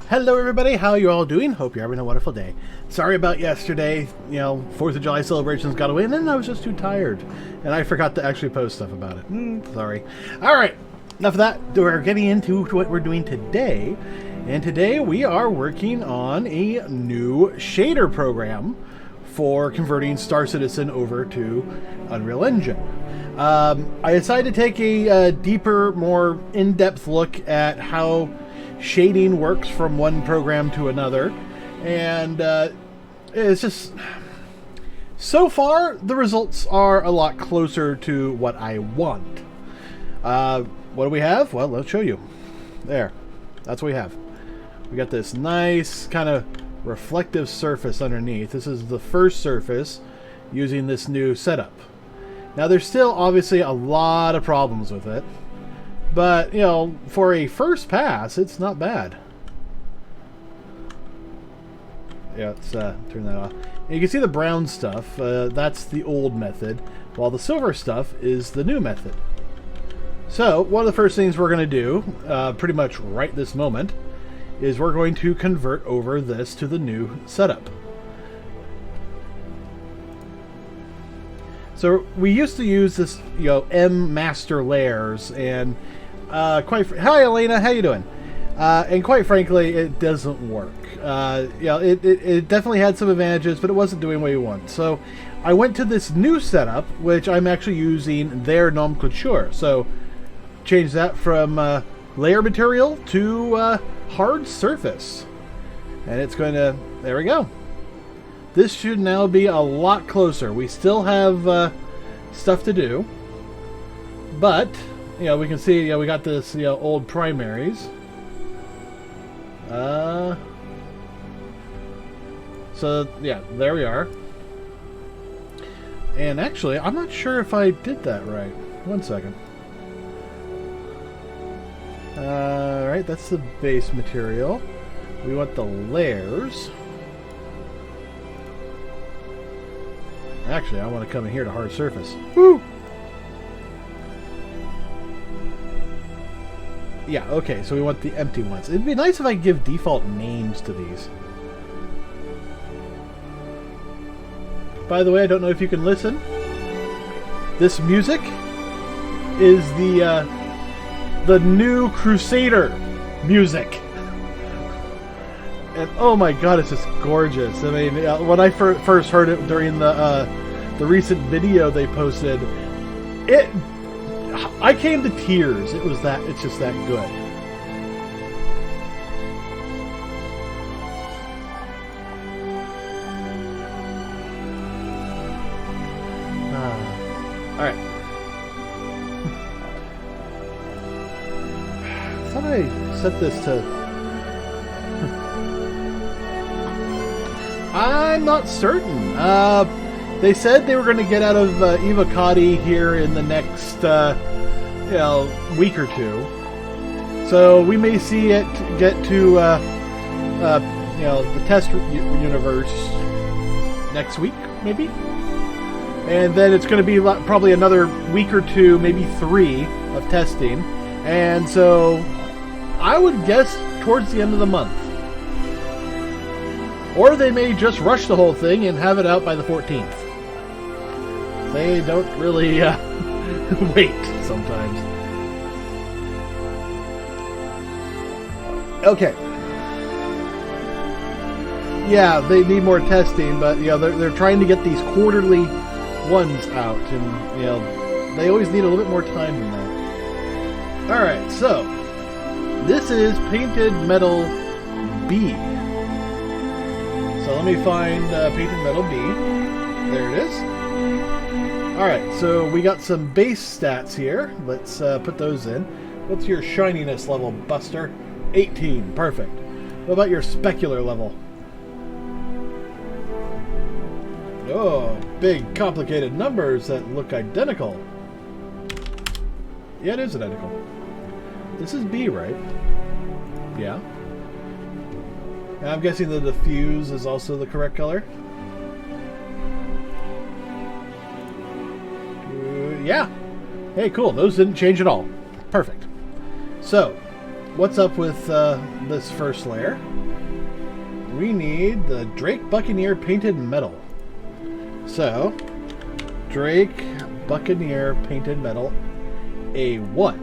Hello everybody, how you all doing? Hope you're having a wonderful day. Sorry about yesterday, 4th of July celebrations got away and then I was just too tired. And I forgot to actually post stuff about it. Sorry. Alright, enough of that. We're getting into what we're doing today. And today we are working on a new shader program for converting Star Citizen over to Unreal Engine. I decided to take a deeper, more in-depth look at how shading works from one program to another, and it's just, so far the results are a lot closer to what I want. What do we have? Well, let's show you. There, that's what we have. We got this nice kind of reflective surface underneath. This is the first surface using this new setup. Now there's still obviously a lot of problems with it, but, for a first pass, it's not bad. Yeah, let's turn that off. And you can see the brown stuff. That's the old method, while the silver stuff is the new method. So, one of the first things we're going to do, pretty much right this moment, is we're going to convert over this to the new setup. So we used to use this, M master layers, and hi Elena, how you doing? And quite frankly, it doesn't work. It definitely had some advantages, but it wasn't doing what we want. So I went to this new setup, which I'm actually using their nomenclature. So change that from layer material to hard surface, and it's going to. There we go. This should now be a lot closer. We still have stuff to do, but we can see we got this old primaries. So yeah, there we are. And actually, I'm not sure if I did that right. One second. Alright, that's the base material. We want the layers. Actually, I want to come in here to hard surface. Woo! Yeah, okay, so we want the empty ones. It'd be nice if I give default names to these. By the way, I don't know if you can listen. This music is the new Crusader music. And oh my god, it's just gorgeous. I mean, when I first heard it during the recent video they posted, I came to tears. It's just that good. All right. I thought I set this to. I'm not certain. They said they were going to get out of Evocati here in the next week or two. So we may see it get to the test universe next week, maybe. And then it's going to be probably another week or two, maybe 3 of testing. And so I would guess towards the end of the month. Or they may just rush the whole thing and have it out by the 14th. They don't really wait sometimes. Okay. Yeah, they need more testing, but they're trying to get these quarterly ones out, and they always need a little bit more time than that. All right, so this is Painted Metal B. So let me find Painted Metal B. There it is. Alright, so we got some base stats here. Let's put those in. What's your shininess level, Buster? 18. Perfect. What about your specular level? Oh, big complicated numbers that look identical. Yeah, it is identical. This is B, right? Yeah. I'm guessing the diffuse is also the correct color. Yeah. Hey, cool. Those didn't change at all. Perfect. So, what's up with this first layer? We need the Drake Buccaneer Painted Metal. So, Drake Buccaneer Painted Metal A1,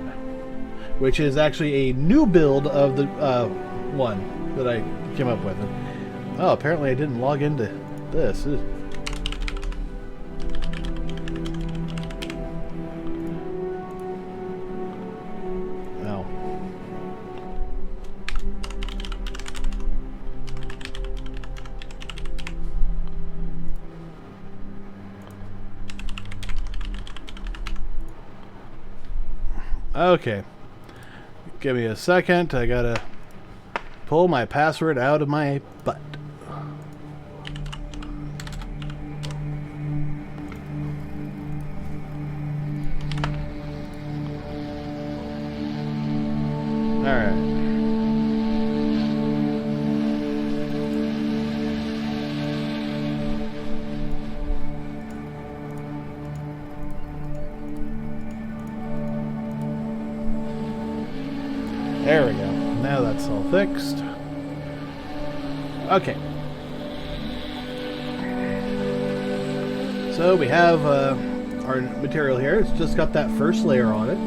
which is actually a new build of the one that I came up with. Oh, apparently I didn't log into this. Okay, give me a second. I gotta pull my password out of my butt. Alright. There we go. Now that's all fixed. Okay. So we have our material here. It's just got that first layer on it.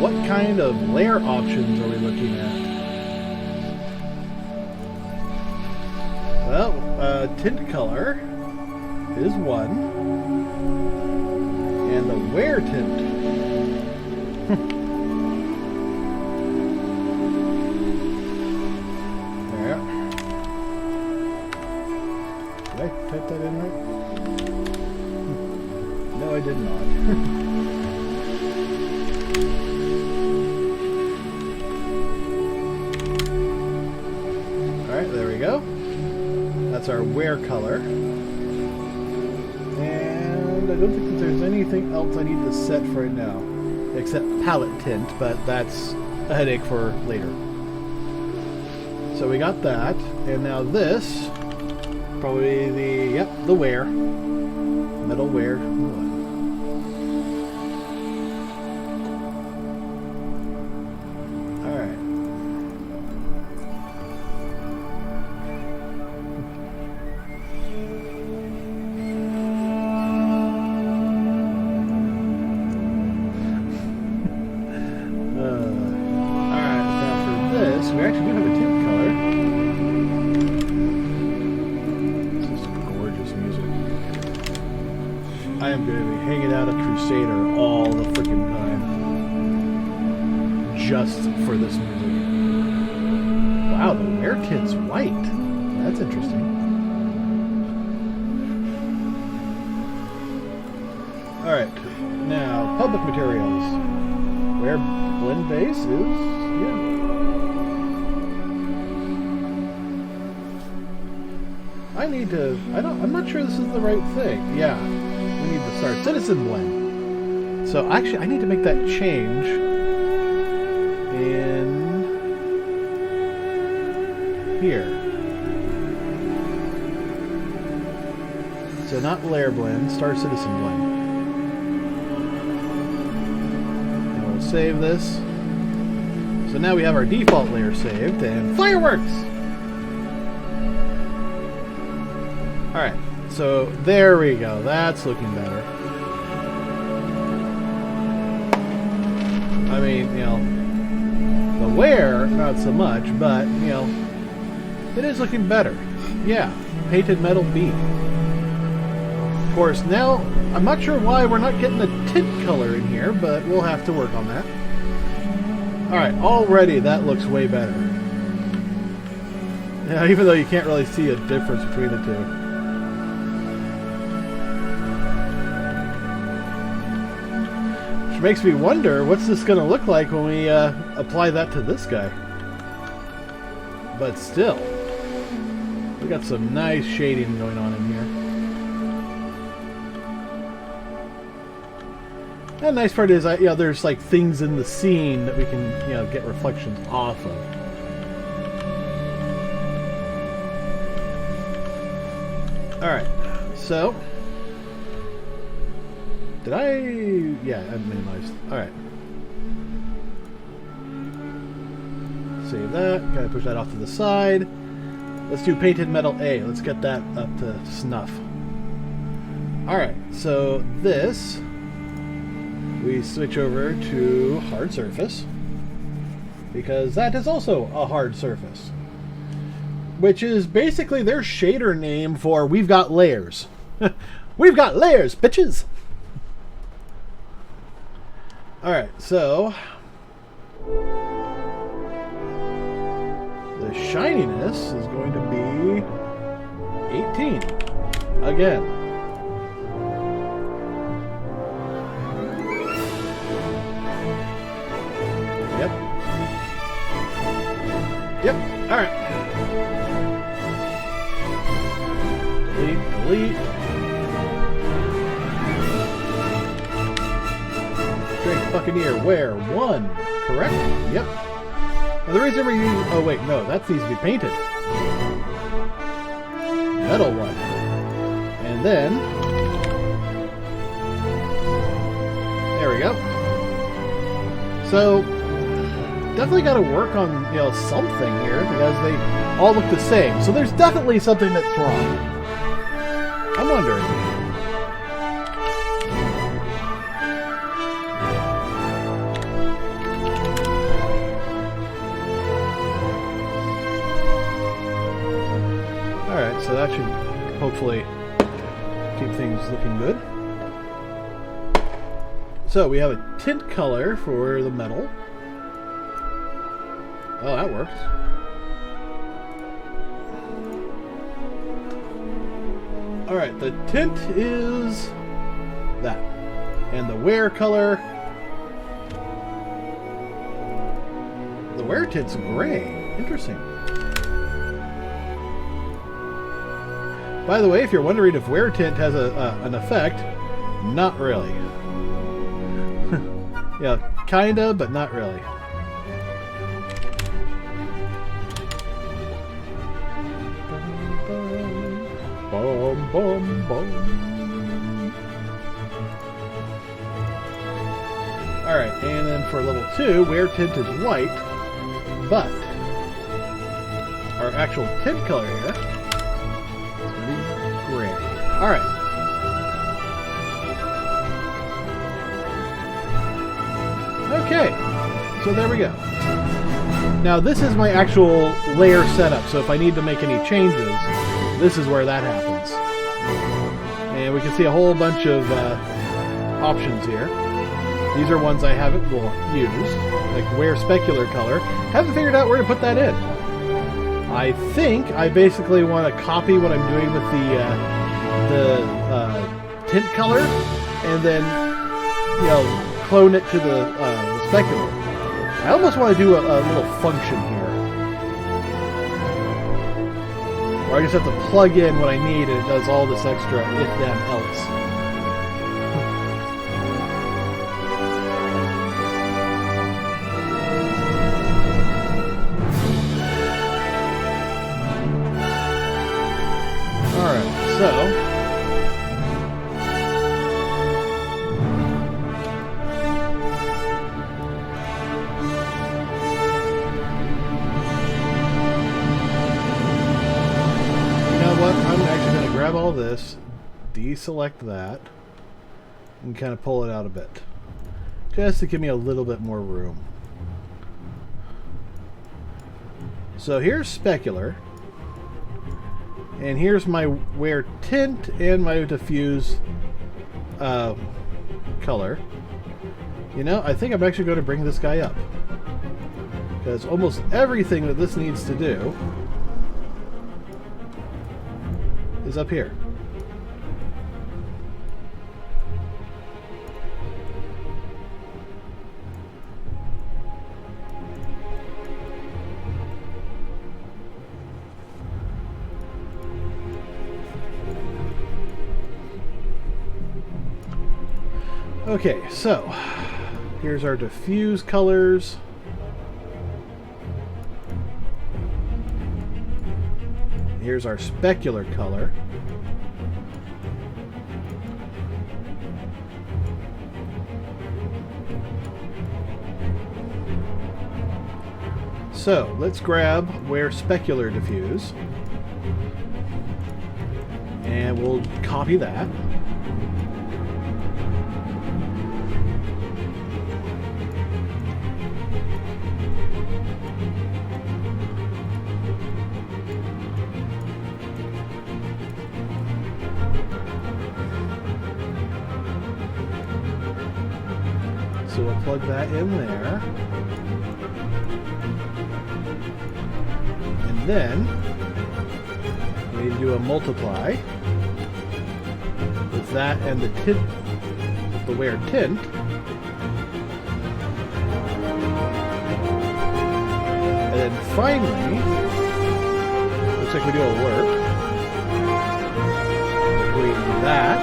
What kind of layer options are we looking at? Well, tint color is one. And the wear tint. Did I type that in right? No, I did not. Alright, there we go. That's our wear color. And I don't think that there's anything else I need to set for right now. Except palette tint, but that's a headache for later. So we got that. And now this... probably the wear. Metal wear. Alright. Alright, now for this, we actually do have a tint color. I am going to be hanging out a Crusader all the freaking time. Just for this music. Wow, the wear tint's white. That's interesting. Alright, now, public materials. Where blend base is, yeah. I need to, I'm not sure this is the right thing. Yeah. We need to start Citizen Blend. So actually, I need to make that change in here. So not Layer Blend, Star Citizen Blend. And we'll save this. So now we have our default layer saved, and fireworks! Alright. So, there we go. That's looking better. I mean, you know, the wear, not so much, but, you know, it is looking better. Yeah, painted metal B. Of course, now, I'm not sure why we're not getting the tint color in here, but we'll have to work on that. Alright, already that looks way better. Yeah, even though you can't really see a difference between the two. Makes me wonder what's this going to look like when we apply that to this guy. But still, we got some nice shading going on in here. And the nice part is, you know, there's like things in the scene that we can, you know, get reflections off of. All right, so. Did I? Yeah, I minimized. Alright. save that. Kind of push that off to the side. Let's do painted metal A. Let's get that up to snuff. Alright, so this, we switch over to hard surface, because that is also a hard surface, which is basically their shader name for we've got layers. We've got layers, bitches! Alright, so the shininess is going to be 18 again. Yep, alright. Delete. Drake Buccaneer, wear 1, correct? Yep. And the reason we're using... Oh, wait, no, that needs to be painted. Metal 1. And then... There we go. So... Definitely got to work on, you know, something here, because they all look the same. So there's definitely something that's wrong. I'm wondering. Alright, so that should hopefully keep things looking good. So we have a tint color for the metal. Oh, that works. Alright, the tint is that. And the wear color... The wear tint's gray. Interesting. By the way, if you're wondering if wear tint has an effect, not really. Yeah, kinda, but not really. Boom, boom. Alright, and then for level 2, wear tint is white, but our actual tint color here is going to be gray. Alright. Okay, so there we go. Now this is my actual layer setup, so if I need to make any changes, this is where that happens. And we can see a whole bunch of options here. These are ones I haven't used, like wear Specular Color. Haven't figured out where to put that in. I think I basically want to copy what I'm doing with the tint color, and then, you know, clone it to the Specular. I almost want to do a little function here. Or I just have to plug in what I need and it does all this extra if then else. Alright, so grab all this, deselect that, and kind of pull it out a bit. Just to give me a little bit more room. So here's Specular. And here's my wear tint and my diffuse color. You know, I think I'm actually going to bring this guy up. Because almost everything that this needs to do is up here. Okay, so here's our diffuse colors. Here's our Specular Color. So let's grab where Specular Diffuse, and we'll copy that. So we'll plug that in there. And then we need to do a multiply with that and the tint, the wear tint. And then finally, looks like we do a work between that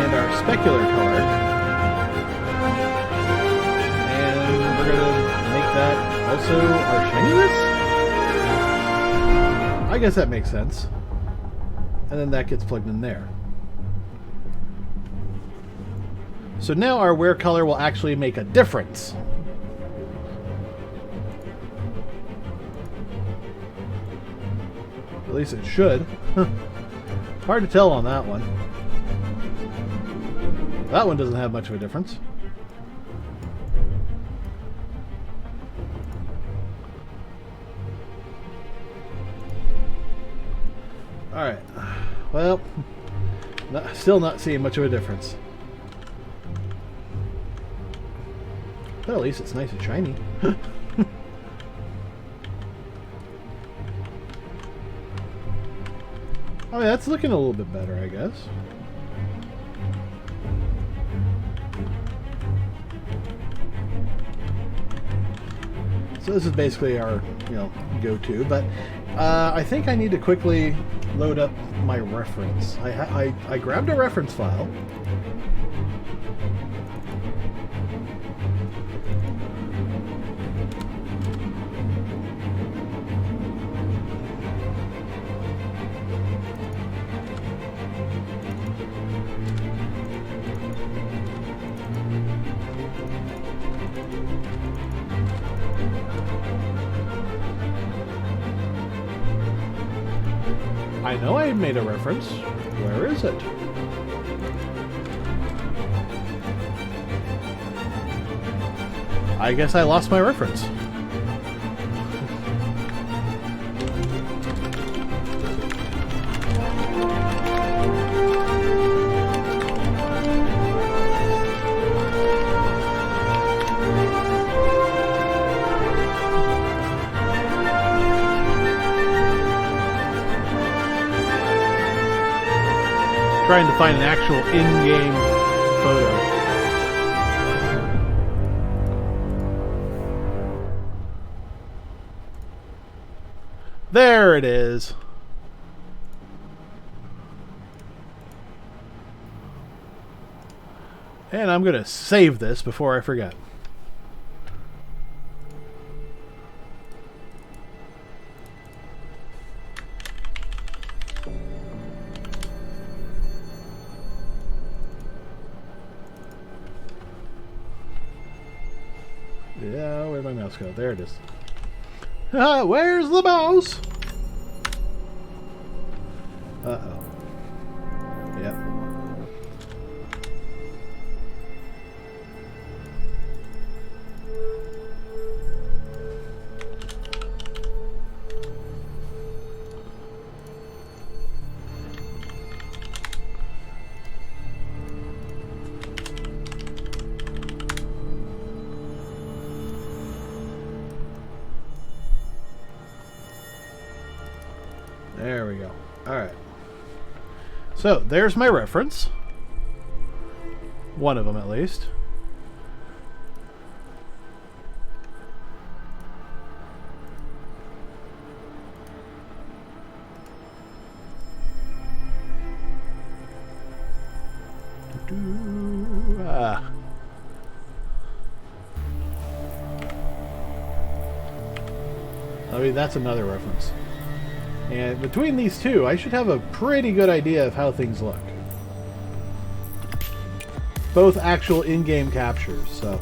and our specular color. We're going to make that also our shininess? I guess that makes sense. And then that gets plugged in there. So now our wear color will actually make a difference. At least it should. Hard to tell on that one. That one doesn't have much of a difference. Alright, well, still not seeing much of a difference. But at least it's nice and shiny. Oh, yeah, that's looking a little bit better, I guess. So this is basically our, go-to, but I think I need to quickly load up my reference. I grabbed a reference file. I know I made a reference. Where is it? I guess I lost my reference. Trying to find an actual in-game photo. There it is. And I'm going to save this before I forget. Yeah, where'd my mouse go? There it is. Where's the mouse? Uh-oh. Yep. There we go. Alright. So, there's my reference. One of them, at least. Ah. I mean, that's another reference. And between these two, I should have a pretty good idea of how things look. Both actual in-game captures, so.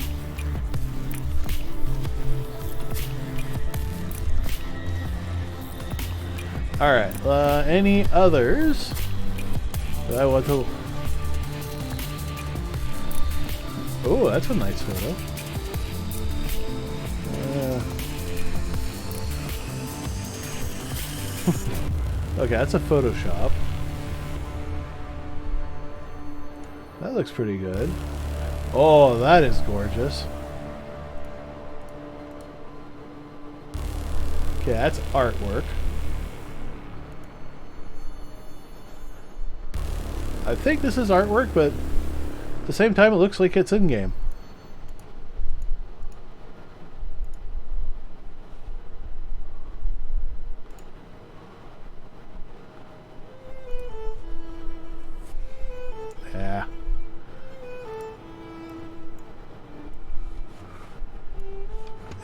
Alright, any others that I want to... Oh, that's a nice photo. Okay, that's a Photoshop. That looks pretty good. Oh, that is gorgeous. Okay, that's artwork. I think this is artwork, but at the same time it looks like it's in-game. Yeah.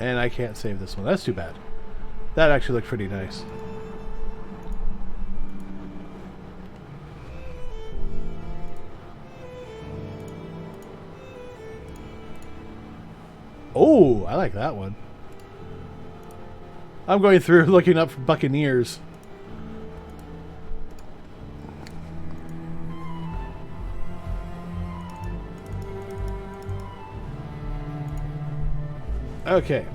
And I can't save this one. That's too bad. That actually looked pretty nice. Oh, I like that one. I'm going through looking up for Buccaneers. Okay.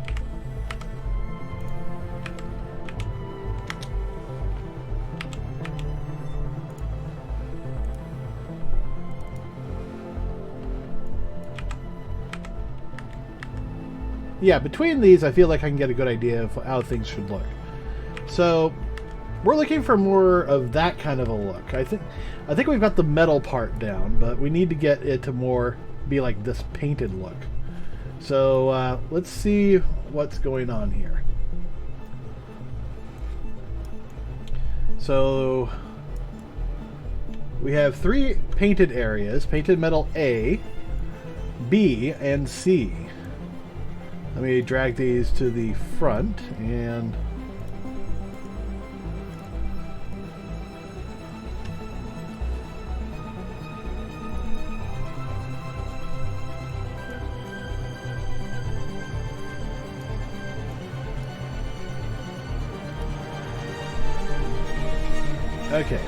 Yeah, between these, I feel like I can get a good idea of how things should look. So, we're looking for more of that kind of a look. I think we've got the metal part down, but we need to get it to more be like this painted look. So, let's see what's going on here. So, we have 3 painted areas: painted metal A, B, and C. Let me drag these to the front and okay.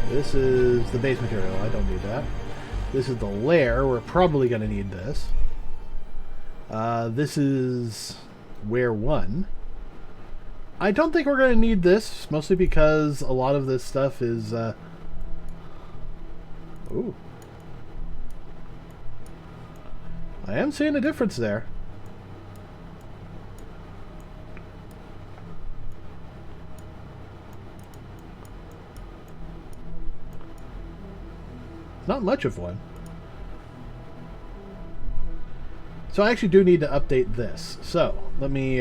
This is the base material. I don't need that. This is the layer. We're probably going to need this. This is wear 1. I don't think we're going to need this, mostly because a lot of this stuff is... Ooh. I am seeing a difference there. Not much of one. So I actually do need to update this. So let me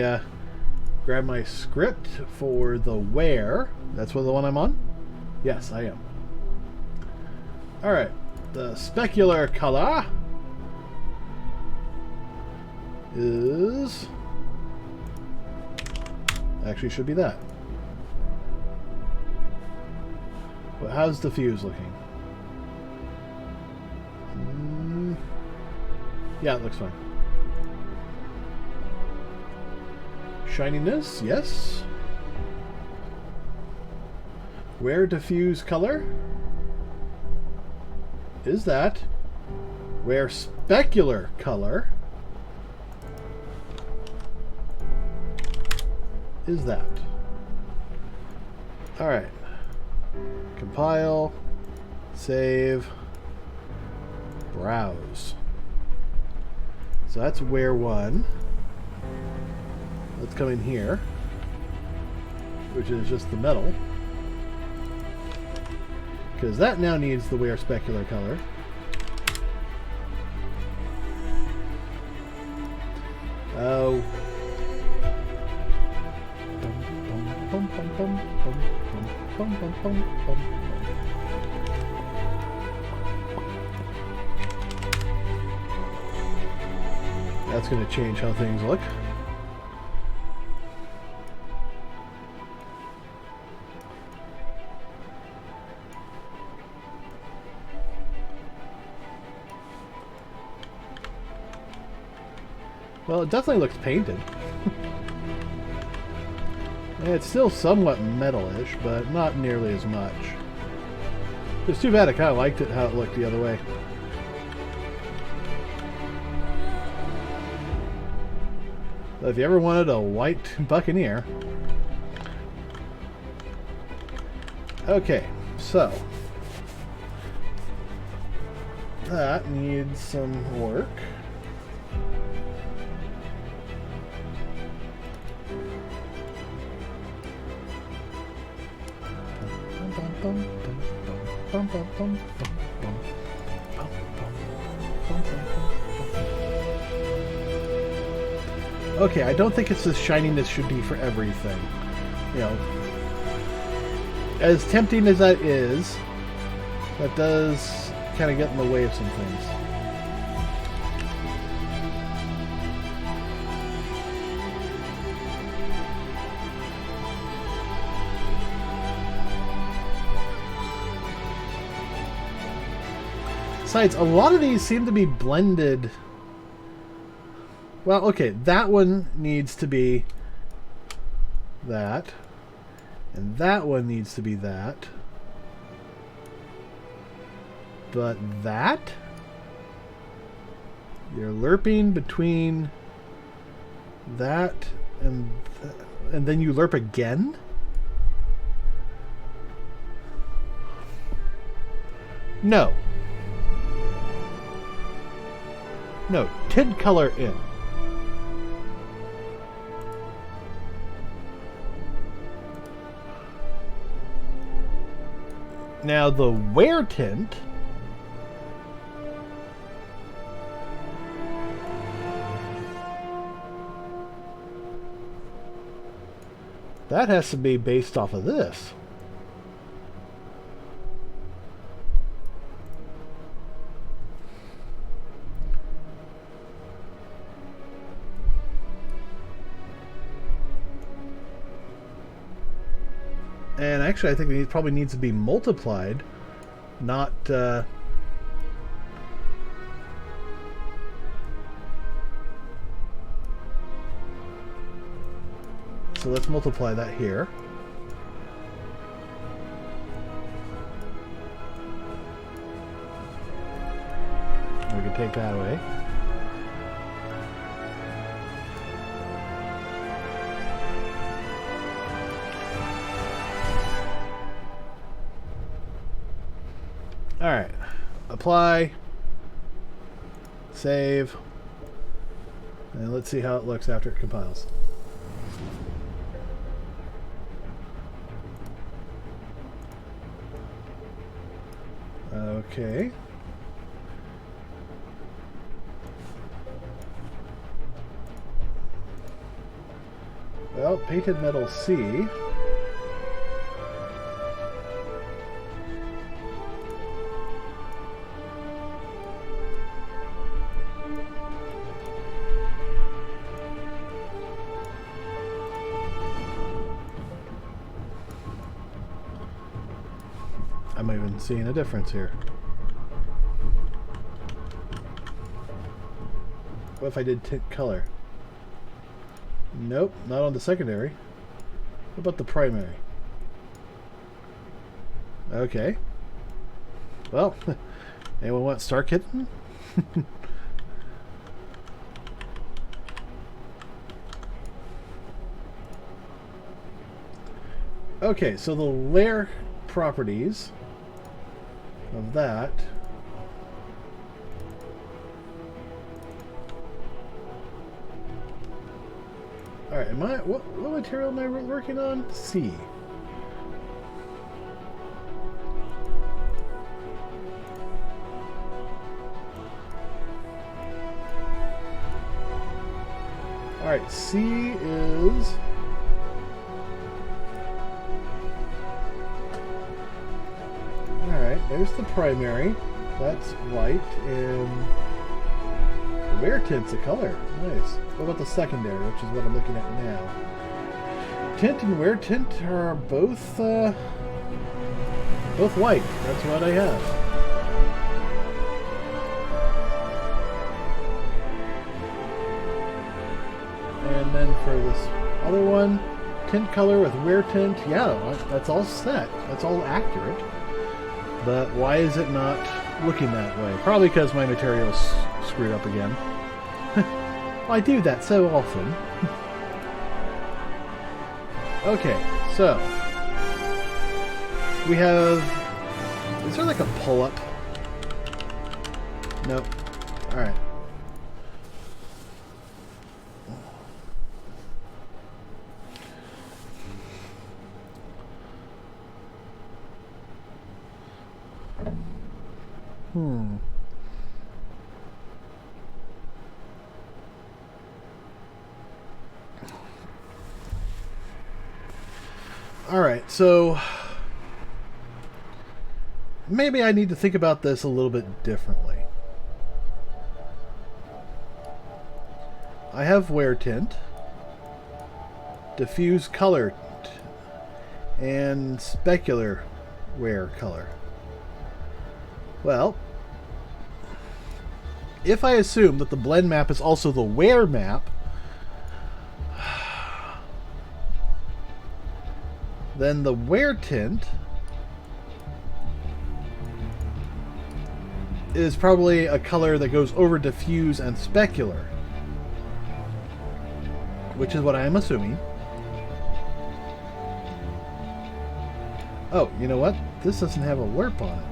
grab my script for the wear. That's the one I'm on? Yes, I am. Alright. The Specular Color is... Actually should be that. But how's Diffuse looking? Yeah, it looks fine. Shininess, yes. Where Diffuse Color? Is that? Where Specular Color? Is that? Alright. Compile. Save. Browse. So that's where 1. Let's come in here, which is just the metal, because that now needs the wear Specular Color. Oh. That's going to change how things look. Well, it definitely looks painted. And it's still somewhat metal-ish, but not nearly as much. It's too bad I kind of liked it how it looked the other way. But if you ever wanted a white Buccaneer... Okay, so... that needs some work. Okay, I don't think it's this shininess should be for everything. You know, as tempting as that is, that does kind of get in the way of some things. Besides, a lot of these seem to be blended. Well, okay, that one needs to be that. And that one needs to be that. But that? You're lerping between that and then you lerp again? No. No, tint color in. Now the wear tint that has to be based off of this. And actually, I think it probably needs to be multiplied, not... So let's multiply that here. We can take that away. Alright, apply, save, and let's see how it looks after it compiles. Okay. Well, painted metal C. I'm even seeing a difference here. What if I did tint color? Nope, not on the secondary. What about the primary? Okay. Well, anyone want Star Kitten? Okay, so the layer properties of that. All right, what material am I working on? C. All right, C is there's the primary. That's white, and the wear tint's a color. Nice. What about the secondary, which is what I'm looking at now? Tint and wear tint are both white. That's what I have. And then for this other one, tint color with wear tint. Yeah, that's all set. That's all accurate. But why is it not looking that way? Probably because my material's screwed up again. Well, I do that so often. Okay, so we have... Is there like a pull-up? Nope. Alright. Alright, so maybe I need to think about this a little bit differently. I have wear tint, diffuse color, and specular wear color. Well, if I assume that the blend map is also the wear map, then the wear tint is probably a color that goes over diffuse and specular, which is what I am assuming. Oh, you know what? This doesn't have a lerp on it.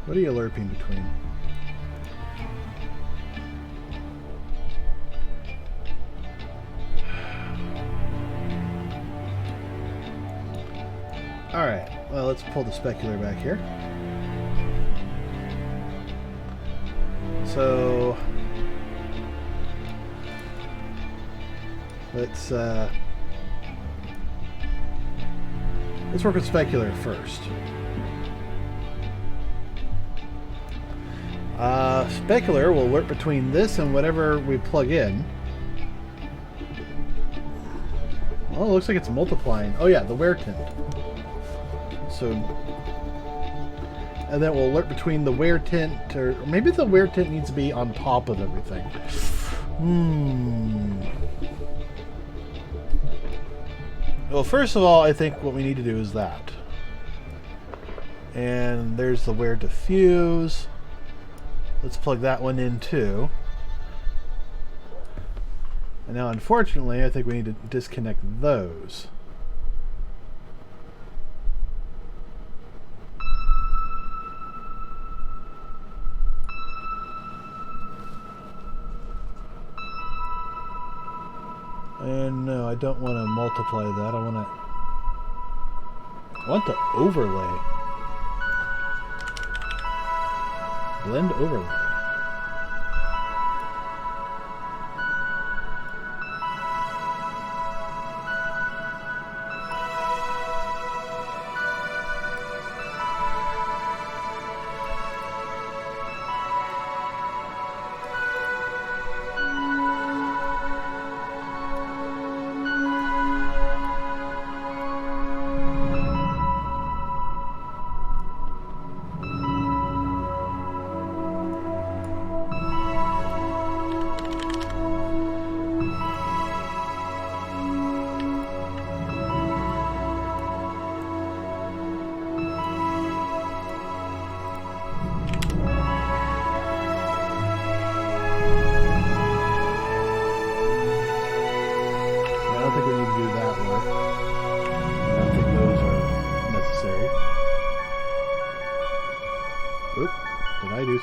What are you lerping between? Alright, well, let's pull the specular back here. So let's work with specular first. Specular will work between this and whatever we plug in. Oh, it looks like it's multiplying. Oh yeah, the wear tint. So, and then we'll lurk between the wear tint, or maybe the wear tint needs to be on top of everything. Well, first of all, I think what we need to do is that. And there's the wear diffuse. Let's plug that one in too. And now, unfortunately, I think we need to disconnect those. And no, I don't want to multiply that. I want to overlay. Blend overlay.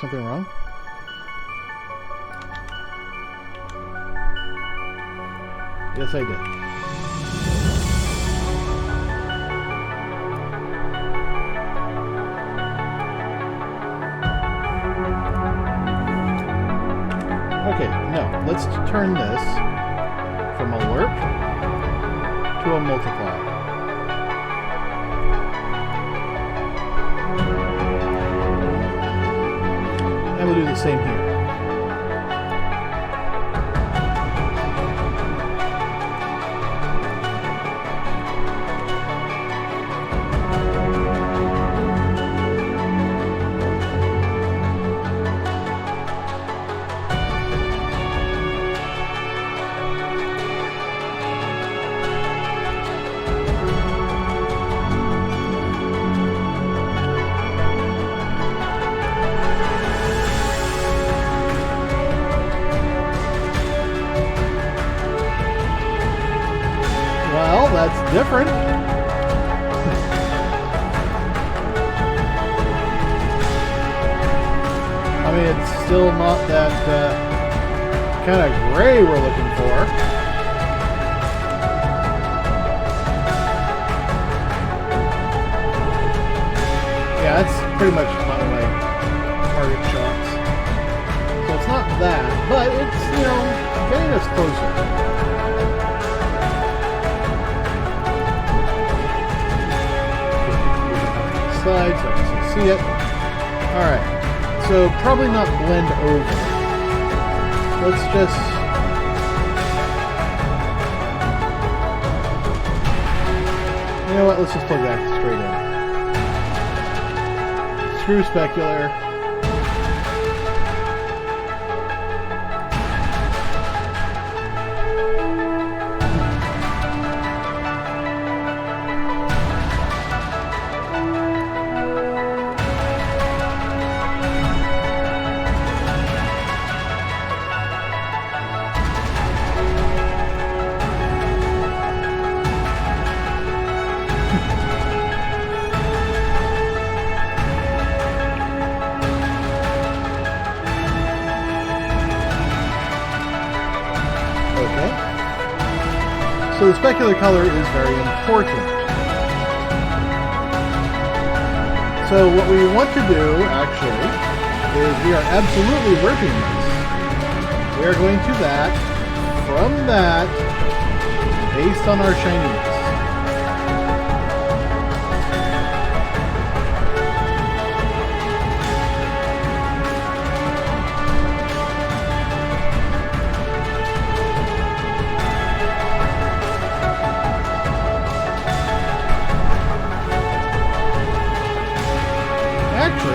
Something wrong? Yes, I did. Okay, no, let's turn this from a lerp to a multiply. And we'll do the same here. that's different. I mean, it's still not that kind of gray we're looking for. Yeah, that's pretty much one of my target shots. So it's not that, but it's, you know, getting us closer. Slide so I can see it. Alright, so probably not blend over. Let's just... You know what, let's just plug that straight in. Screw Specular. So the specular color is very important. So what we want to do, actually, is we are absolutely ripping this. We are going to that, from that, based on our shininess.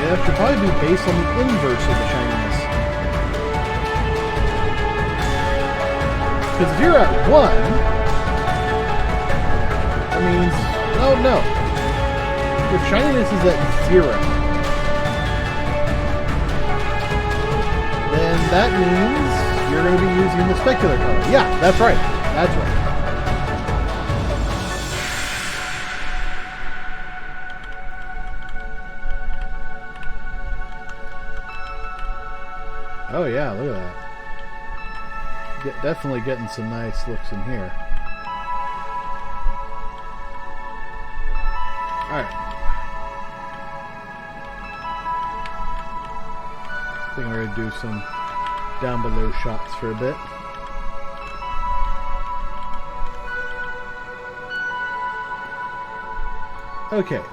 That should probably be based on the inverse of the shininess. Because if you're at 1, that means, oh no, your shininess is at 0. Then that means you're going to be using the specular color. Yeah, that's right. That's right. Oh yeah, look at that. Definitely getting some nice looks in here. Alright. I think we're going to do some down below shots for a bit. Okay.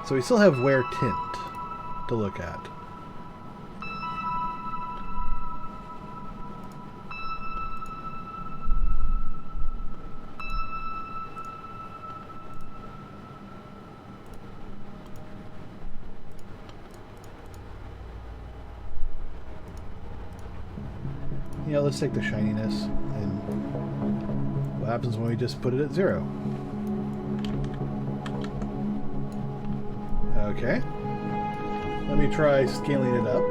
So we still have wear tint to look at. You know, let's take the shininess and what happens when we just put it at 0. Okay, let me try scaling it up.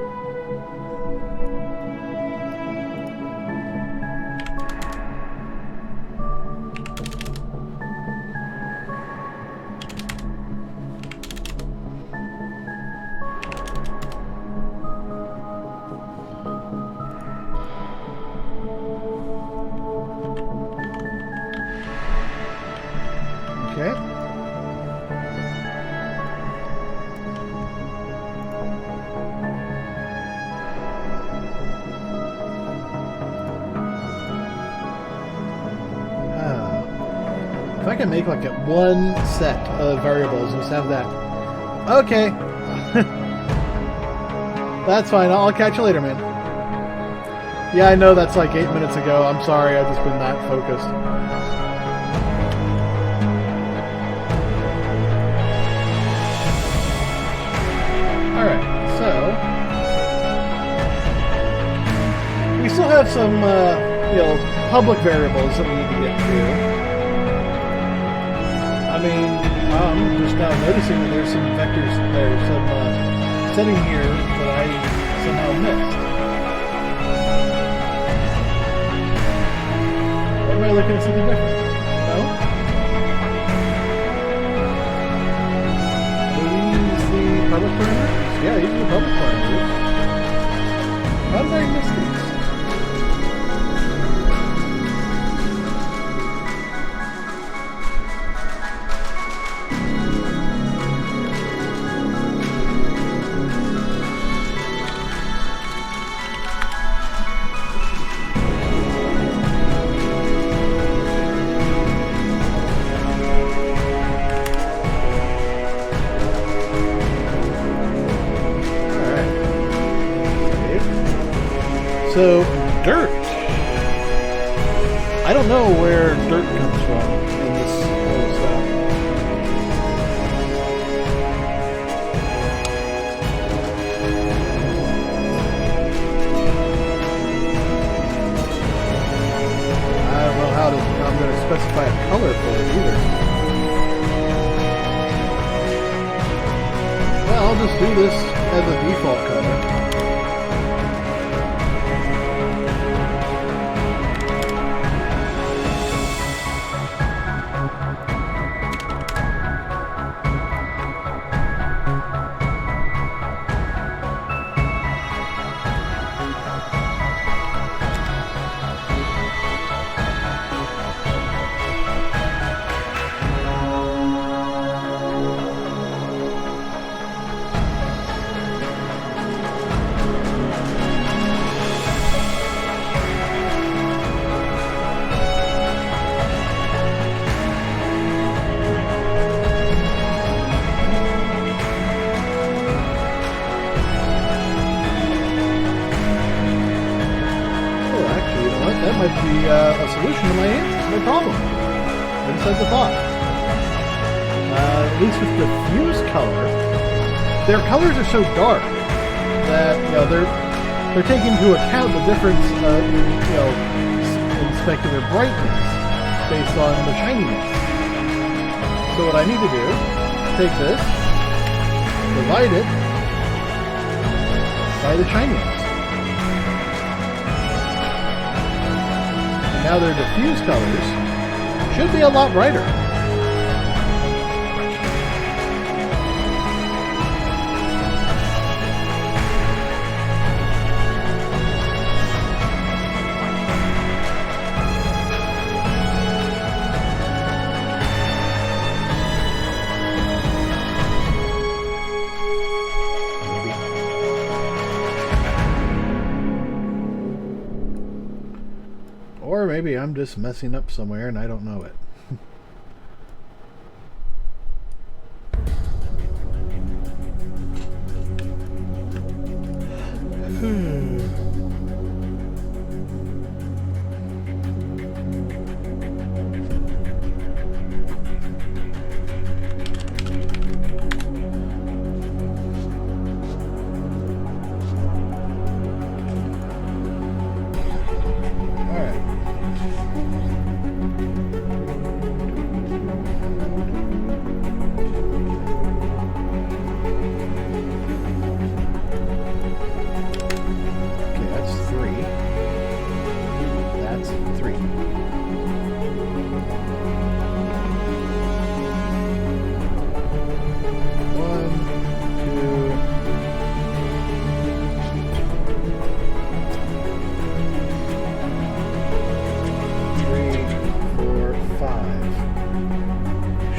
Okay. If I can make like one set of variables, just have that. Okay. That's fine. I'll catch you later, man. Yeah, I know that's like 8 minutes ago. I'm sorry. I've just been that focused. Alright, so we still have some, you know, public variables that we need to get to. I mean, I'm just now noticing that there's some vectors, there's some setting here that I somehow missed. am I looking at something different? No? Do these the public parameters? Yeah, these are the public parameters. How did I miss these? So, dirt. I don't know where dirt comes from in this whole stuff. I don't know how I'm going to specify a color for it either. Well, I'll just do this as a default color. That might be a solution to my problem. Inside the thought. At least with Diffuse Color, their colors are so dark that they're taking into account the difference in specular brightness based on the shininess. So what I need to do, take this, divide it by the shininess. Now their diffuse colors should be a lot brighter. Or maybe I'm just messing up somewhere and I don't know it.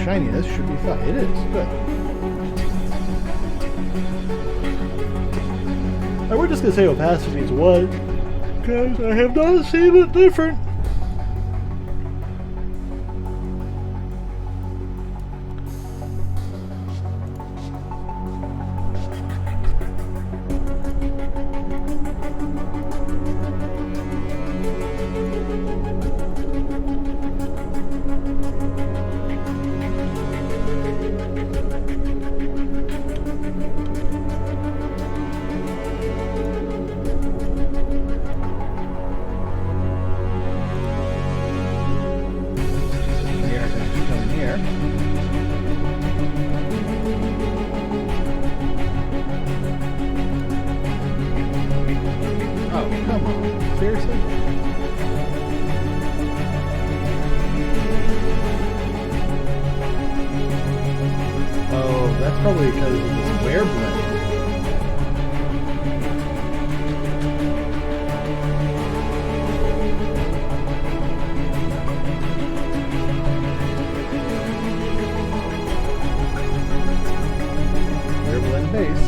Shininess should be fine. It is. Good. And we're just going to say opacity is 1, because I have not seen it different. probably because of this wear blend. Wear blend base.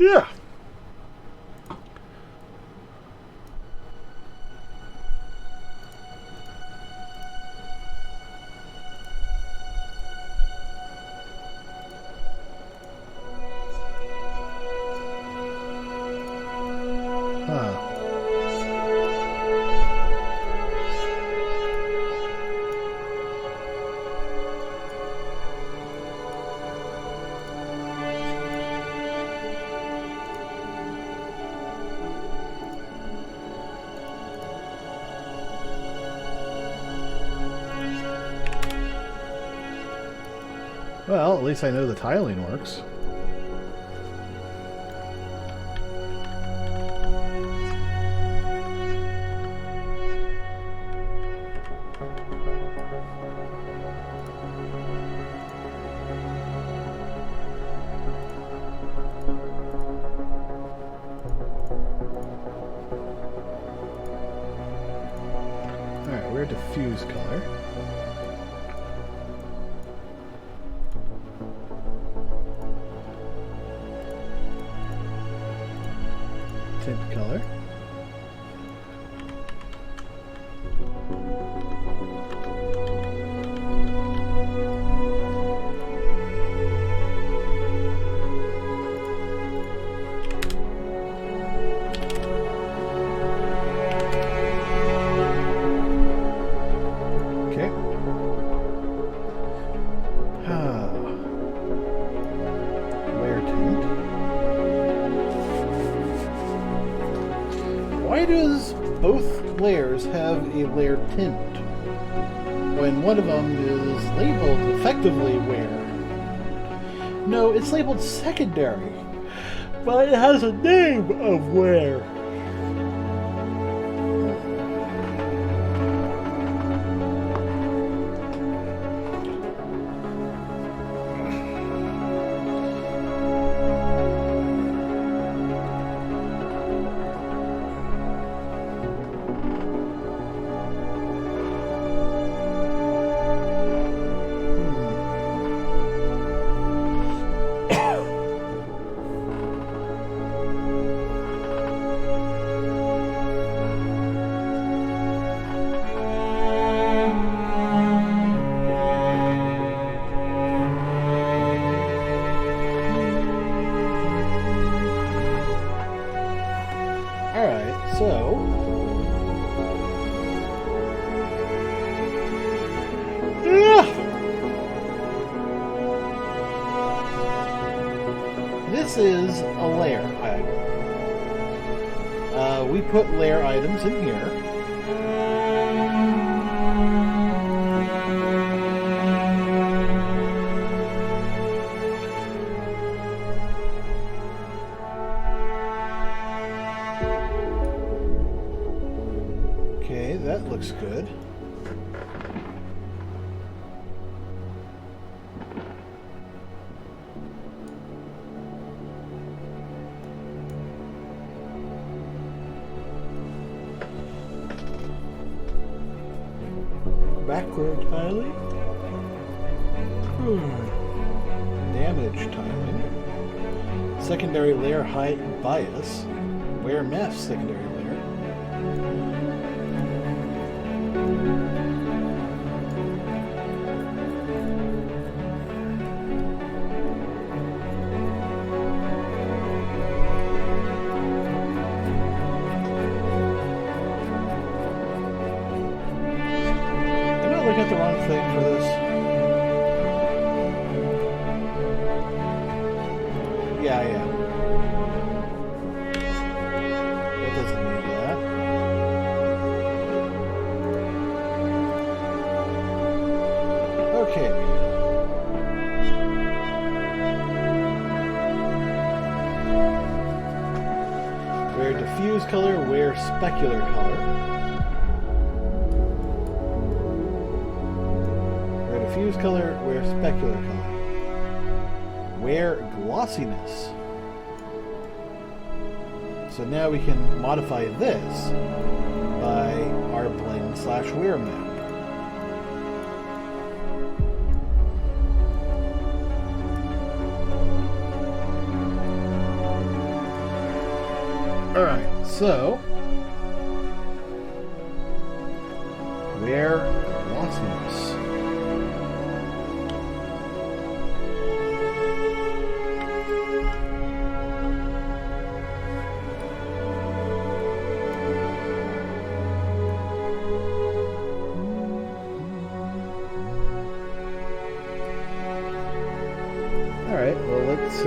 Yeah. Huh. Well, at least I know the tiling works. Alright, we're Diffuse Color. Tint Color. Okay. Wear tint. Why does both layers have a layer tint when one of them is labeled effectively wear? No, it's labeled secondary, but it has a name of wear. Alright, so this is a layer item. We put layer items in here. Okay, that looks good. Backward tiling. Damage tiling. Secondary layer height bias. Wear mask secondary layer. Looking at the wrong thing for this. Yeah, yeah. That doesn't need that. Okay. Where diffuse color, where specular color. Where diffuse color, where specular color. Where glossiness. So now we can modify this by our blend/wear map. Alright, so where glossiness. Alright, well let's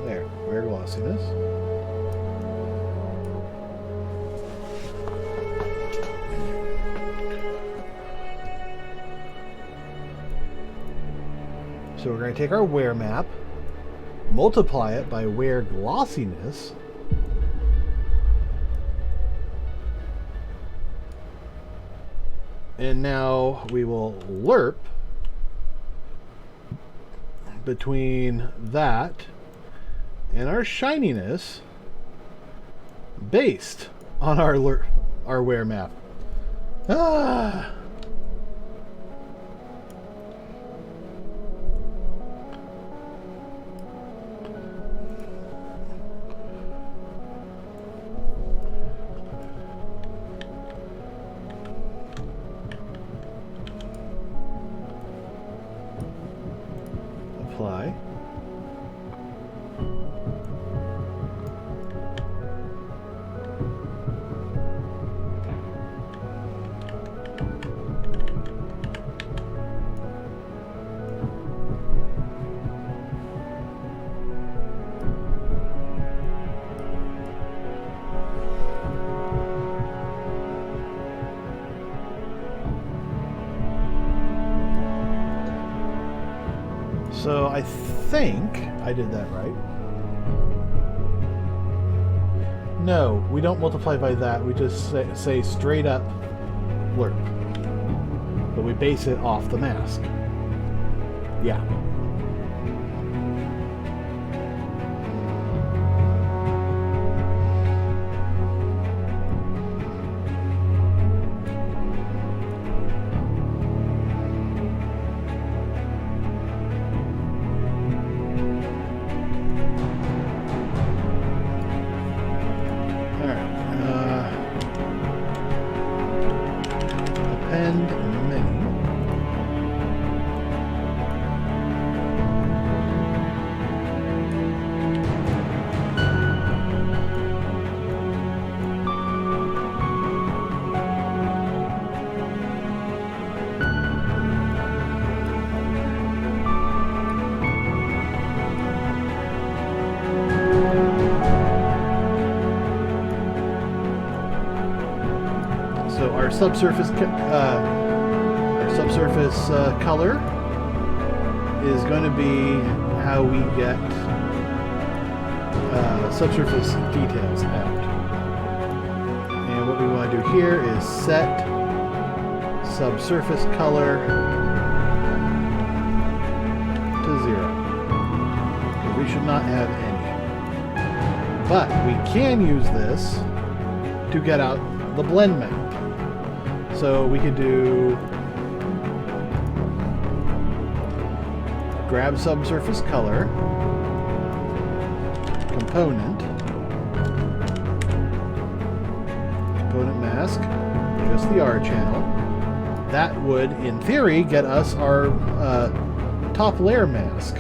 there, where glossiness. So we're going to take our wear map, multiply it by wear glossiness, and now we will lerp between that and our shininess based on our wear map. Ah! Apply. So I think I did that right. No, we don't multiply by that. We just say straight up lerp. But we base it off the mask. Yeah. Subsurface color is going to be how we get subsurface details out. And what we want to do here is set subsurface color to 0. We should not have any. But we can use this to get out the blend map. So we could do grab subsurface color, component mask, just the R channel. That would, in theory, get us our top layer mask.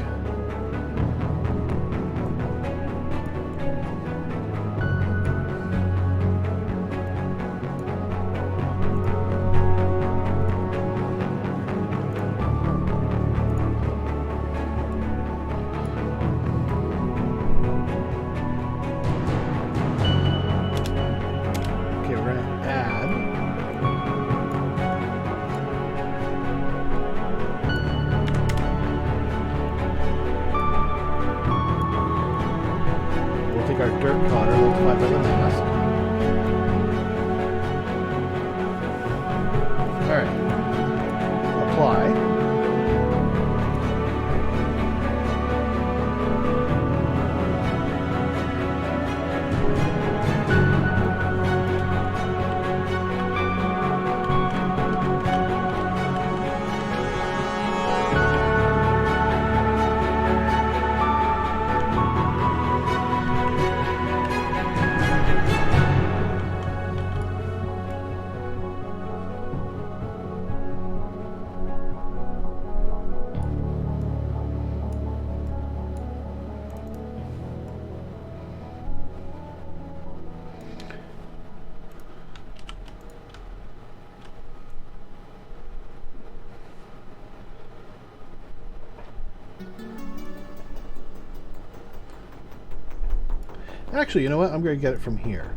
Actually, you know what? I'm going to get it from here.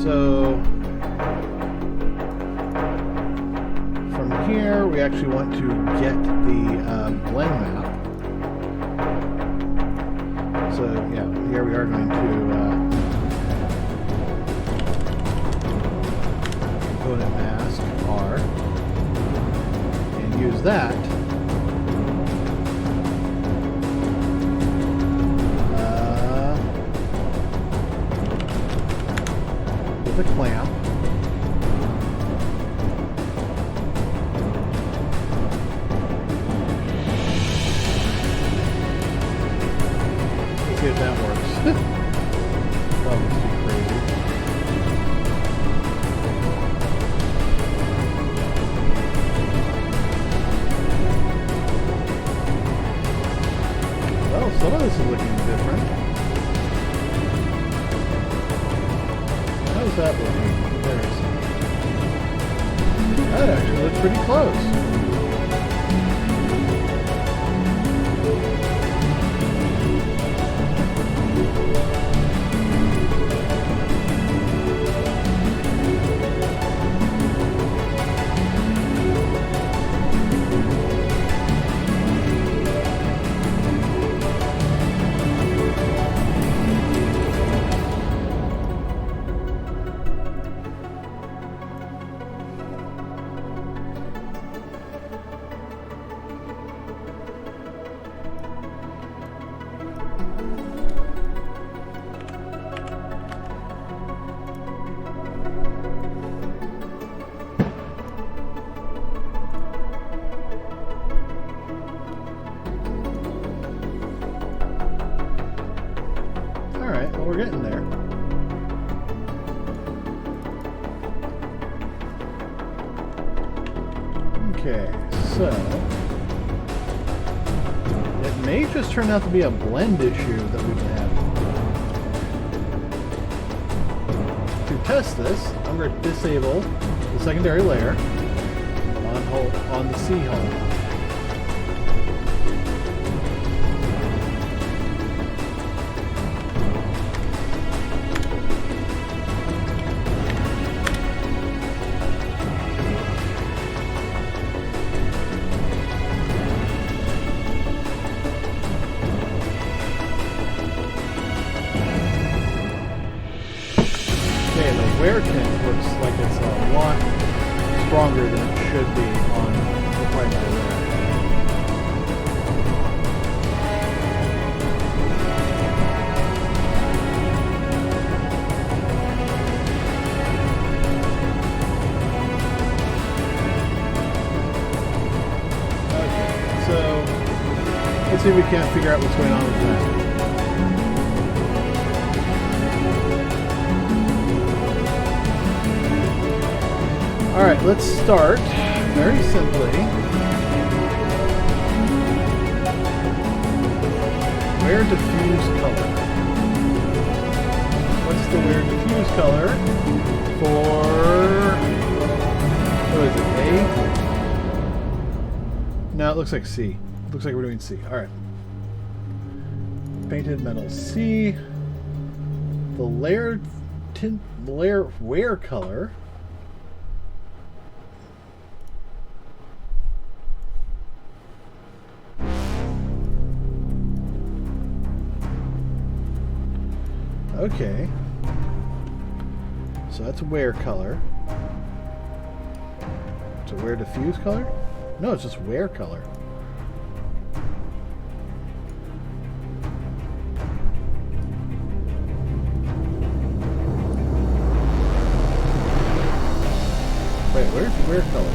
So from here, we actually want to get the blend map. So yeah, here we are going to component mask R and use that with a clamp. See if that works. That was too crazy. Well, some of this is looking different. How's that looking? There it is. That actually looks pretty close. We're getting there. Okay, so it may just turn out to be a blend issue that we've been having. To test this, I'm going to disable the secondary layer on the C hole. Wear tint looks like it's a lot stronger than it should be on the primary layer. Okay, so let's see if we can't figure out what's going on with that. Alright, let's start very simply. Wear diffuse color. What's the wear diffuse color for, what is it, A? No, it looks like C. It looks like we're doing C. Alright. Painted metal C. The layer wear color. Okay, so that's wear color. So wear diffuse color? No, it's just wear color. Wait, where's wear color?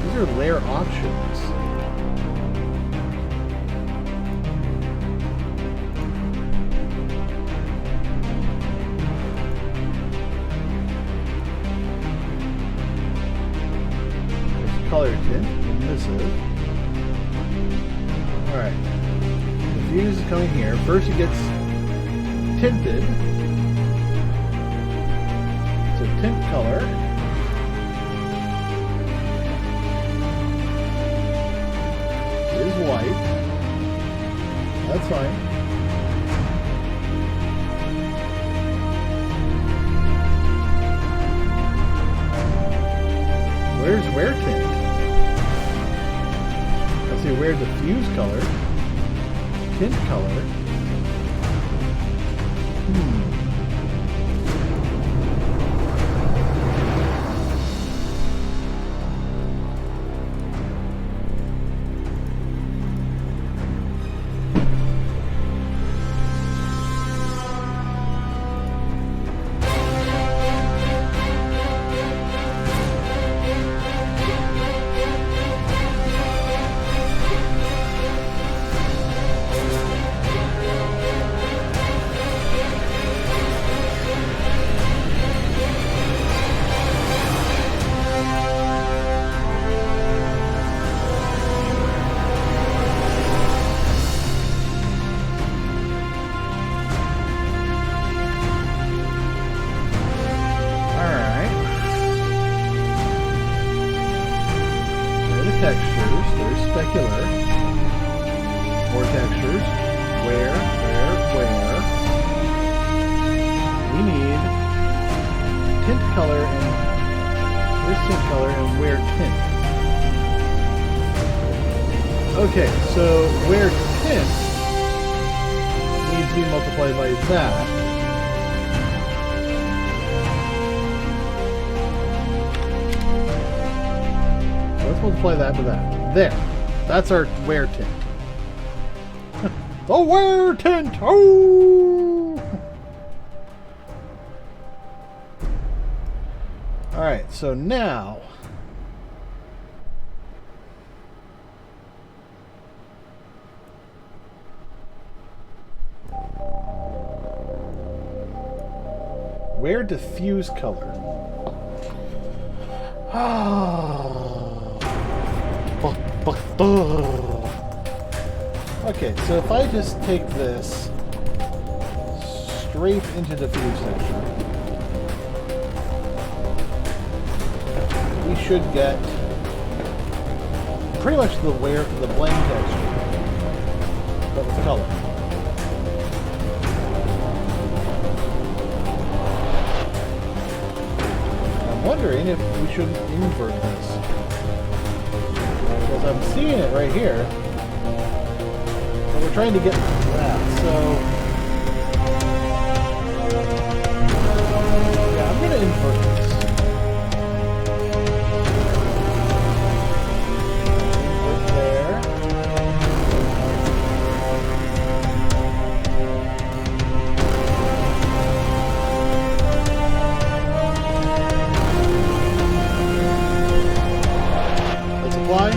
These are layer options. Color tint, and this is. Alright. Diffuse coming here. First it gets tinted. So tint color. Is white. That's fine. Where's wear tint? Let's see, where diffuse color, tint color. Textures, there's specular. More textures. Where? We need tint color and where's tint color and where tint? Okay, so where tint needs to be multiplied by that. Let's multiply that to that. There. That's our wear tint. The wear tint! Oh! Alright, so now... wear diffuse color. Okay, so if I just take this straight into diffuse texture, we should get pretty much the blend texture, but with color. I'm wondering if we should invert this. Because I'm seeing it right here. But we're trying to get that, so... yeah, I'm going to invert this. Invert there. Let's apply.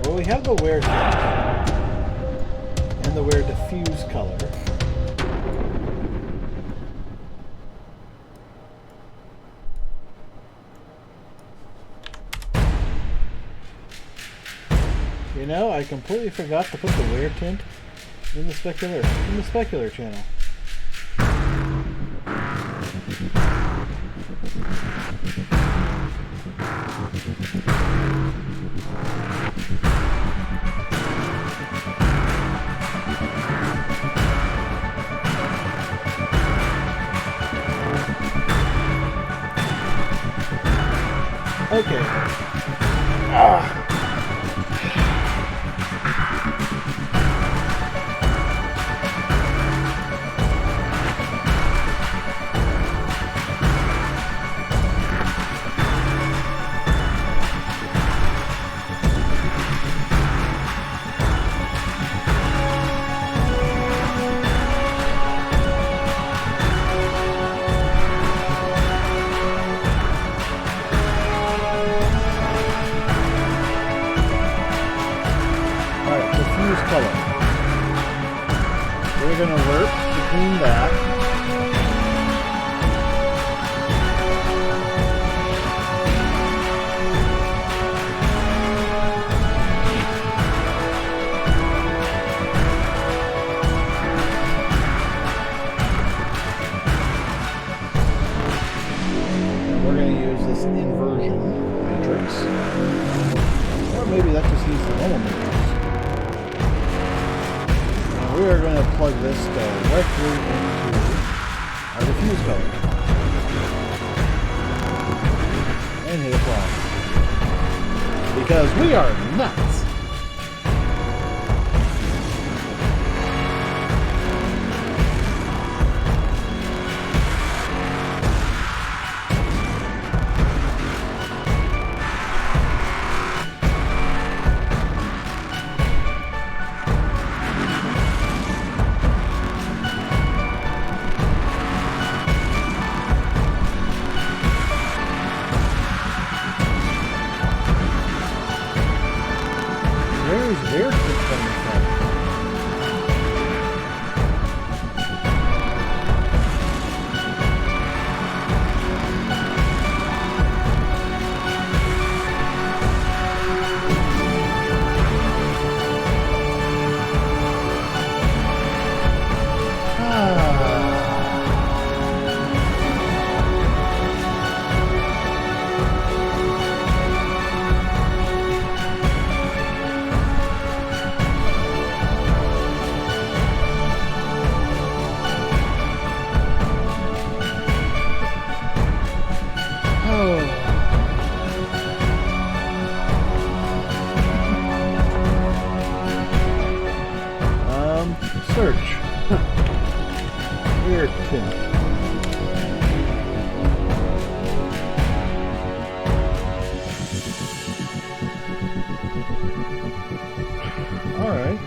We have the wear tint and the wear diffuse color. You know, I completely forgot to put the weird tint in the specular channel. Okay. Color. We're going to work between that and we're going to use this inversion matrix, or maybe that just needs the normal matrix. We are going to plug this directly into our diffuse color and hit apply because we are nuts. Where's this coming from? Search. Weird tint. All right.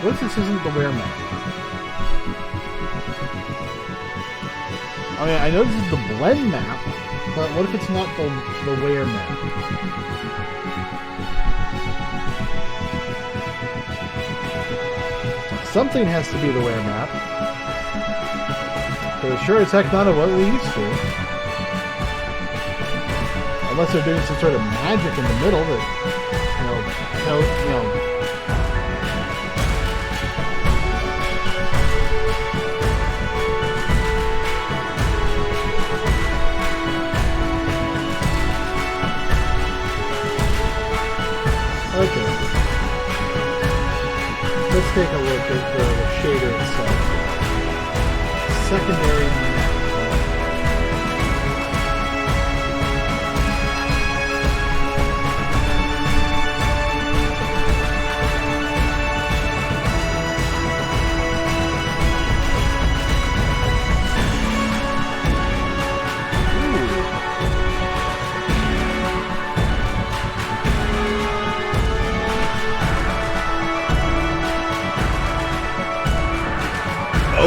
What if this isn't the wear map? I mean, I know this is the blend map, but what if it's not the wear map? Something has to be the wear map. Because sure as heck not what we used to. Unless they're doing some sort of magic in the middle that, Okay. Let's take a look at the shader itself. Secondary map.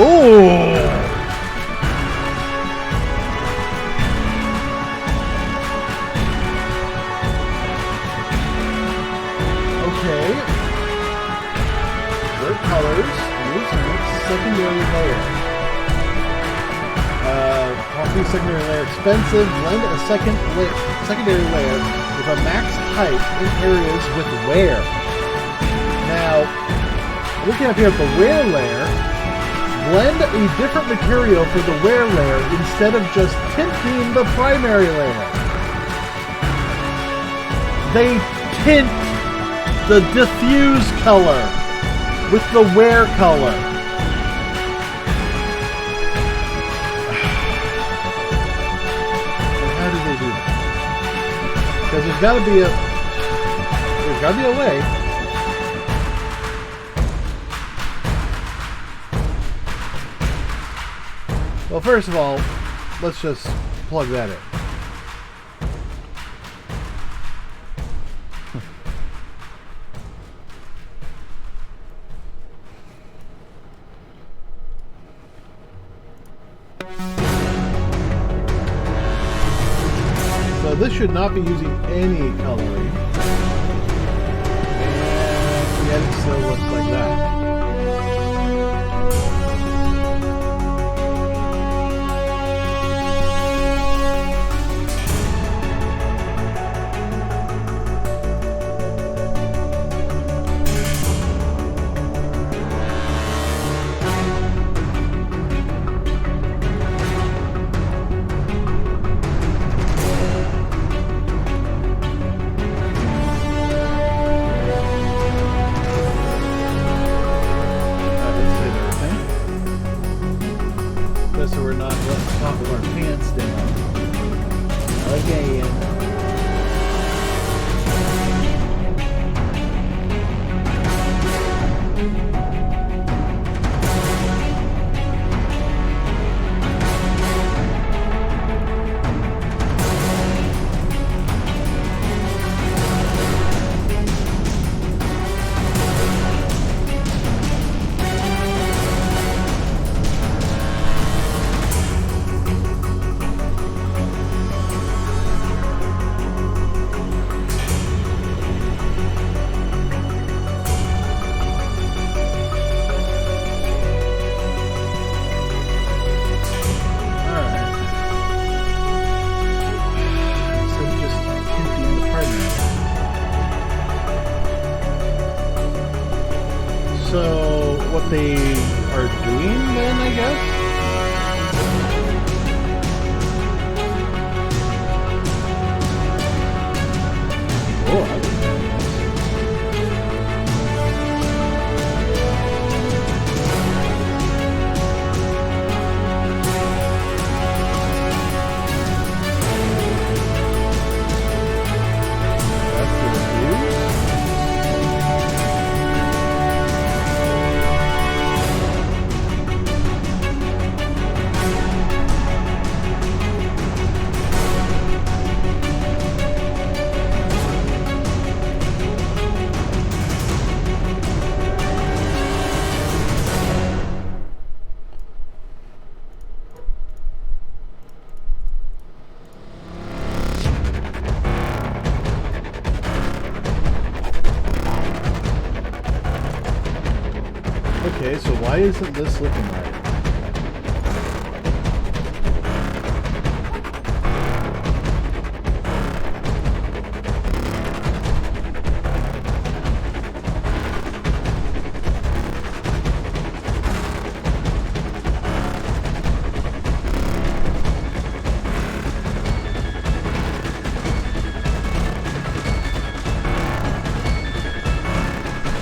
Oh! Okay. Work colors. Use secondary layer. Property secondary layer. Expensive. Blend a secondary layer with a max height in areas with wear. Now, looking up here at the wear layer, blend a different material for the wear layer instead of just tinting the primary layer. They tint the diffuse color with the wear color. So how do they do that? Because there's got to be a way. Well, first of all, let's just plug that in. So this should not be using any coloring. And yet it still looks like that. So we're not top of our pants down again. So, what they are doing then, I guess? Oh, I think okay, so why isn't this looking right?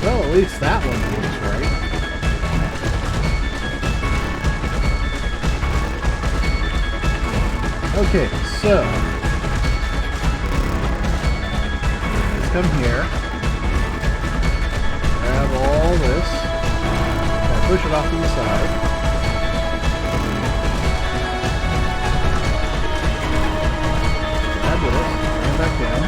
Well, at least that one looks right. Okay, so let's come here, grab all this, and push it off to the side. Grab this, bring it back down.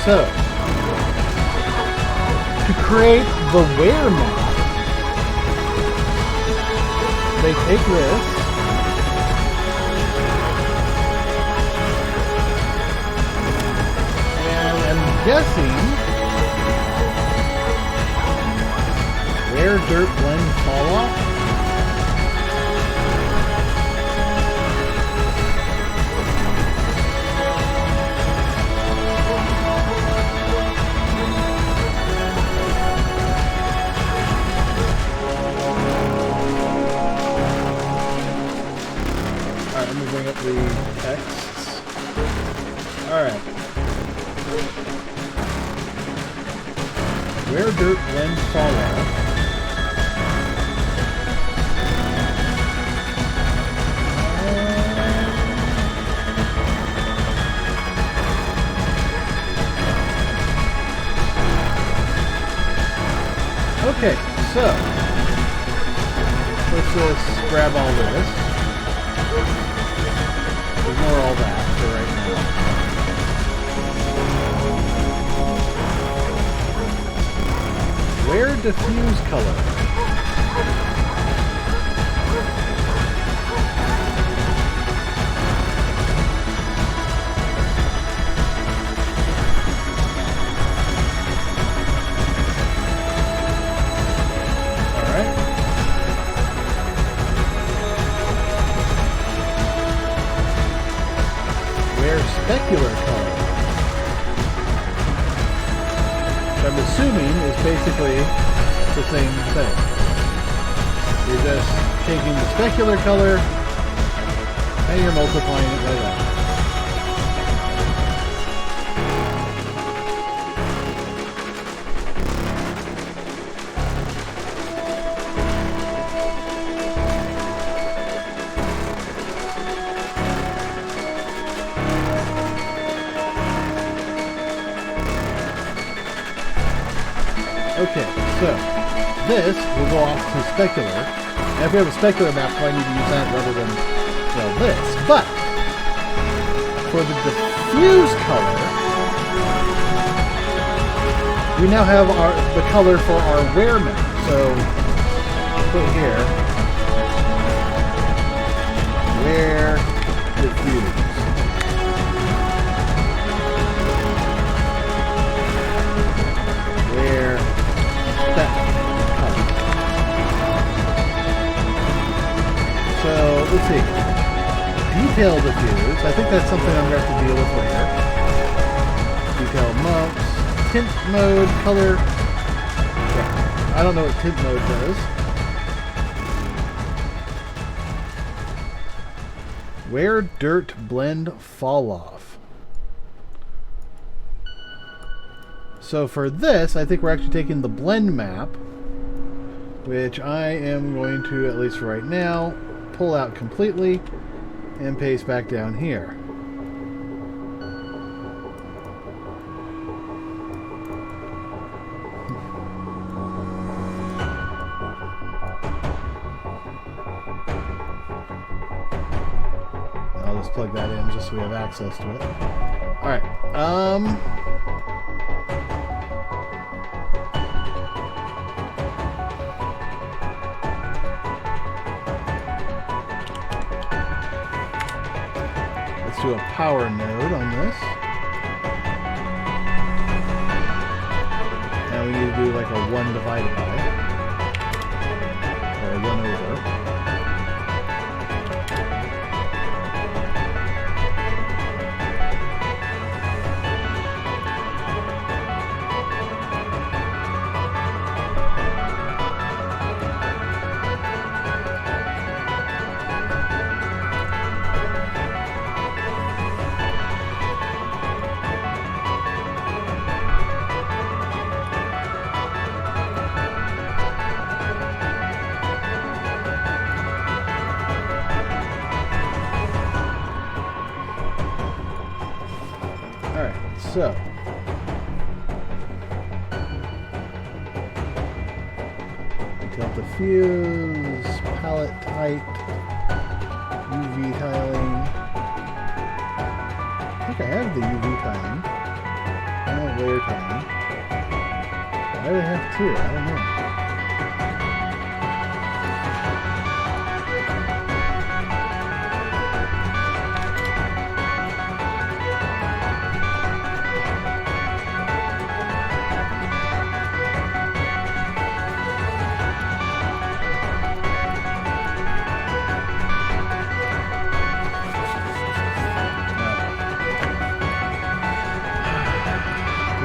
So to create the wear map, they take this, and I'm guessing wear dirt blend fall off. Alright, let me bring up the texts. Alright. Where dirt blend fall off. Okay, so let's just grab all this. Ignore all that for right now. Wear diffuse color. Specular color, which I'm assuming is basically the same thing. You're just taking the specular color and you're multiplying it by that. Okay, so this will go off to specular. And if we have a specular map, I need to use that rather than, well, this. But for the diffuse color, we now have the color for our wear map. So put here, wear diffuse. Wear so let's see. Detail diffuse. I think that's something I'm going to have to deal with later. Detail modes, tint mode, color. Yeah. I don't know what tint mode does. Where dirt blend fall off. So for this, I think we're actually taking the blend map, which I am going to, at least for right now, pull out completely and paste back down here. I'll just plug that in just so we have access to it. Alright, let's do a power node on this. Now we need to do like a 1 divided by, or a 1 over. So, detail diffuse, palette type, UV tiling. I think I have the UV tiling. And layer tiling. Why do they have two? I don't know.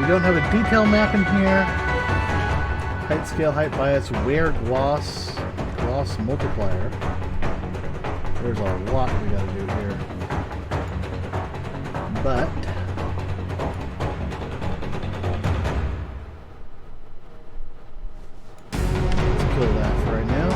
We don't have a detail map in here. Height scale, height bias, wear gloss, gloss multiplier. There's a lot we gotta do here. But let's kill that for right now.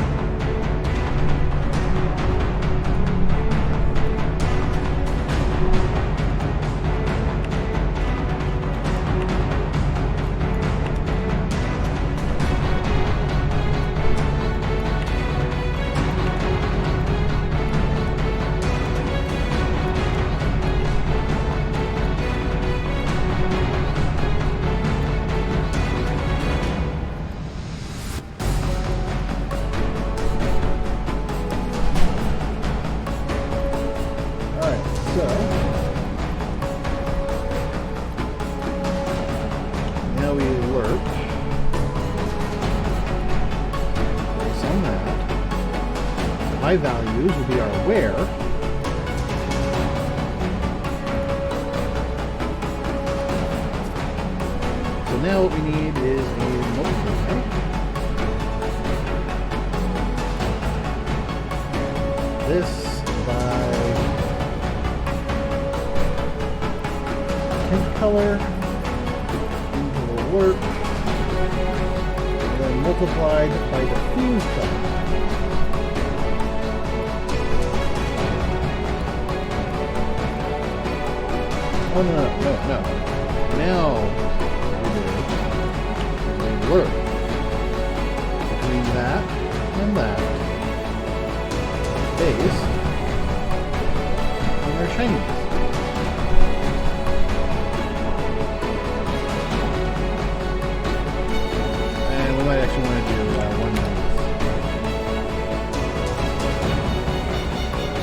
High values will be our wear. So now what we need is a multiplier. This by tint color into the work, and then multiplied by diffuse color. Oh, no. Now, we work between that and that base and our shininess. And we might actually want to do one minus.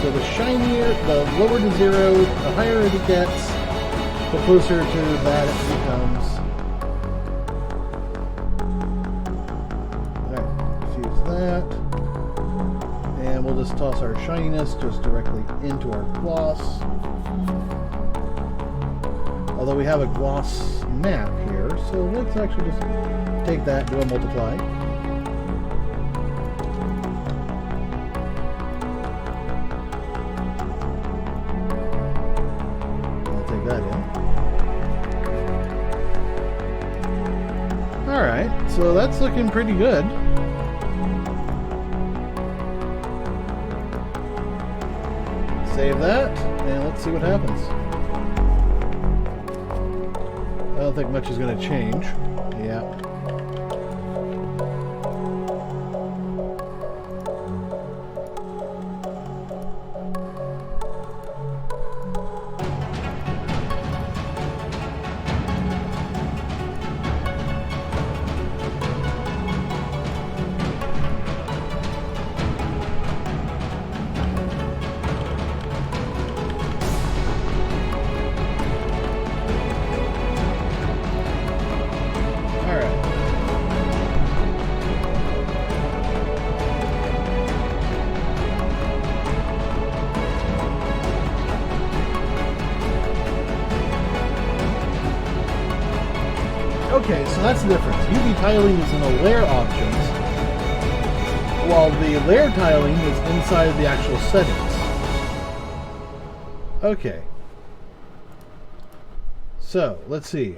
So the shinier, the lower to zero, the higher it gets, the closer to that it becomes. Alright, diffuse that. And we'll just toss our shininess just directly into our gloss. Although we have a gloss map here, so let's actually just take that, do a multiply. I'll take that in. Alright, so that's looking pretty good. Save that, and let's see what happens. I don't think much is going to change. Yeah. Okay, so that's the difference. UV tiling is in the layer options, while the layer tiling is inside of the actual settings. Okay. So, let's see.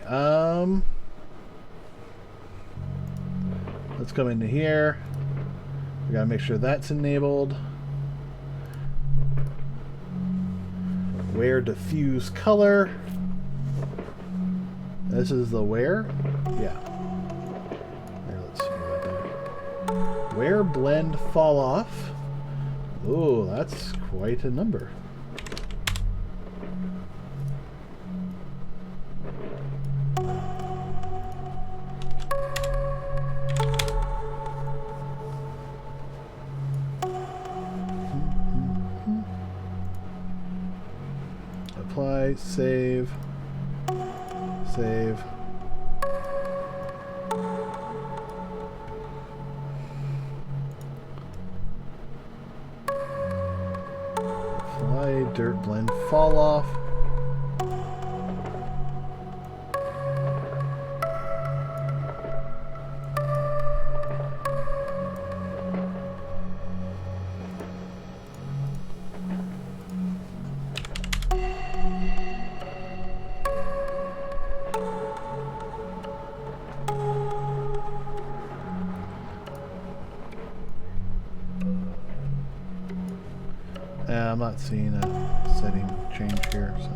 Let's come into here. We gotta make sure that's enabled. Wear diffuse color. This is the wear? Yeah. There, let's see right there. Wear blend fall off. Ooh, that's quite a number. apply, save, save. Apply, dirt blend, fall off. I'm not seeing a setting change here, so.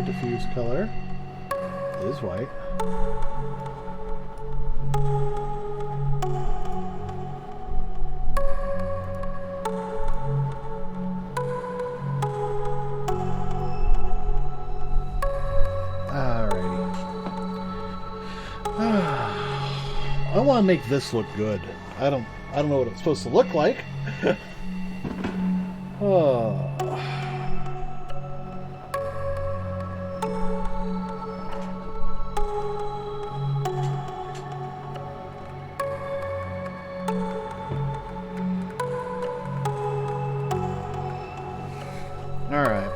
Diffuse color is white. Alrighty. I want to make this look good. I don't know what it's supposed to look like. Oh. Alright.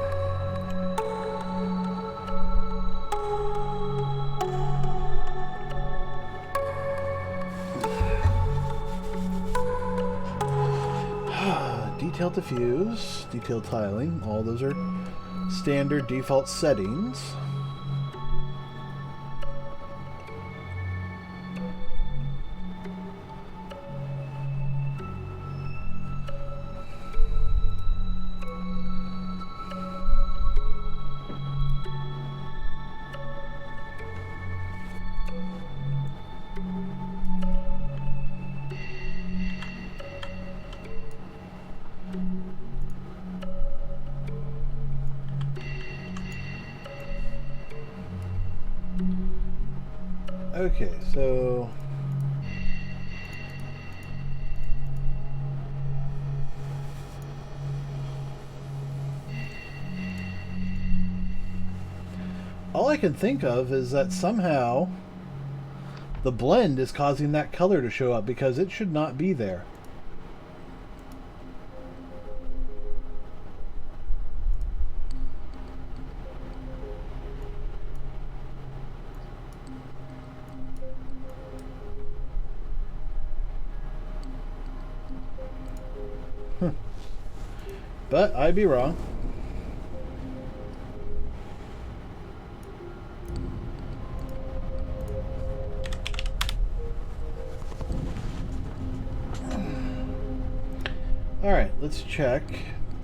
Detailed diffuse, detailed tiling, all those are standard default settings. Okay, so all I can think of is that somehow the blend is causing that color to show up because it should not be there. But I'd be wrong. Alright, let's check.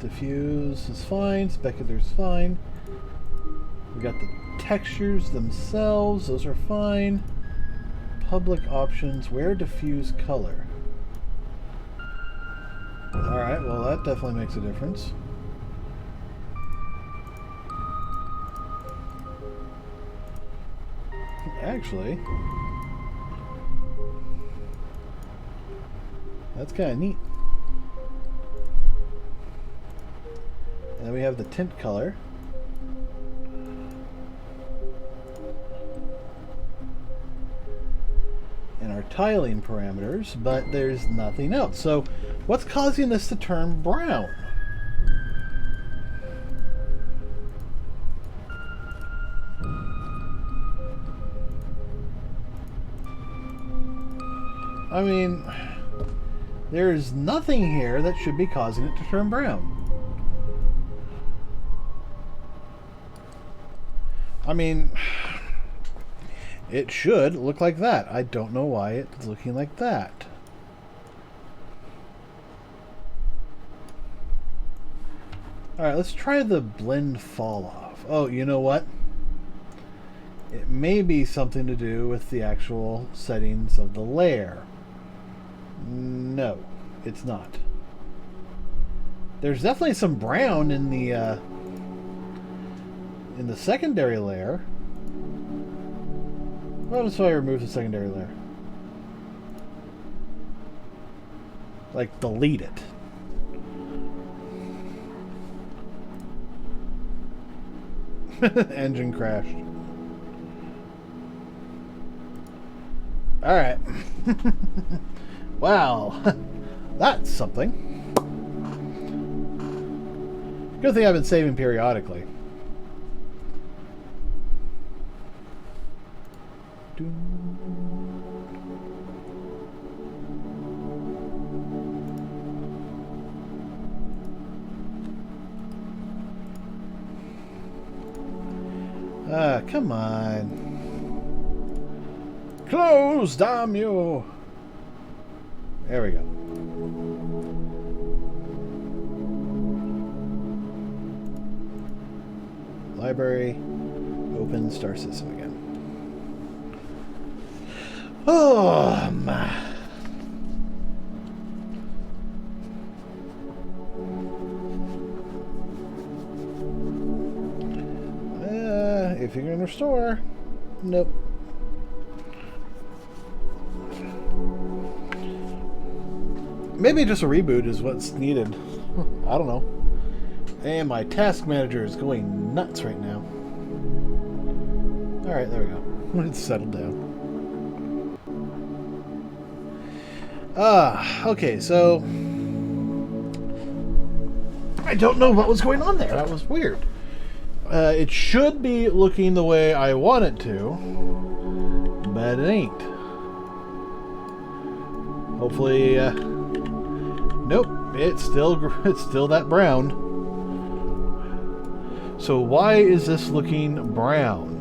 Diffuse is fine, specular is fine. We got the textures themselves, those are fine. Public options, where diffuse color? Alright, well that definitely makes a difference. Actually, that's kind of neat. And then we have the tint color. And our tiling parameters, but there's nothing else. So what's causing this to turn brown? I mean, there's nothing here that should be causing it to turn brown. I mean, it should look like that. I don't know why it's looking like that. Alright, let's try the blend fall off. Oh, you know what? It may be something to do with the actual settings of the layer. No, it's not. There's definitely some brown in the secondary layer. What if I remove the secondary layer? Like, delete it. Engine crashed. Alright. Wow. That's something. Good thing I've been saving periodically. Ah, come on. Close, damn you! There we go. Library. Open Star System again. Oh, my. If you're going to restore. Nope. Maybe just a reboot is what's needed. I don't know. And my task manager is going nuts right now. Alright, there we go. It's settled down. Okay, so I don't know what was going on there. That was weird. It should be looking the way I want it to, but it ain't. Hopefully, nope, it's still that brown. So why is this looking brown?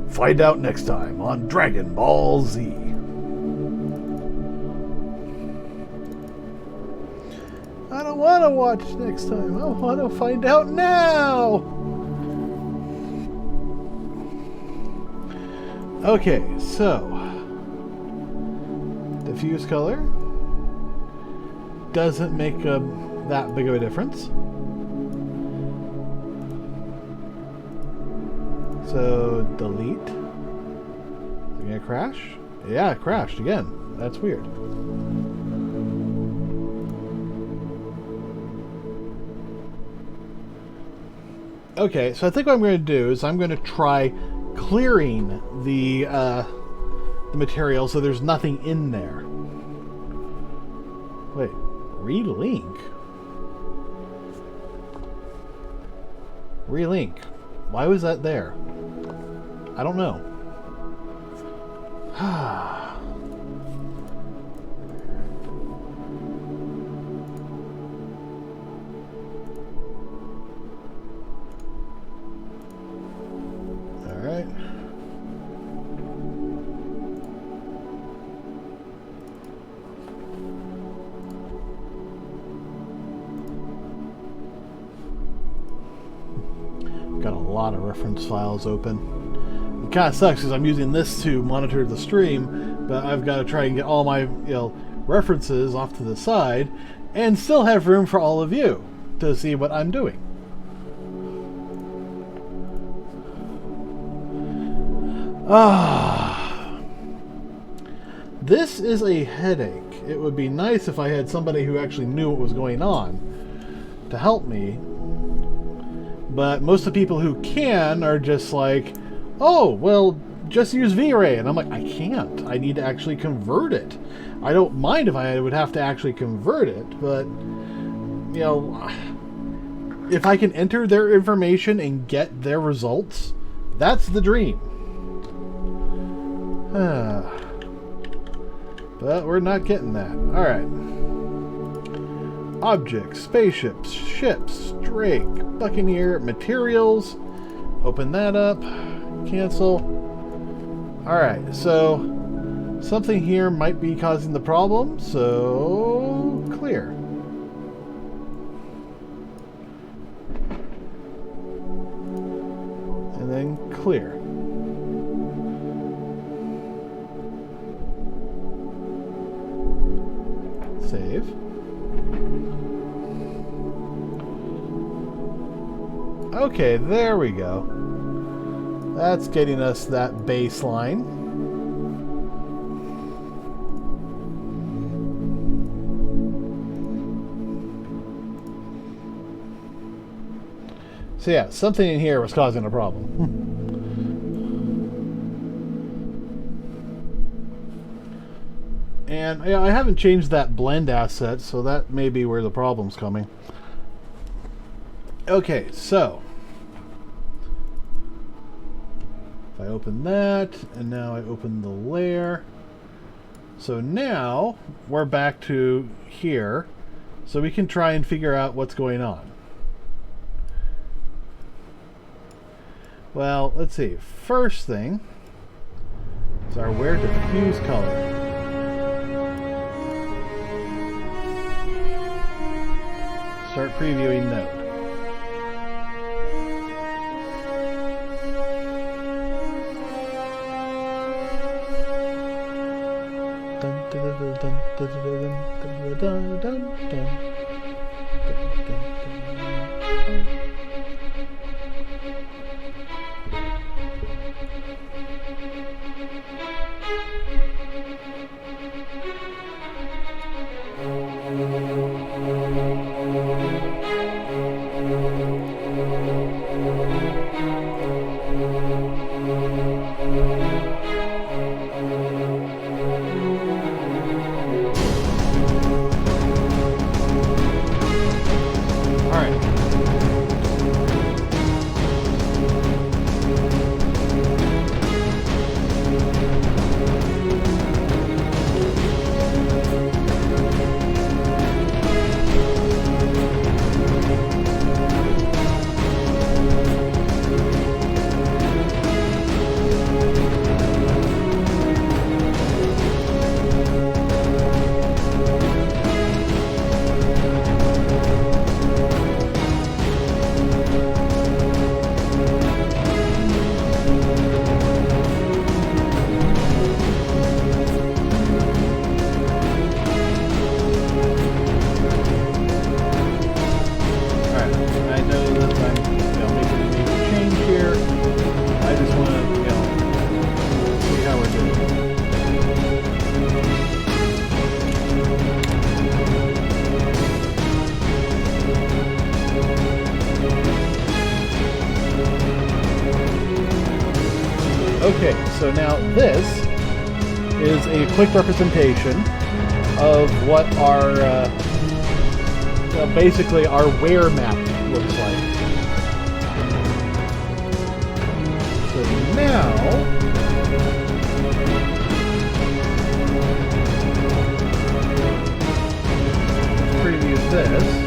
Find out next time on Dragon Ball Z. I don't want to watch next time. I want to find out now. Okay, so diffuse color doesn't make that big of a difference. So delete. Is it gonna crash? Yeah, it crashed again. That's weird. Okay, so I think what I'm going to do is I'm going to try clearing the material so there's nothing in there. Wait, relink? Relink. Why was that there? I don't know. Alright. Got a lot of reference files open. It kind of sucks because I'm using this to monitor the stream, but I've got to try and get all my references off to the side and still have room for all of you to see what I'm doing. This is a headache. It would be nice if I had somebody who actually knew what was going on to help me. But most of the people who can are just like, oh, well, just use V-Ray. And I'm like, I can't. I need to actually convert it. I don't mind if I would have to actually convert it, but, if I can enter their information and get their results, that's the dream. But we're not getting that. Alright. Objects, spaceships, ships, Drake, Buccaneer, materials, Open that up. Cancel. Alright, so something here might be causing the problem, so clear. And then clear. Save. Okay, there we go. That's getting us that baseline. So yeah, something in here was causing a problem. And yeah, I haven't changed that blend asset, so that may be where the problem's coming. Okay, so if I open that, and now I open the layer. So now we're back to here, so we can try and figure out what's going on. Well, let's see. First thing is our where diffuse color. Start previewing node. Okay, so now this is a quick representation of what our, basically our where map looks like. So now, let's preview this.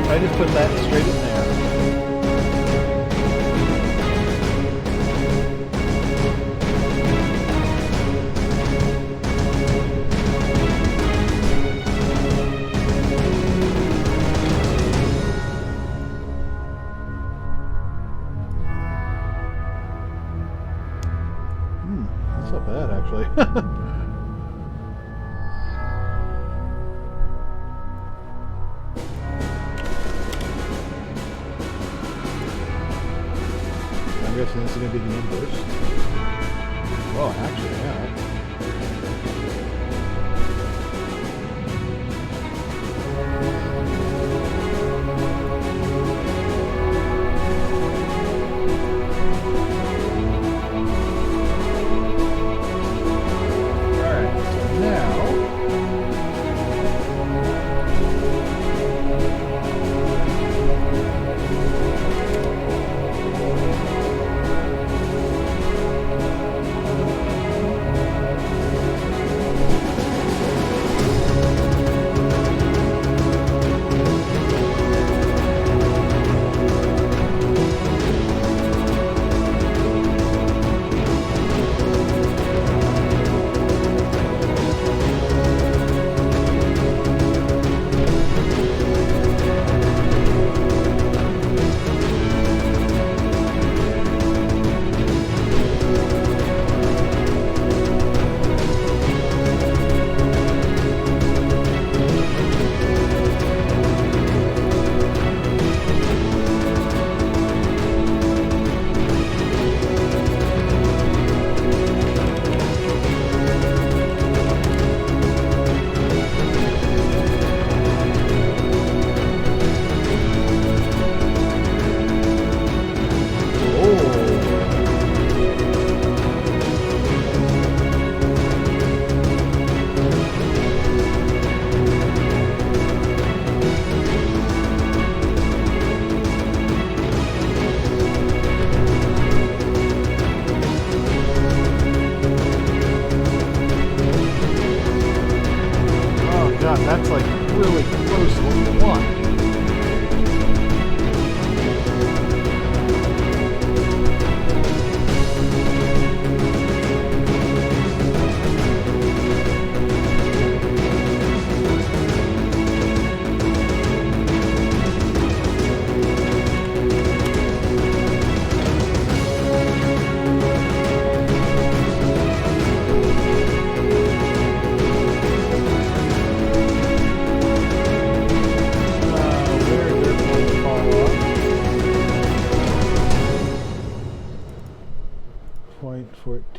I just put that straight in there. That's not bad, actually. I'm guessing this is going to be the inverse. Oh, actually, yeah. Alright, so now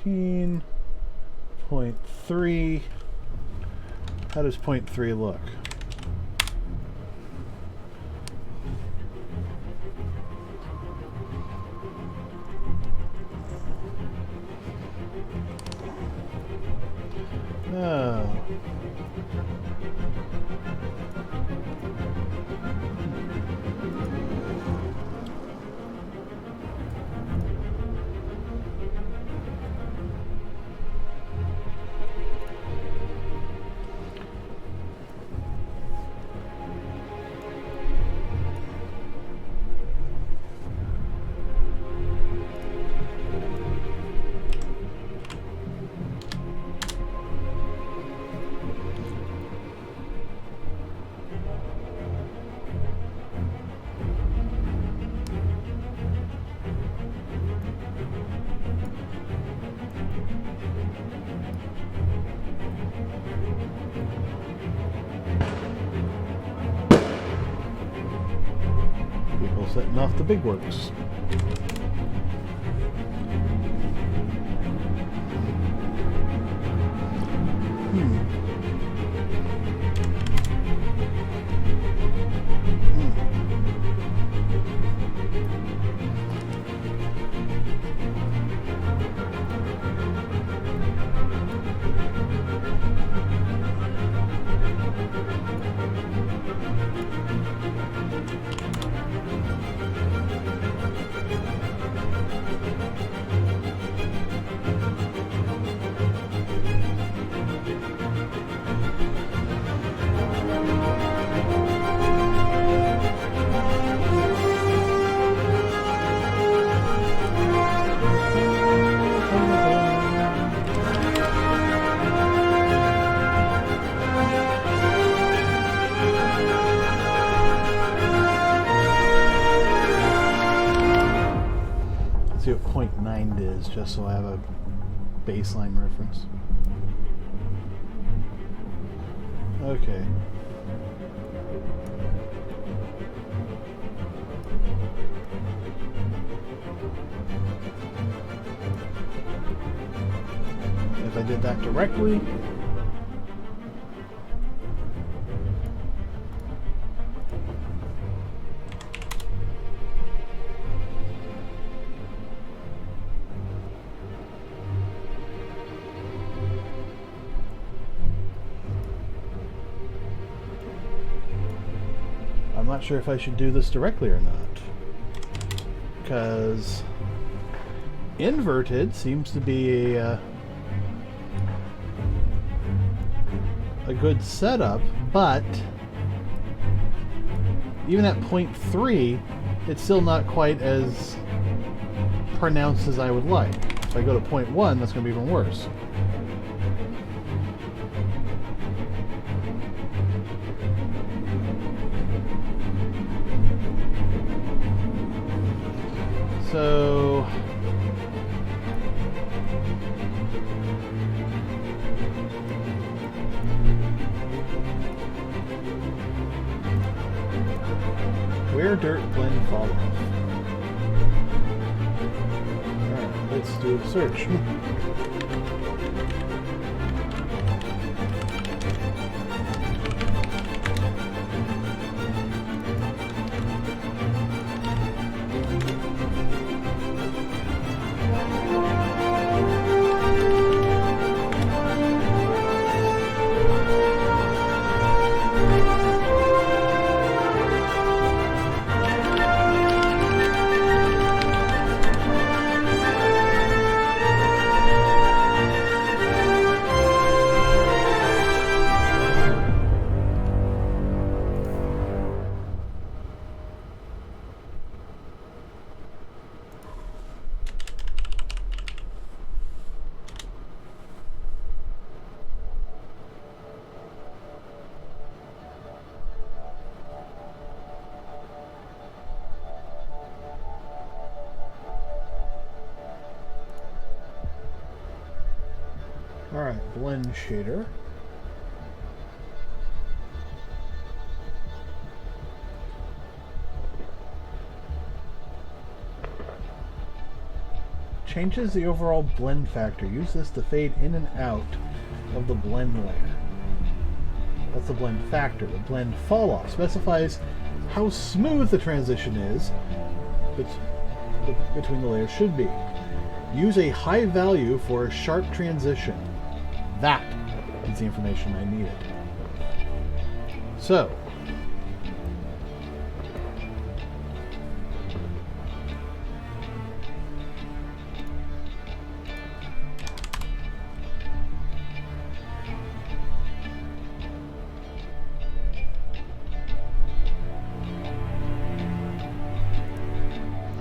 0.3. How does 0.3 look? Oh. Setting off the big works. See what 0.9 is, just so I have a baseline reference. Okay. If I did that directly, I'm not sure if I should do this directly or not, because inverted seems to be a good setup, but even at 0.3, it's still not quite as pronounced as I would like. If I go to 0.1, that's going to be even worse. So where dirt blend fall off? Alright, let's do a search. Alright, blend shader. changes the overall blend factor. Use this to fade in and out of the blend layer. That's the blend factor. The blend fall off specifies how smooth the transition is between the layers should be. Use a high value for a sharp transition. That is the information I needed. So,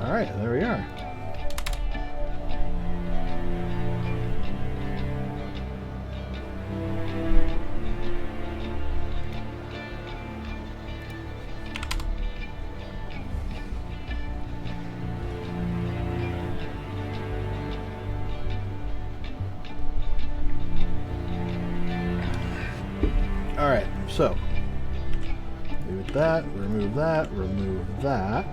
alright, there we are. Alright, so leave it that, remove that, remove that.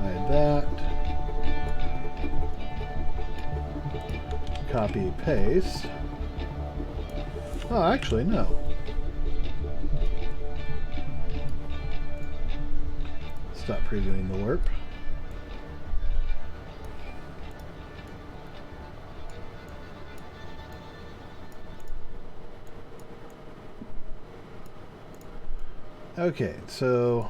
Hide that. Copy, paste. Oh, actually, no. Stop previewing the warp. Okay, so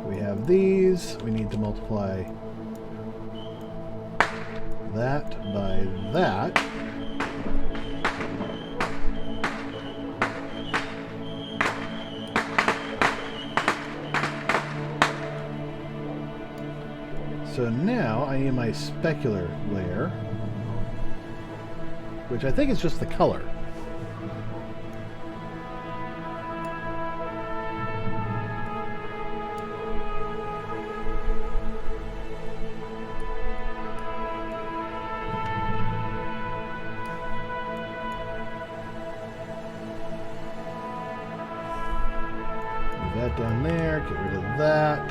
we have these. We need to multiply that by that. So now I need my specular layer, which I think is just the color. That down there, get rid of that.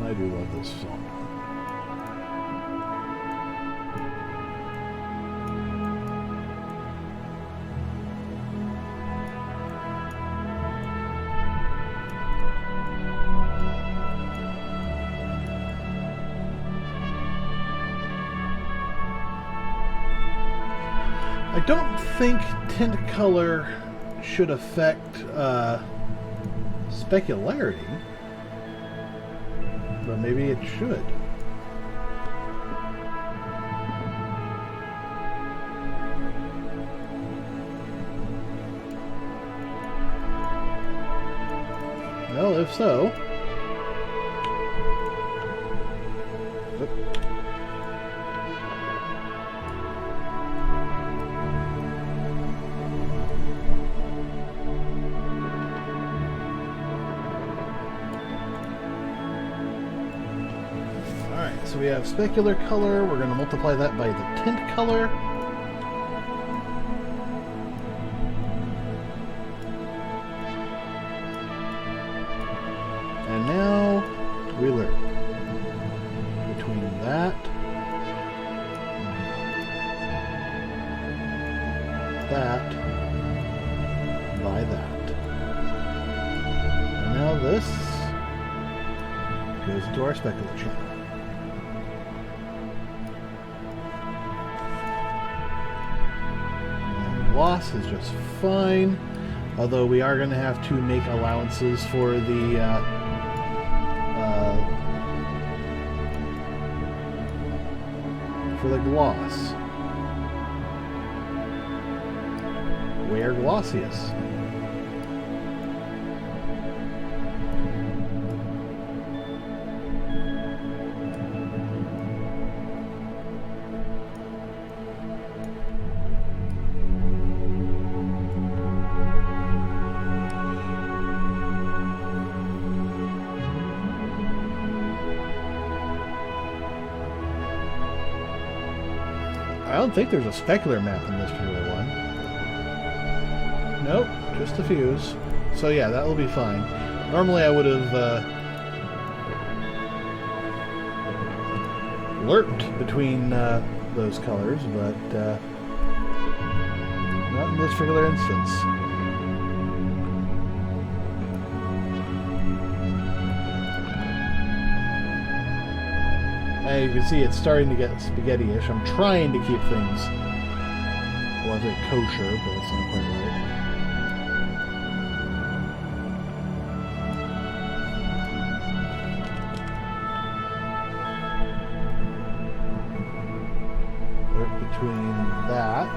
I do love this song. I don't think tint color should affect specularity, but maybe it should. Well, if so... So we have specular color, we're going to multiply that by the tint color. And now we learn between that, by that. And now this goes into our specular channel. Gloss is just fine, although we are going to have to make allowances for the gloss. Where glossiest? I don't think there's a specular map in this particular one. Nope, just diffuse. So yeah, that will be fine. Normally I would have lurked between those colors, but not in this particular instance. And you can see it's starting to get spaghetti-ish. I'm trying to keep things, well, I say kosher, but that's not quite right. Between that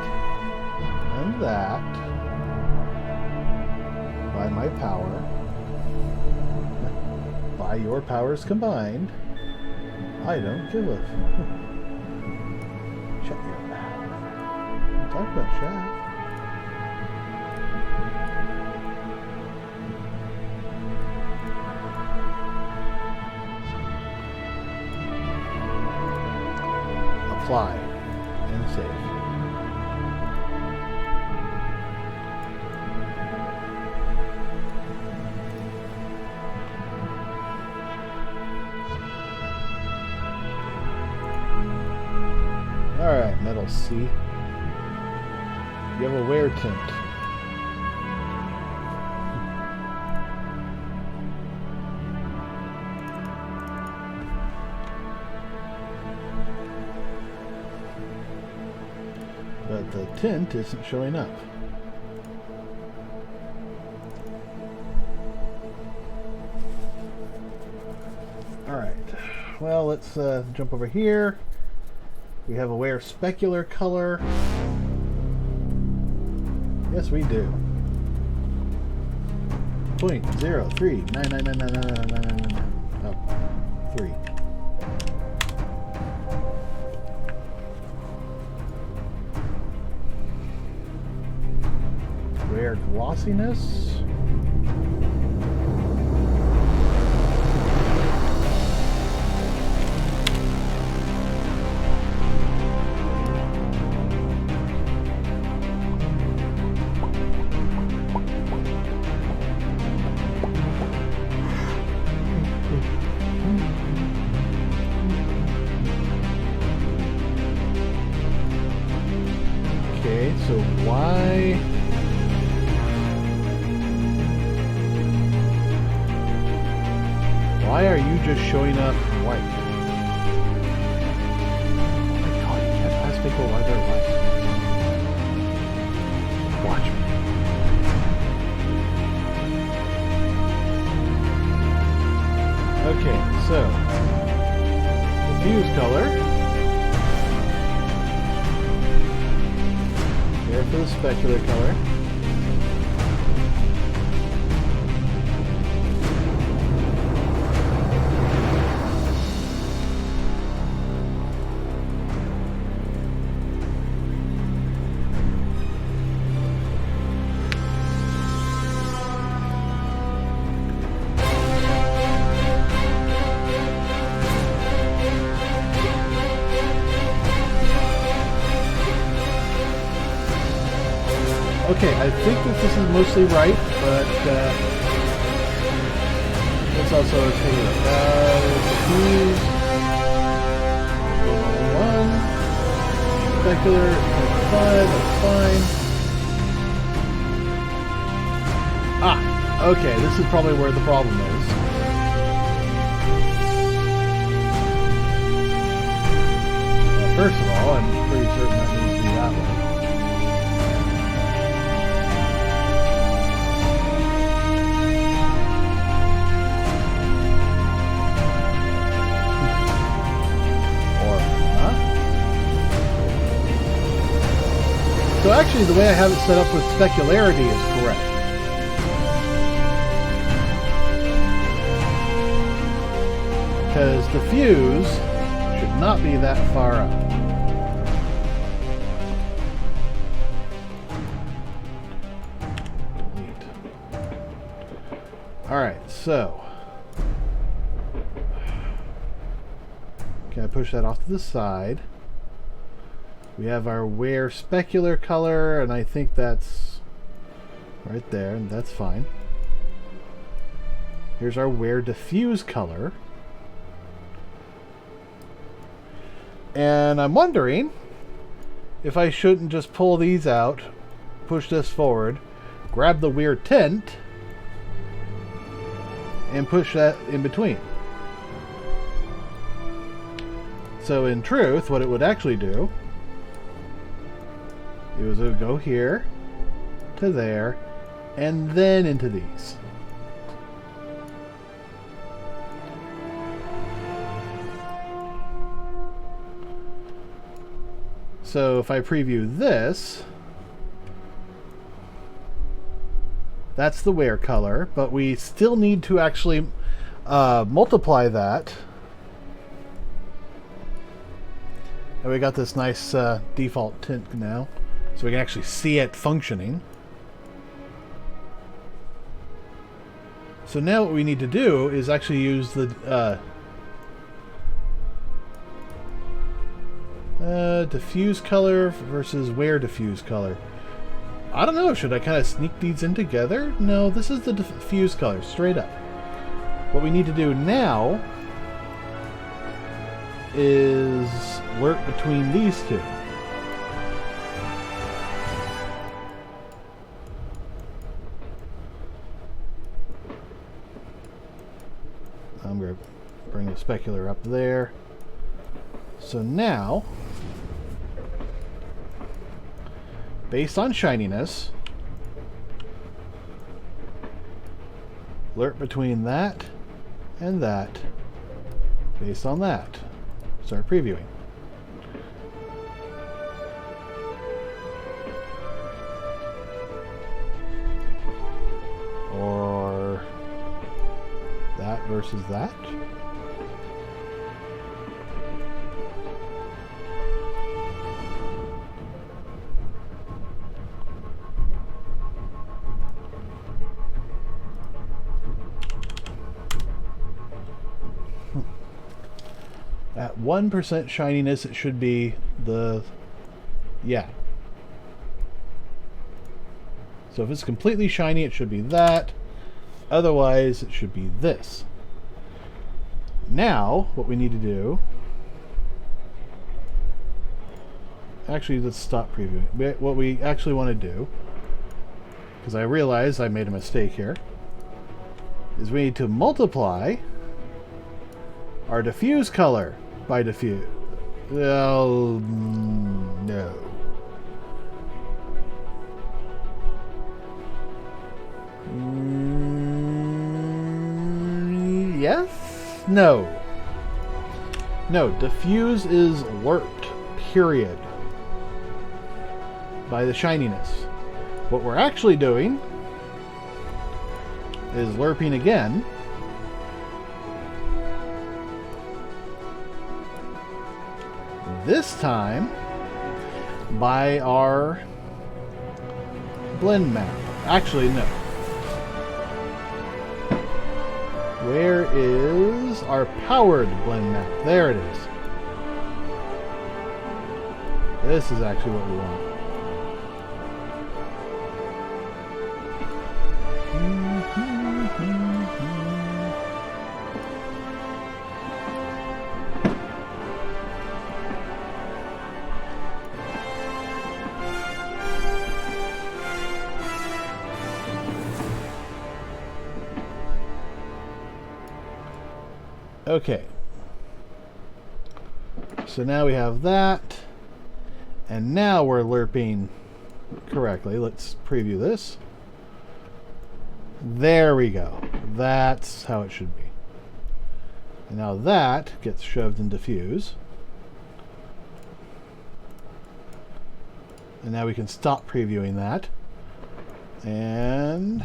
and that by my power, by your powers combined, I don't give a shut your mouth. Talk about shaft. Apply. Save. Alright, metal C. You have a wear tint. But the tint isn't showing up. Alright, well, let's jump over here. We have a wear specular color. Yes, we do. 0.0399999999. Oh, 3. Wear glossiness. Okay, so why are you just showing up white? Oh my god, you can't ask people why they're white. Watch me. Okay, so diffuse color. There for the specular color. Okay, I think that this is mostly right, but let's also take a look. Diffuse 1, specular 5, that's fine. Ah, okay, this is probably where the problem is. Well, first of all, I'm pretty certain that needs to be that way. So actually, the way I have it set up with specularity is correct. Because diffuse should not be that far up. Delete. Alright, so. Can I push that off to the side? We have our Wear Specular Color, and I think that's right there, and that's fine. Here's our Wear Diffuse Color. And I'm wondering if I shouldn't just pull these out, push this forward, grab the Wear Tint, and push that in between. So in truth, what it would actually do is it would go here to there and then into these. So if I preview this, that's the Wear color, but we still need to actually multiply that. And we got this nice default tint now, so we can actually see it functioning. So now what we need to do is actually use the diffuse color versus Wear diffuse color. I don't know, should I kind of sneak these in together? No, this is the diffuse color, straight up. What we need to do now is lerp between these two. I'm going to bring the specular up there. So now, based on shininess, lerp between that and that, based on that. Start previewing. Or that versus that. At 1% shininess, it should be the... yeah. So if it's completely shiny, it should be that. Otherwise, it should be this. Now, what we need to do... actually, let's stop previewing. What we actually want to do, because I realize I made a mistake here, is we need to multiply our diffuse color by diffuse. Well, no. Yes? No. No, diffuse is lerped, period, by the shininess. What we're actually doing is lerping again. This time by our blend map. Actually, no. Where is our powered blend map? There it is. This is actually what we want. Okay, so now we have that, and now we're lerping correctly. Let's preview this. There we go. That's how it should be. And now that gets shoved in diffuse. And now we can stop previewing that. And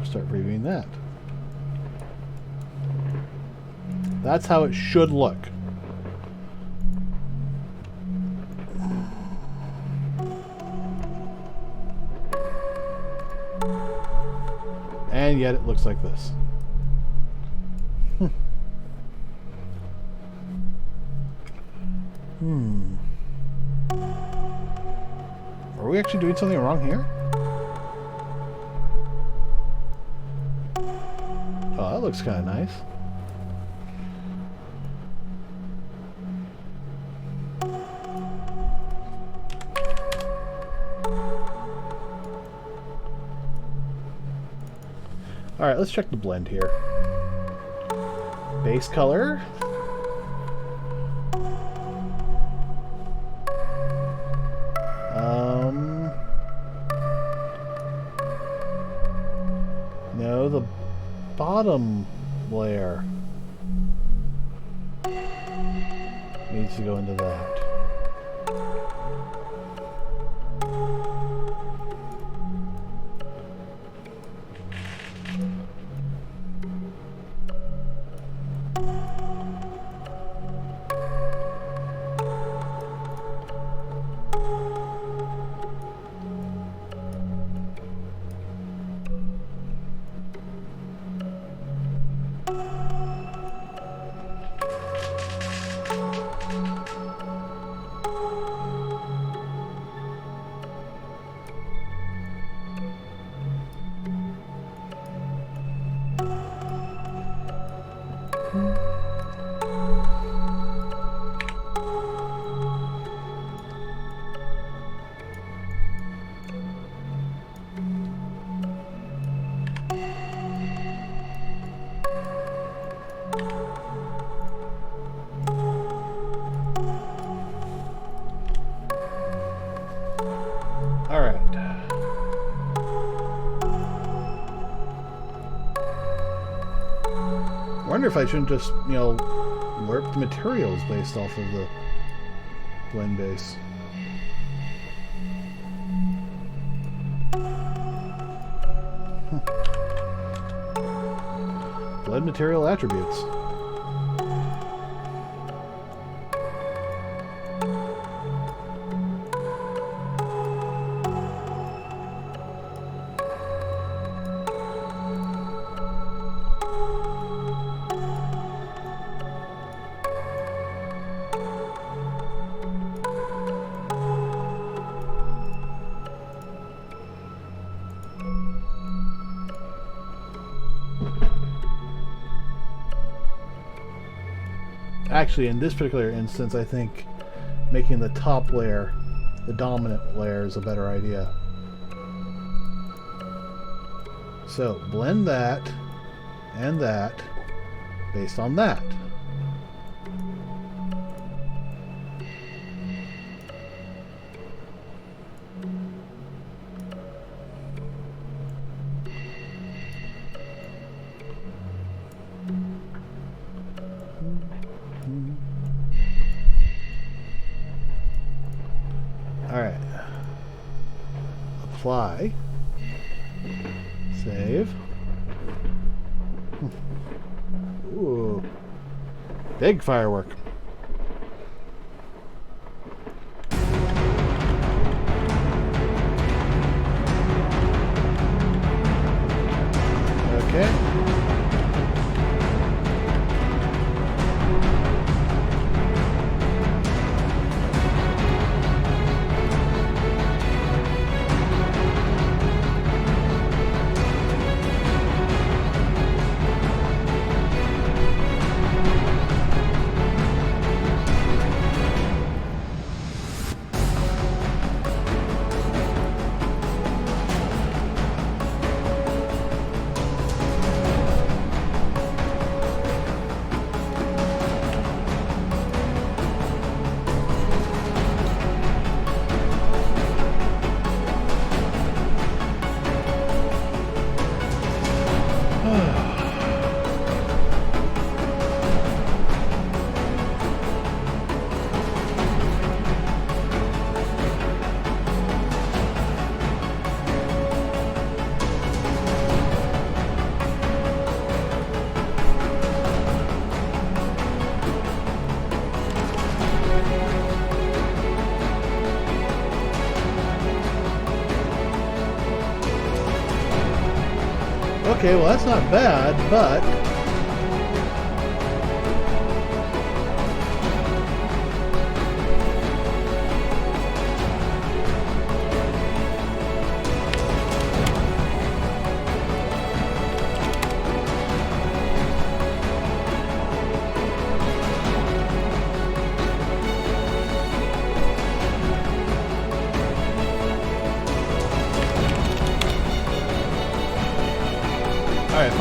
start previewing that. That's how it should look. And yet it looks like this. Are we actually doing something wrong here? Oh, that looks kind of nice. Alright, let's check the blend here. Base color. No, the bottom layer needs to go into that. I wonder if I shouldn't just, you know, warp the materials based off of the blend base. Blend material attributes. Actually, in this particular instance, I think making the top layer the dominant layer is a better idea. So, blend that and that based on that. Alright. Apply. Save. Ooh. Big firework. Okay. Okay, well that's not bad, but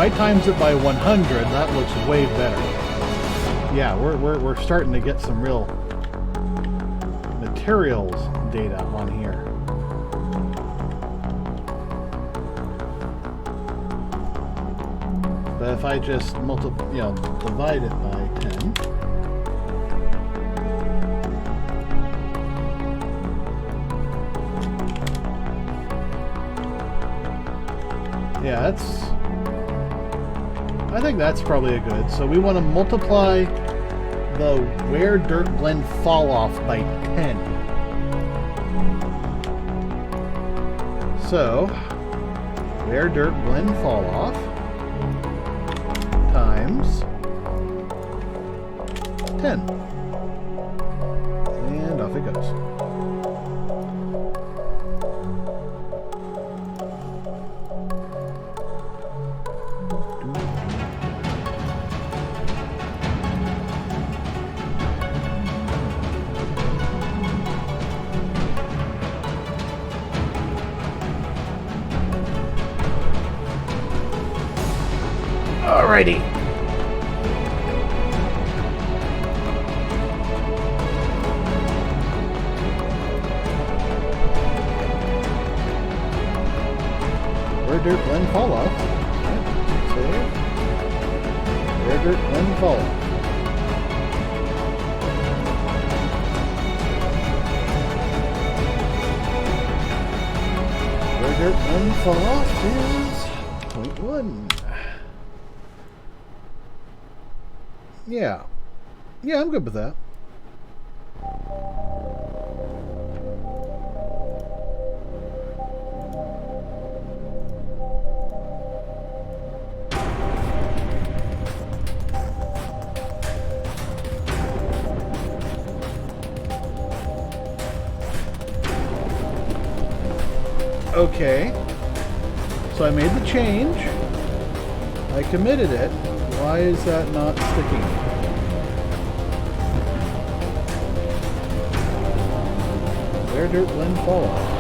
I times it by 100, that looks way better. Yeah, we're starting to get some real materials data on here. But if I just divide it by 10. Yeah, I think that's probably a good. So we want to multiply the Where Dirt Blend Fall Off by 10. So, Where Dirt Blend Fall Off times 10. And off it goes. Alrighty. Where Dirt Blend Fall Off. Save. Where Dirt Blend Fall Off. Where Dirt Blend Fall Off is 0.1. Yeah. Yeah, I'm good with that. Okay. So I made the change. I committed it. Why is that not sticking? Where Dirt Blend Fall Off?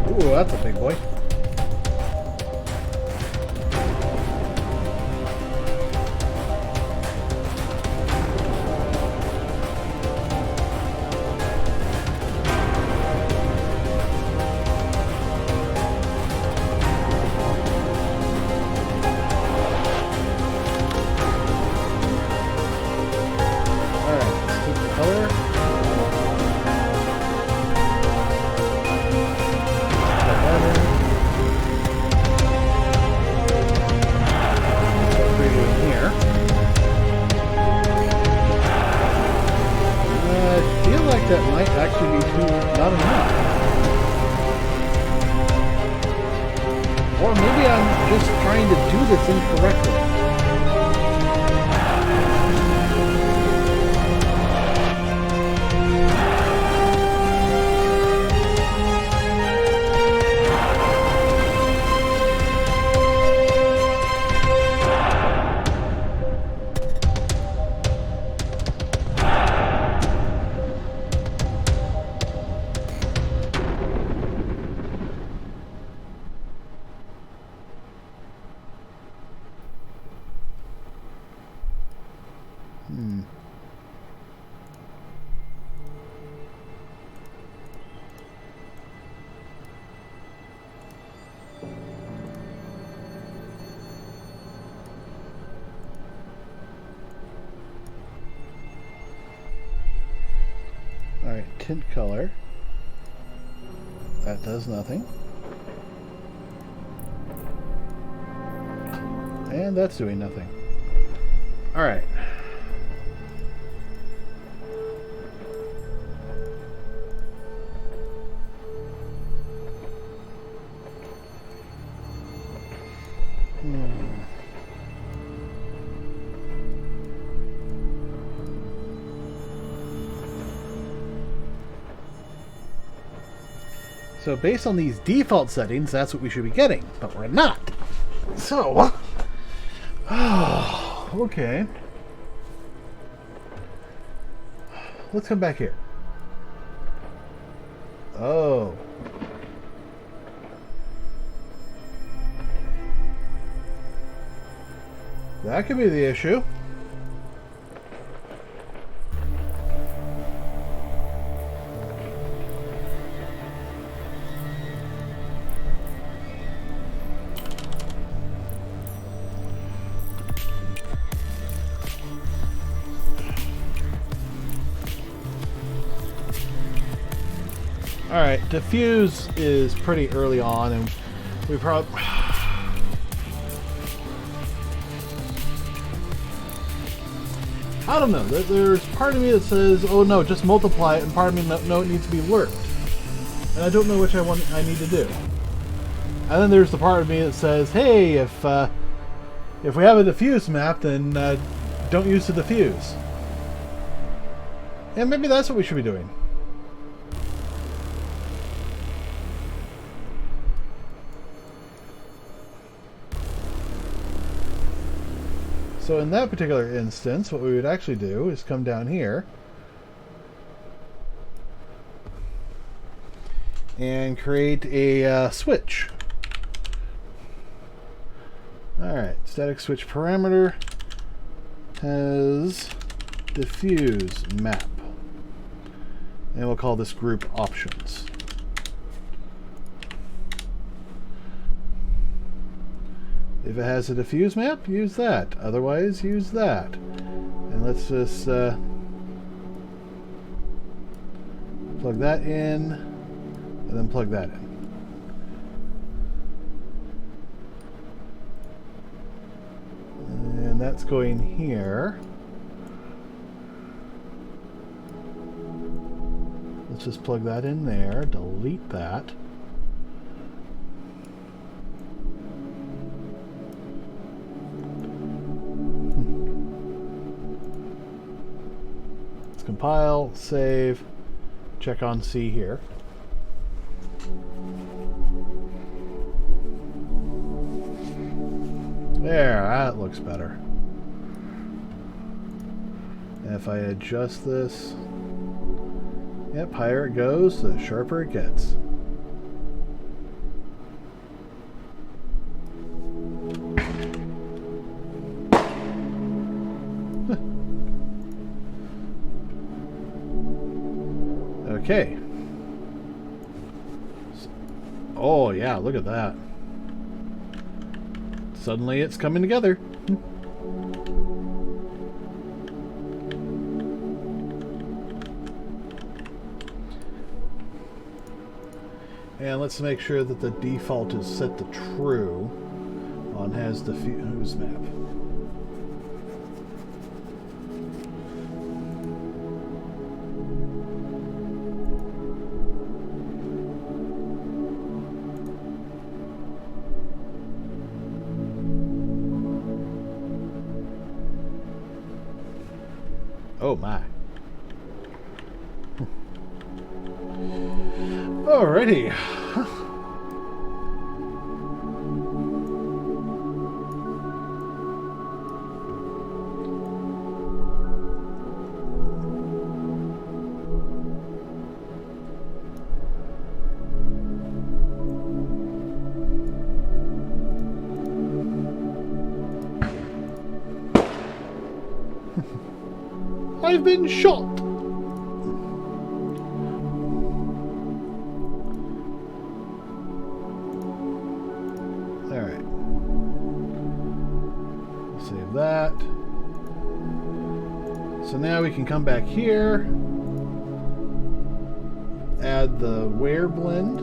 Ooh, that's a big boy. That might actually be not enough. Or maybe I'm just trying to do this incorrectly. Alright, tint color. That does nothing. And that's doing nothing. Alright. So based on these default settings, that's what we should be getting, but we're not. So, okay. Let's come back here. Oh. That could be the issue. Alright, diffuse is pretty early on, and we probably... I don't know. There's part of me that says, oh no, just multiply it, and part of me, no, it needs to be lurked. And I don't know which I need to do. And then there's the part of me that says, hey, if we have a diffuse map, then don't use the diffuse. And maybe that's what we should be doing. So in that particular instance, what we would actually do is come down here and create a switch. Alright, static switch parameter has diffuse map. And we'll call this group options. If it has a diffuse map, use that. Otherwise, use that. And let's just plug that in, and then plug that in. And that's going here. Let's just plug that in there, delete that. Compile, save, check on C here. There, that looks better. And if I adjust this, yep, higher it goes, the sharper it gets. Okay. Oh yeah, look at that. Suddenly it's coming together. And let's make sure that the default is set to true on has diffuse map. Oh my. Alrighty. I've been shot. Alright. Save that. So now we can come back here, add the wear blend.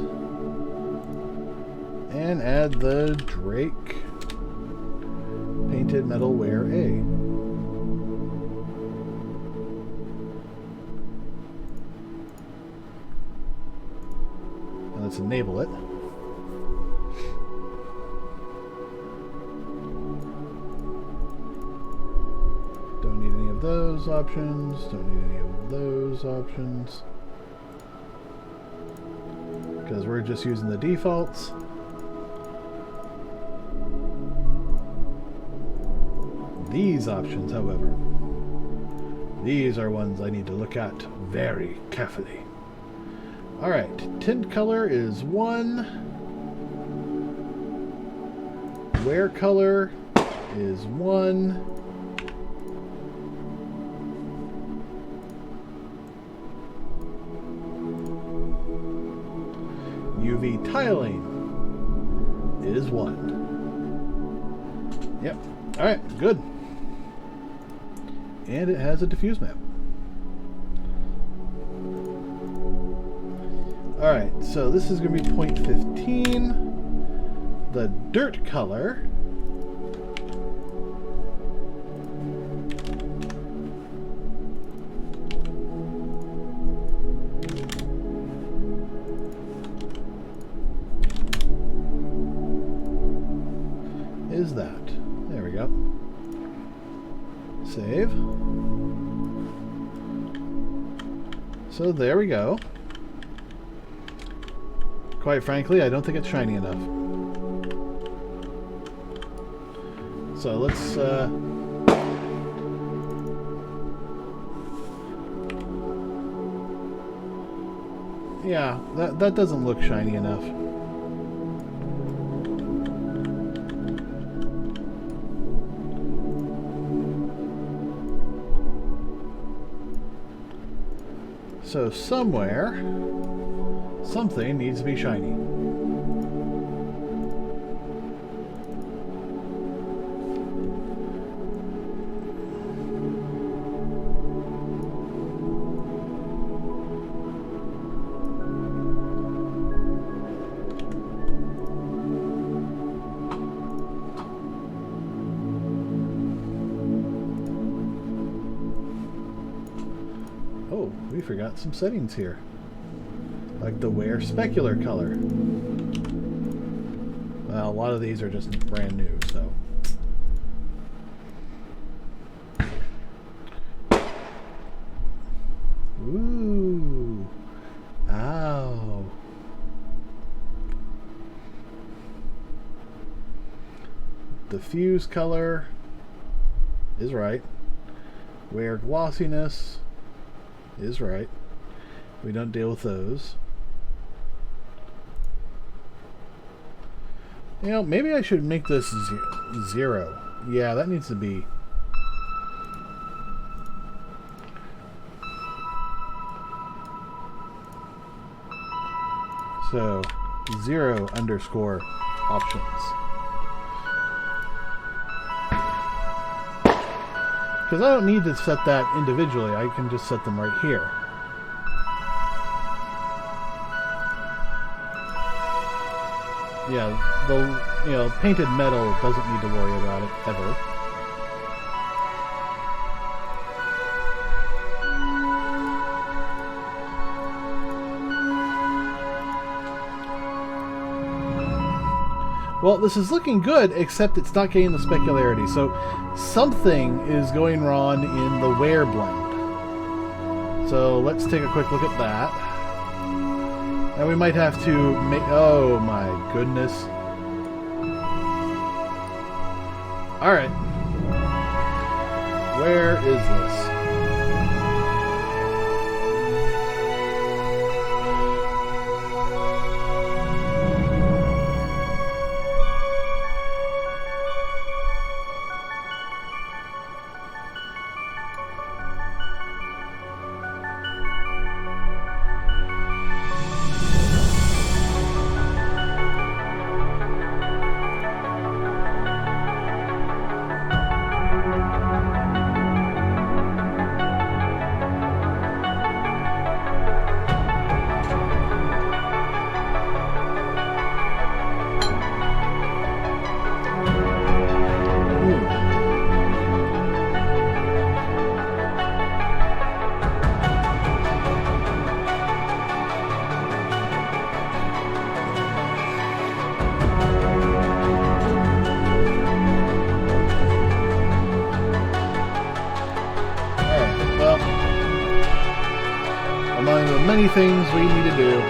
And add the Drake Painted Metal Wear A. And let's enable it. Don't need any of those options. Don't need any of those options. Because we're just using the defaults. These options, however, these are ones I need to look at very carefully. Alright, tint color is 1. Wear color is 1. UV tiling is 1. Yep. Alright, good. And it has a diffuse map. Alright, so this is going to be 0.15. The dirt color is that. There we go. Save. So there we go. Quite frankly, I don't think it's shiny enough. So let's yeah, that doesn't look shiny enough. So somewhere, something needs to be shiny. Oh, we forgot some settings here. Like the Wear Specular Color. Well, a lot of these are just brand new, so. Ooh. Ow. Diffuse Color is right. Wear Glossiness is right. We don't deal with those. You know, maybe I should make this 0. Yeah, that needs to be. So, 0 underscore options. Because I don't need to set that individually. I can just set them right here. Yeah, the painted metal doesn't need to worry about it ever. Well, this is looking good, except it's not getting the specularity. So something is going wrong in the wear blend. So let's take a quick look at that. And we might have to make... Oh my goodness. Alright. Where is this? many things we need to do.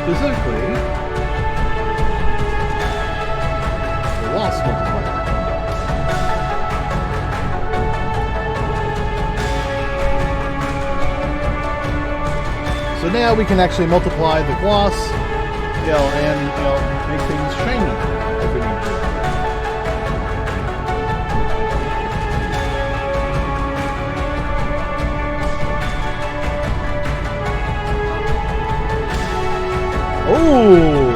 Specifically, the loss multiplier. So now we can actually multiply the gloss, and make things shiny if we need to. Oh!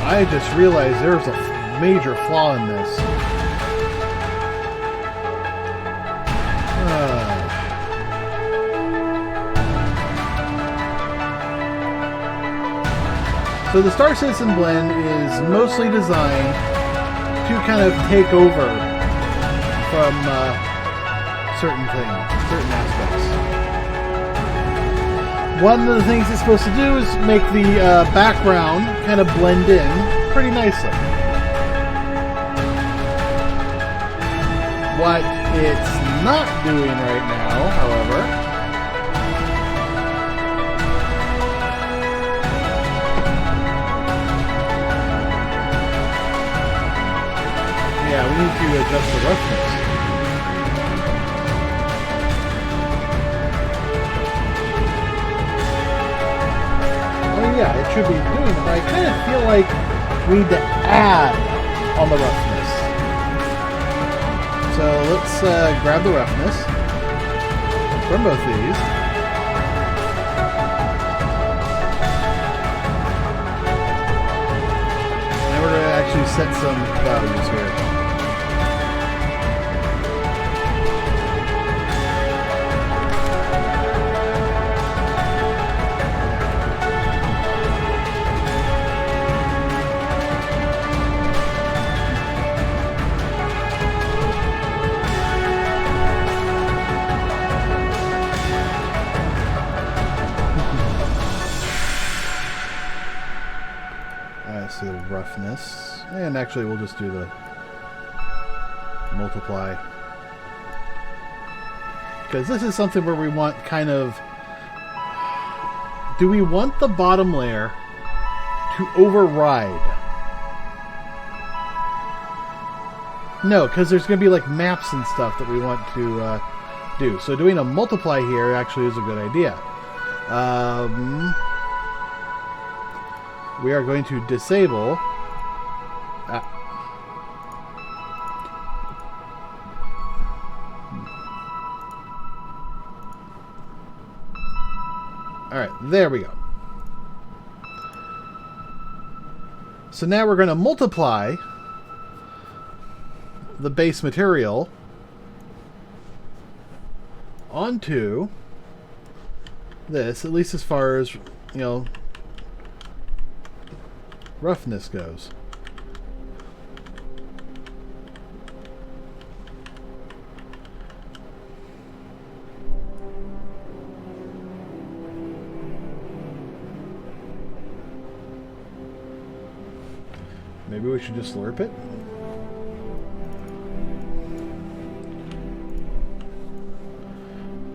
I just realized there's a major flaw in this. So the Star Citizen blend is mostly designed to kind of take over from certain things, certain aspects. One of the things it's supposed to do is make the background kind of blend in pretty nicely. What it's not doing right now, however, yeah, we need to adjust the roughness. Yeah, it should be doing it, but I kind of feel like we need to add on the roughness. So let's grab the roughness from both these. And we're going to actually set some values here. The roughness, and actually we'll just do the multiply, because this is something where we want kind of, do we want the bottom layer to override? No, because there's going to be like maps and stuff that we want to do, so doing a multiply here actually is a good idea. We are going to disable Alright, there we go. So now we're going to multiply the base material onto this, at least as far as, roughness goes. Maybe we should just slurp it.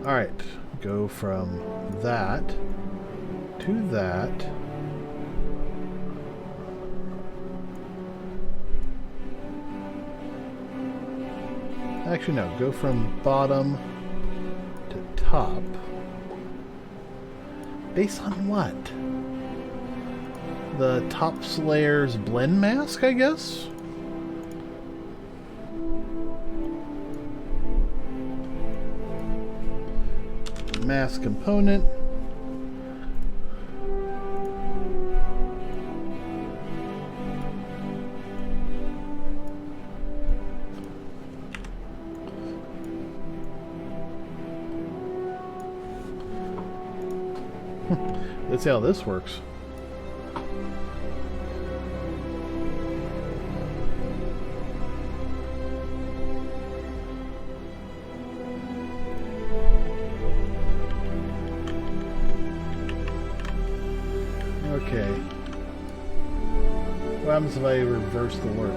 All right, go from that to that. Actually, no. Go from bottom to top. Based on what? The top layer's blend mask, I guess? Mask component. Let's see how this works. Okay. What happens if I reverse the warp?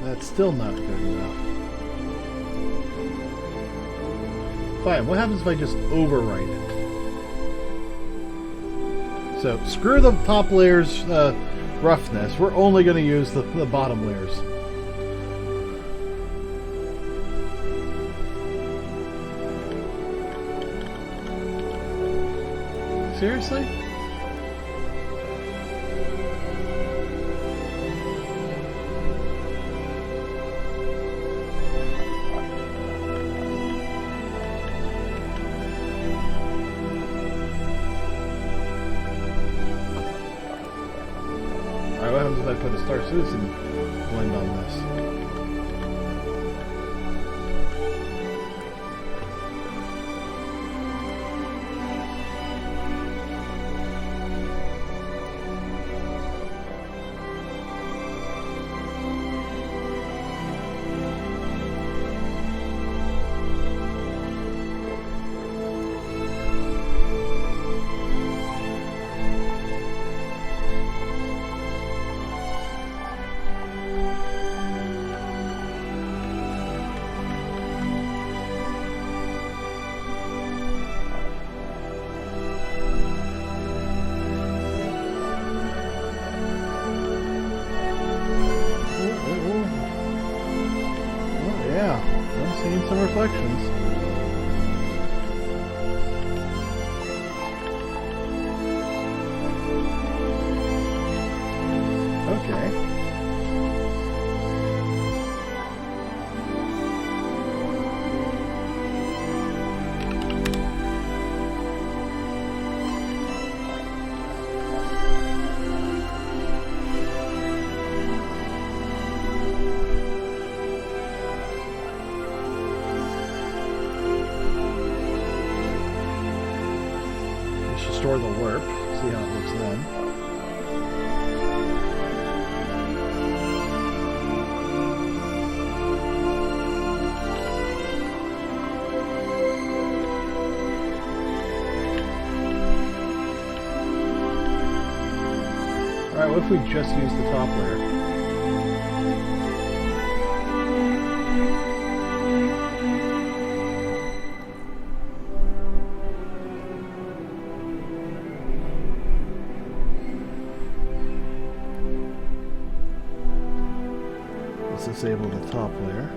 That's still not good enough. Fine, what happens if I just overwrite it? So, screw the top layer's roughness. We're only going to use the bottom layers. Seriously? What happens if I put a Star Citizen blend on this? Seeing some reflections. Okay. Store the warp, see how it looks then. Alright, what if we just use the top layer? Disable the top layer.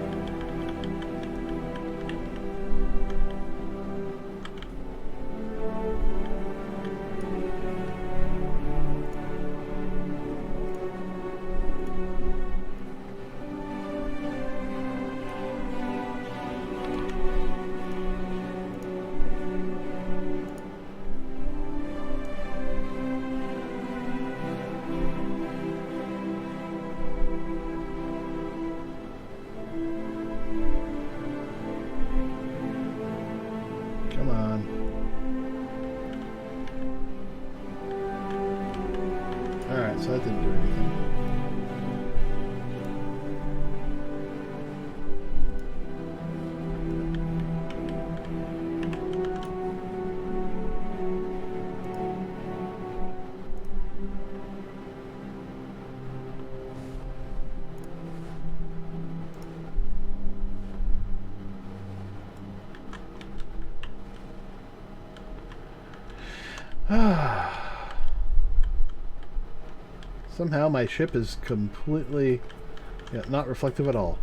Come on. Alright, so that didn't do anything. Somehow my ship is completely not reflective at all.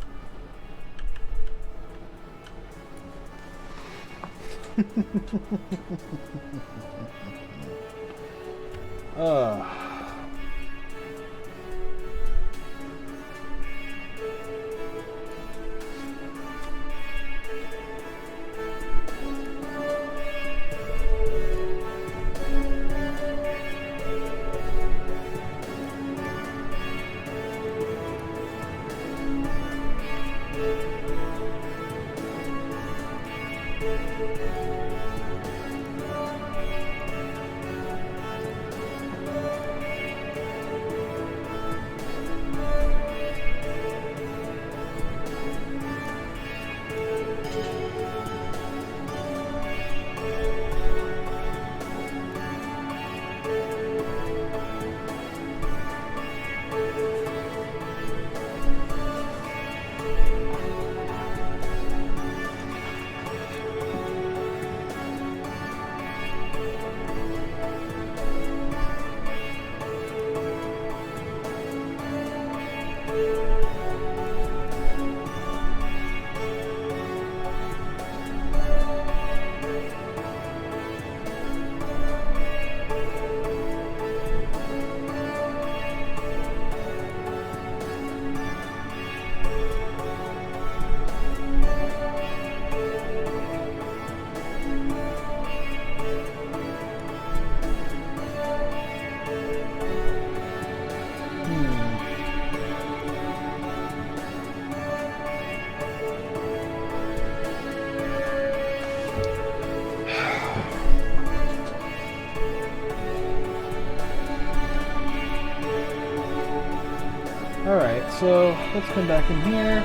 Alright, so let's come back in here.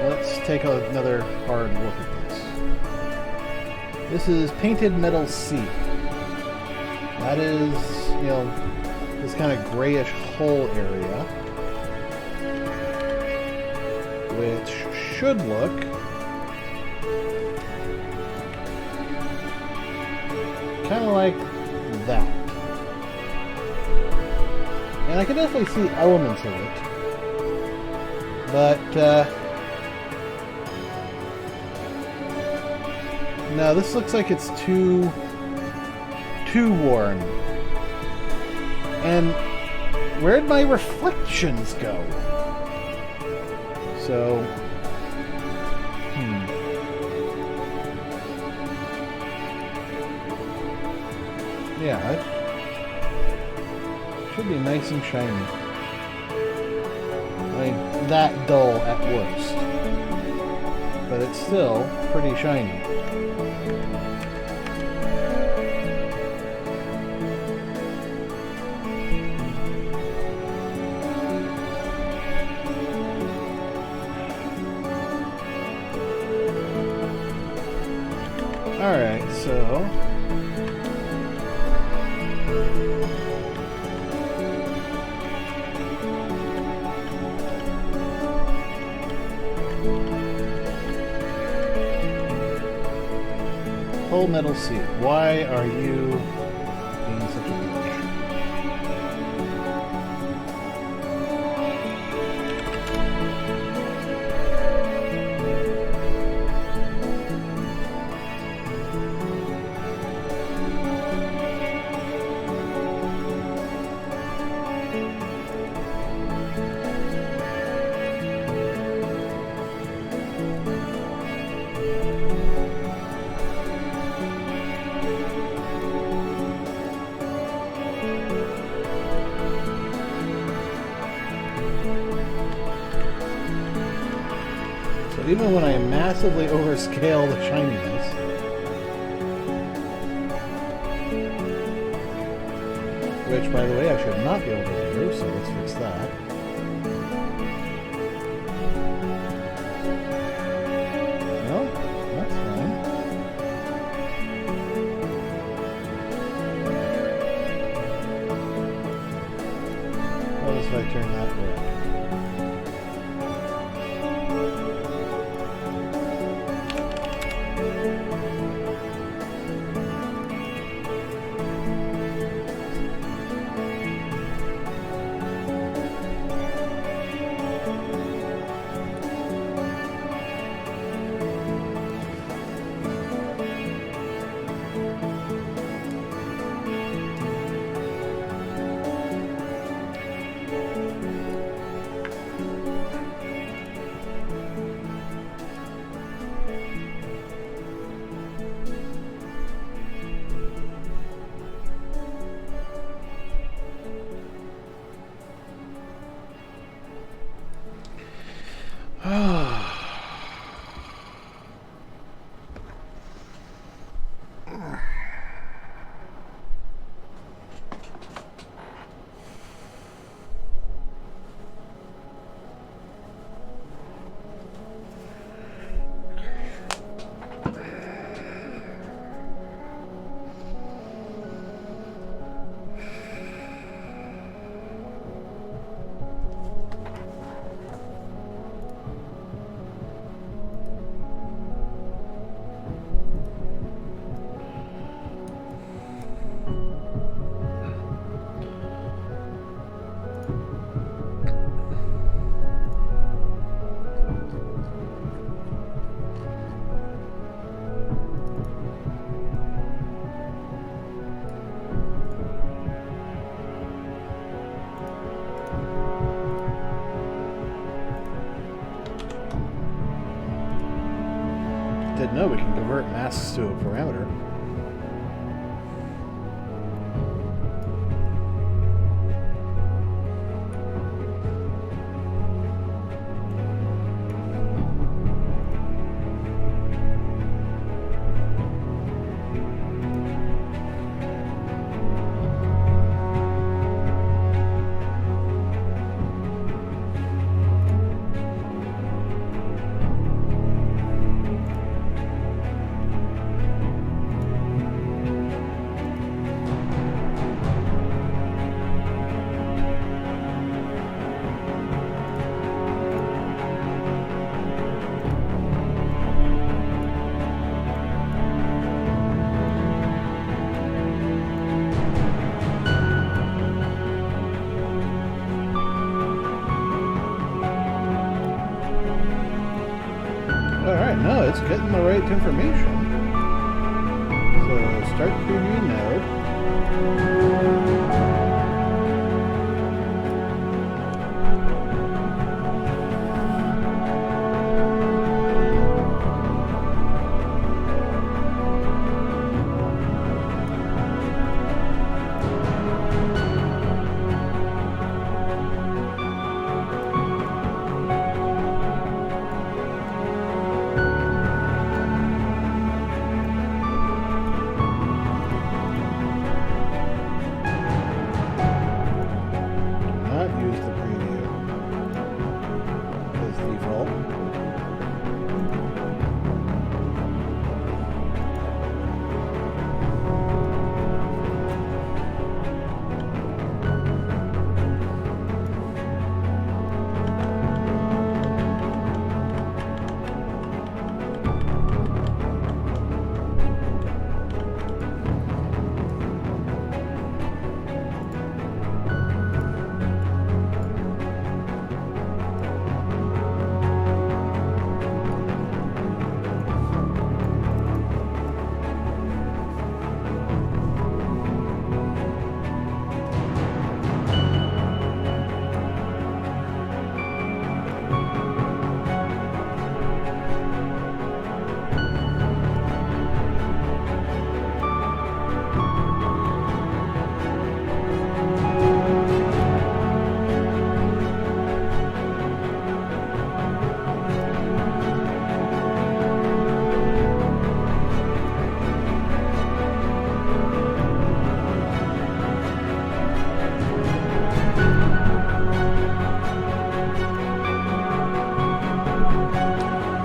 Let's take another hard look at this. This is Painted Metal C. That is, you know, this kind of grayish hull area, which should look kind of like that. And I can definitely see elements of it, but no, this looks like it's too worn. And where'd my reflections go? So, yeah, it should be nice and shiny. I mean, that dull at worst, but it's still pretty shiny. Alright, so Whole Metal C, why are you being such a bitch? Even when I massively overscale the shininess, which, by the way, I should not be able to do, so let's fix that. No, that's fine. What if I turn that red? Didn't know we can convert masks to a parameter. it's getting the right information. So start preview node.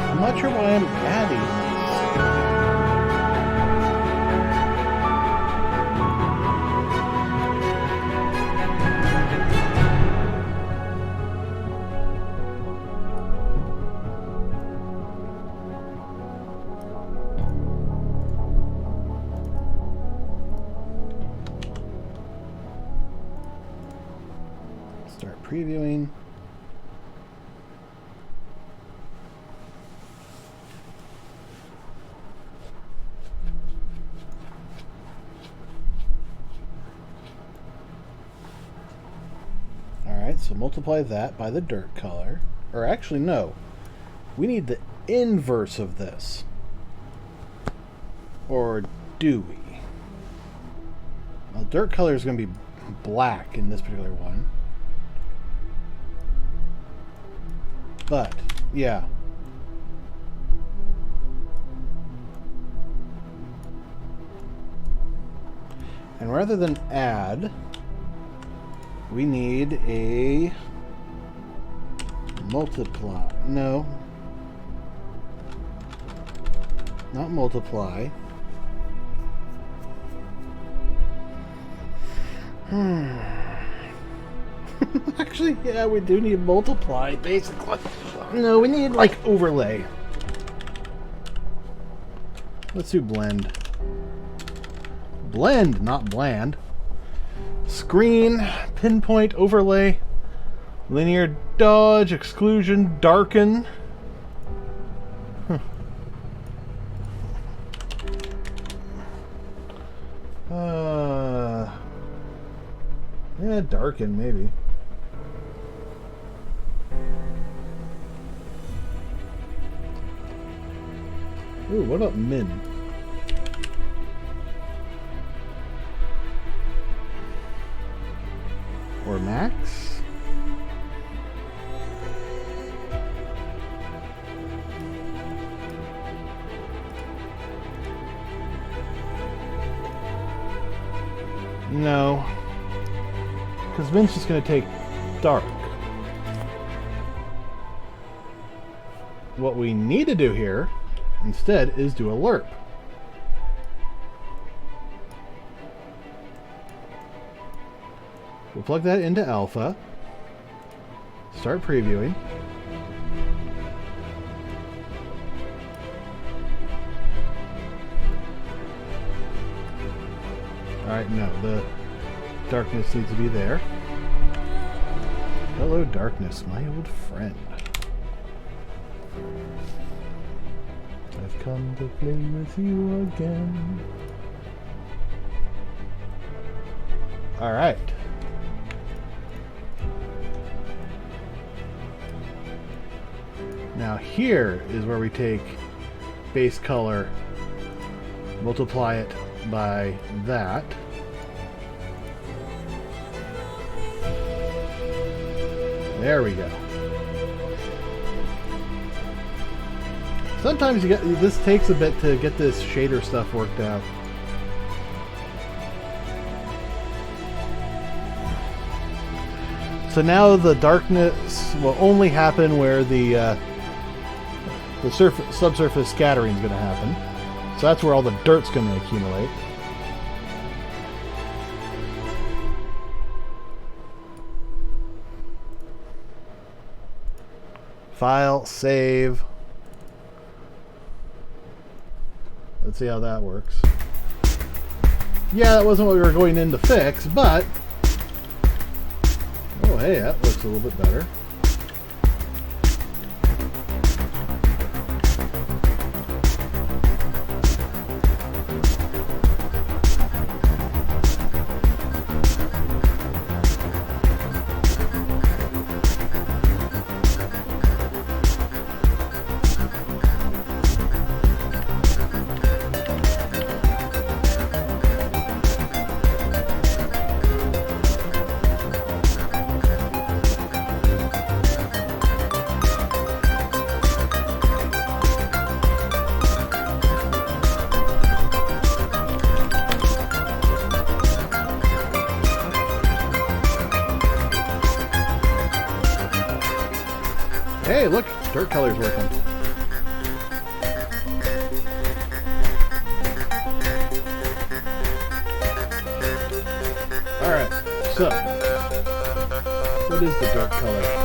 I'm not sure why I'm adding these. Start previewing. So multiply that by the dirt color. Or actually, no. We need the inverse of this. Or do we? Well, dirt color is going to be black in this particular one. But, yeah. And rather than add, we need a multiply. No. Not multiply. Actually, yeah, we do need multiply, basically. No, we need, like, overlay. Let's do blend. Blend, not bland. Screen, pinpoint, overlay, linear dodge, exclusion, darken. Yeah, darken, maybe. Ooh, what about min? Or max? No. Because min's just going to take dark. What we need to do here, instead, is do a lerp. We'll plug that into alpha. Start previewing. Alright, no, the darkness needs to be there. Hello, darkness, my old friend. I've come to play with you again. Alright. Now here is where we take base color, multiply it by that. There we go. Sometimes you get this takes a bit to get this shader stuff worked out. So now the darkness will only happen where the subsurface scattering is going to happen. So that's where all the dirt's going to accumulate. File, save. Let's see how that works. Yeah, that wasn't what we were going in to fix, but... Oh, hey, that looks a little bit better. Hey, look, dirt color's working. Alright, so, what is the dirt color?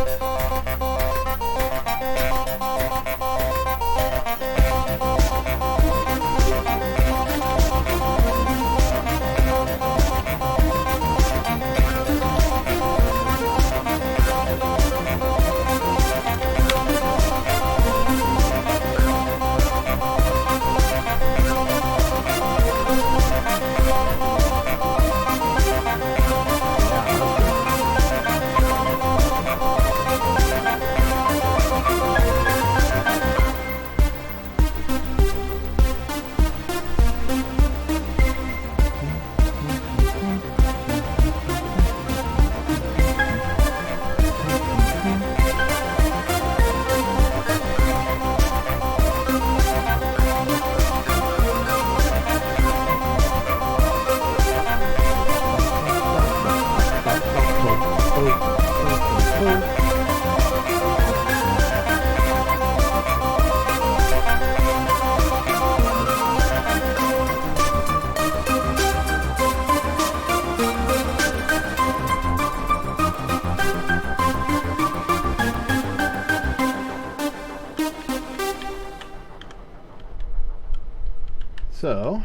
So,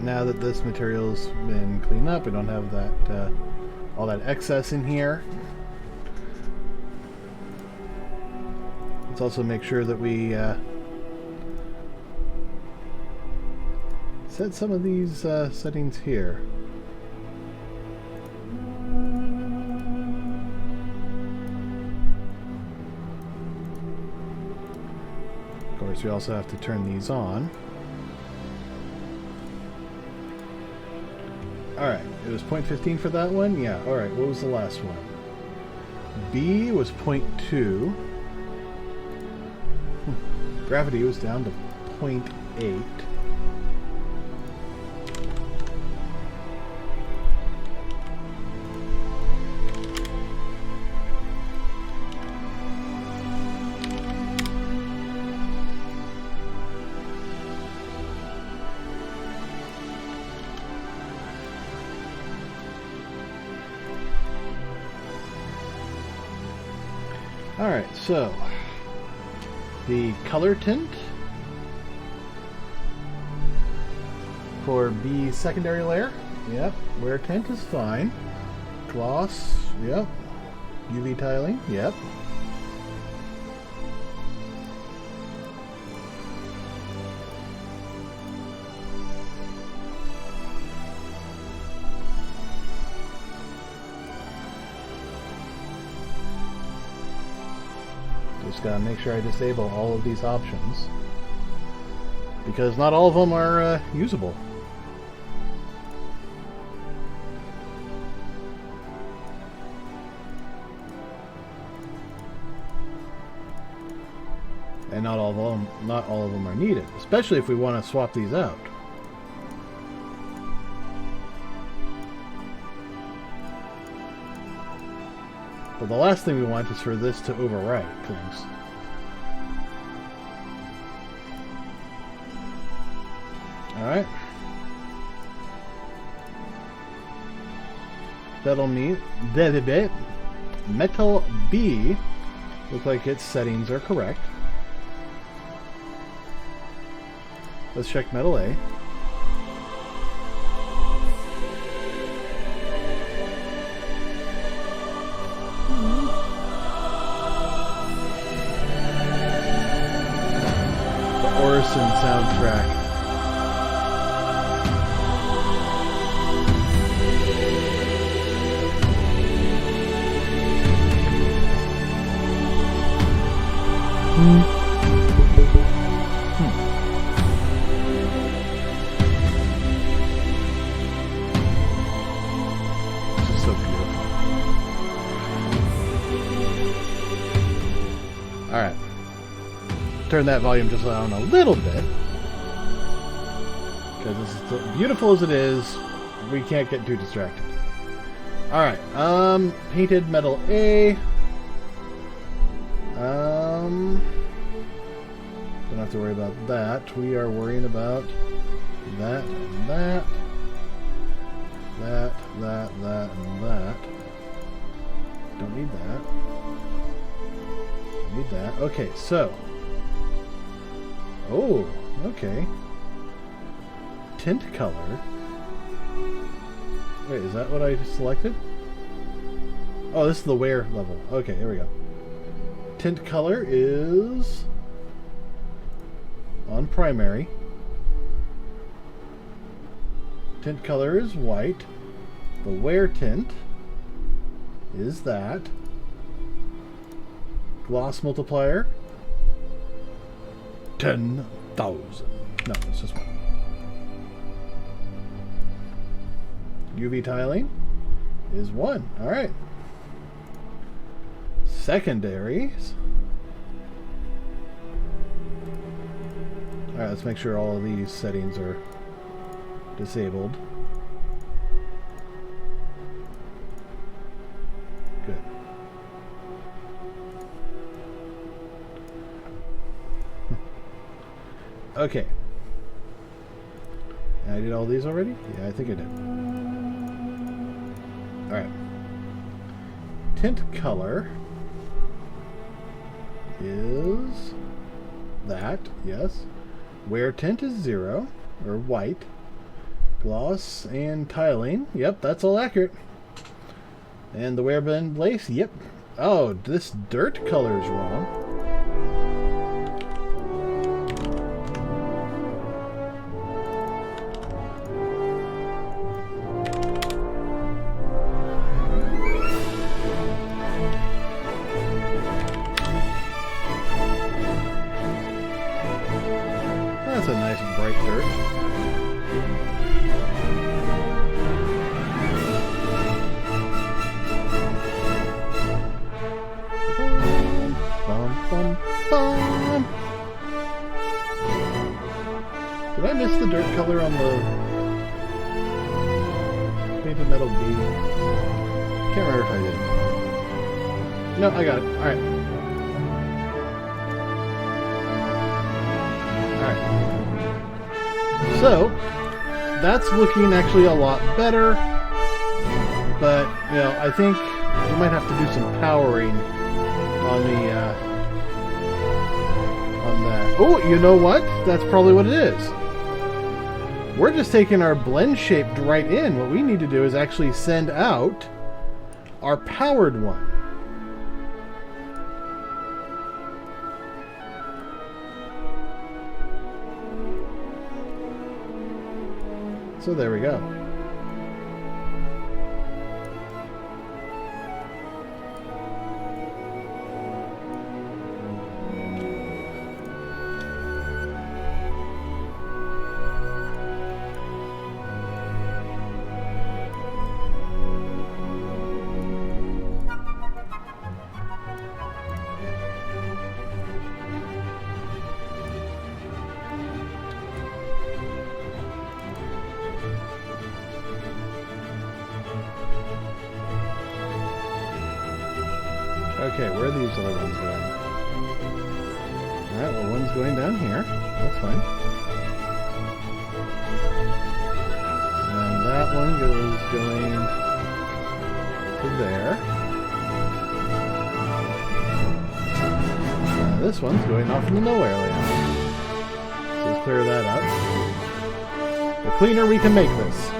now that this material's been cleaned up, we don't have that all that excess in here. Let's also make sure that we set some of these settings here. Of course, we also have to turn these on. Alright, it was 0.15 for that one? Yeah, alright, what was the last one? B was 0.2. Gravity was down to 0.8. Alright, so the color tint for B secondary layer, yep, wear tint is fine. Gloss, yep. UV tiling, yep. Just gotta make sure I disable all of these options, because not all of them are usable. And not all of them are needed, especially if we want to swap these out. But the last thing we want is for this to overwrite things. Alright. Metal B. Look like its settings are correct. Let's check Metal A. The Orison soundtrack. Alright. Turn that volume just down a little bit. Because as beautiful as it is, we can't get too distracted. Alright, painted metal A. Don't have to worry about that. We are worrying about that and that. That, and that. Don't need that. Need that. Okay, so. Oh, okay. Tint color. Wait, is that what I selected? Oh, this is the wear level. Okay, here we go. Tint color is on primary. Tint color is white. The wear tint is that. Gloss multiplier 10,000. No, it's just one. UV tiling is 1. Alright. Secondaries. Alright, let's make sure all of these settings are disabled. Good. Okay. I did all these already? Yeah, I think I did. Alright. Tint color is that, yes. Wear tint is 0, or white. Gloss and tiling, yep, that's all accurate. And the wear blend lace, yep. Oh, this dirt color is wrong. That's a nice bright dirt. Did I miss the dirt color on the painted metal B? Can't remember if I did. No, I got it. Alright. Alright. So, that's looking actually a lot better. But, you know, I think we might have to do some powering on the, on that. Oh, you know what? That's probably what it is. We're just taking our blend shape right in. What we need to do is actually send out our powered one. So there we go. Okay, where are these other ones going? Alright, well, one's going down here. That's fine. And that one going to there. Now this one's going off into nowhere land. So let's clear that up. The cleaner we can make this.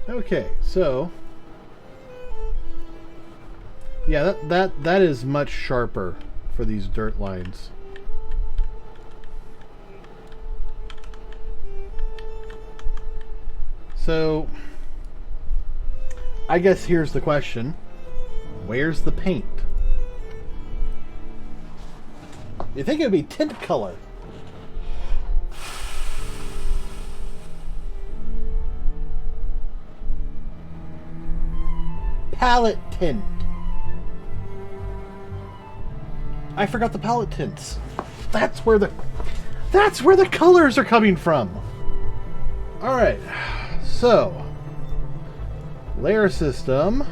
Okay, so yeah, that is much sharper for these dirt lines. So I guess here's the question. Where's the paint? You think it would be tint color? Palette tint. I forgot the palette tints. That's where the colors are coming from. All right. So, layer system.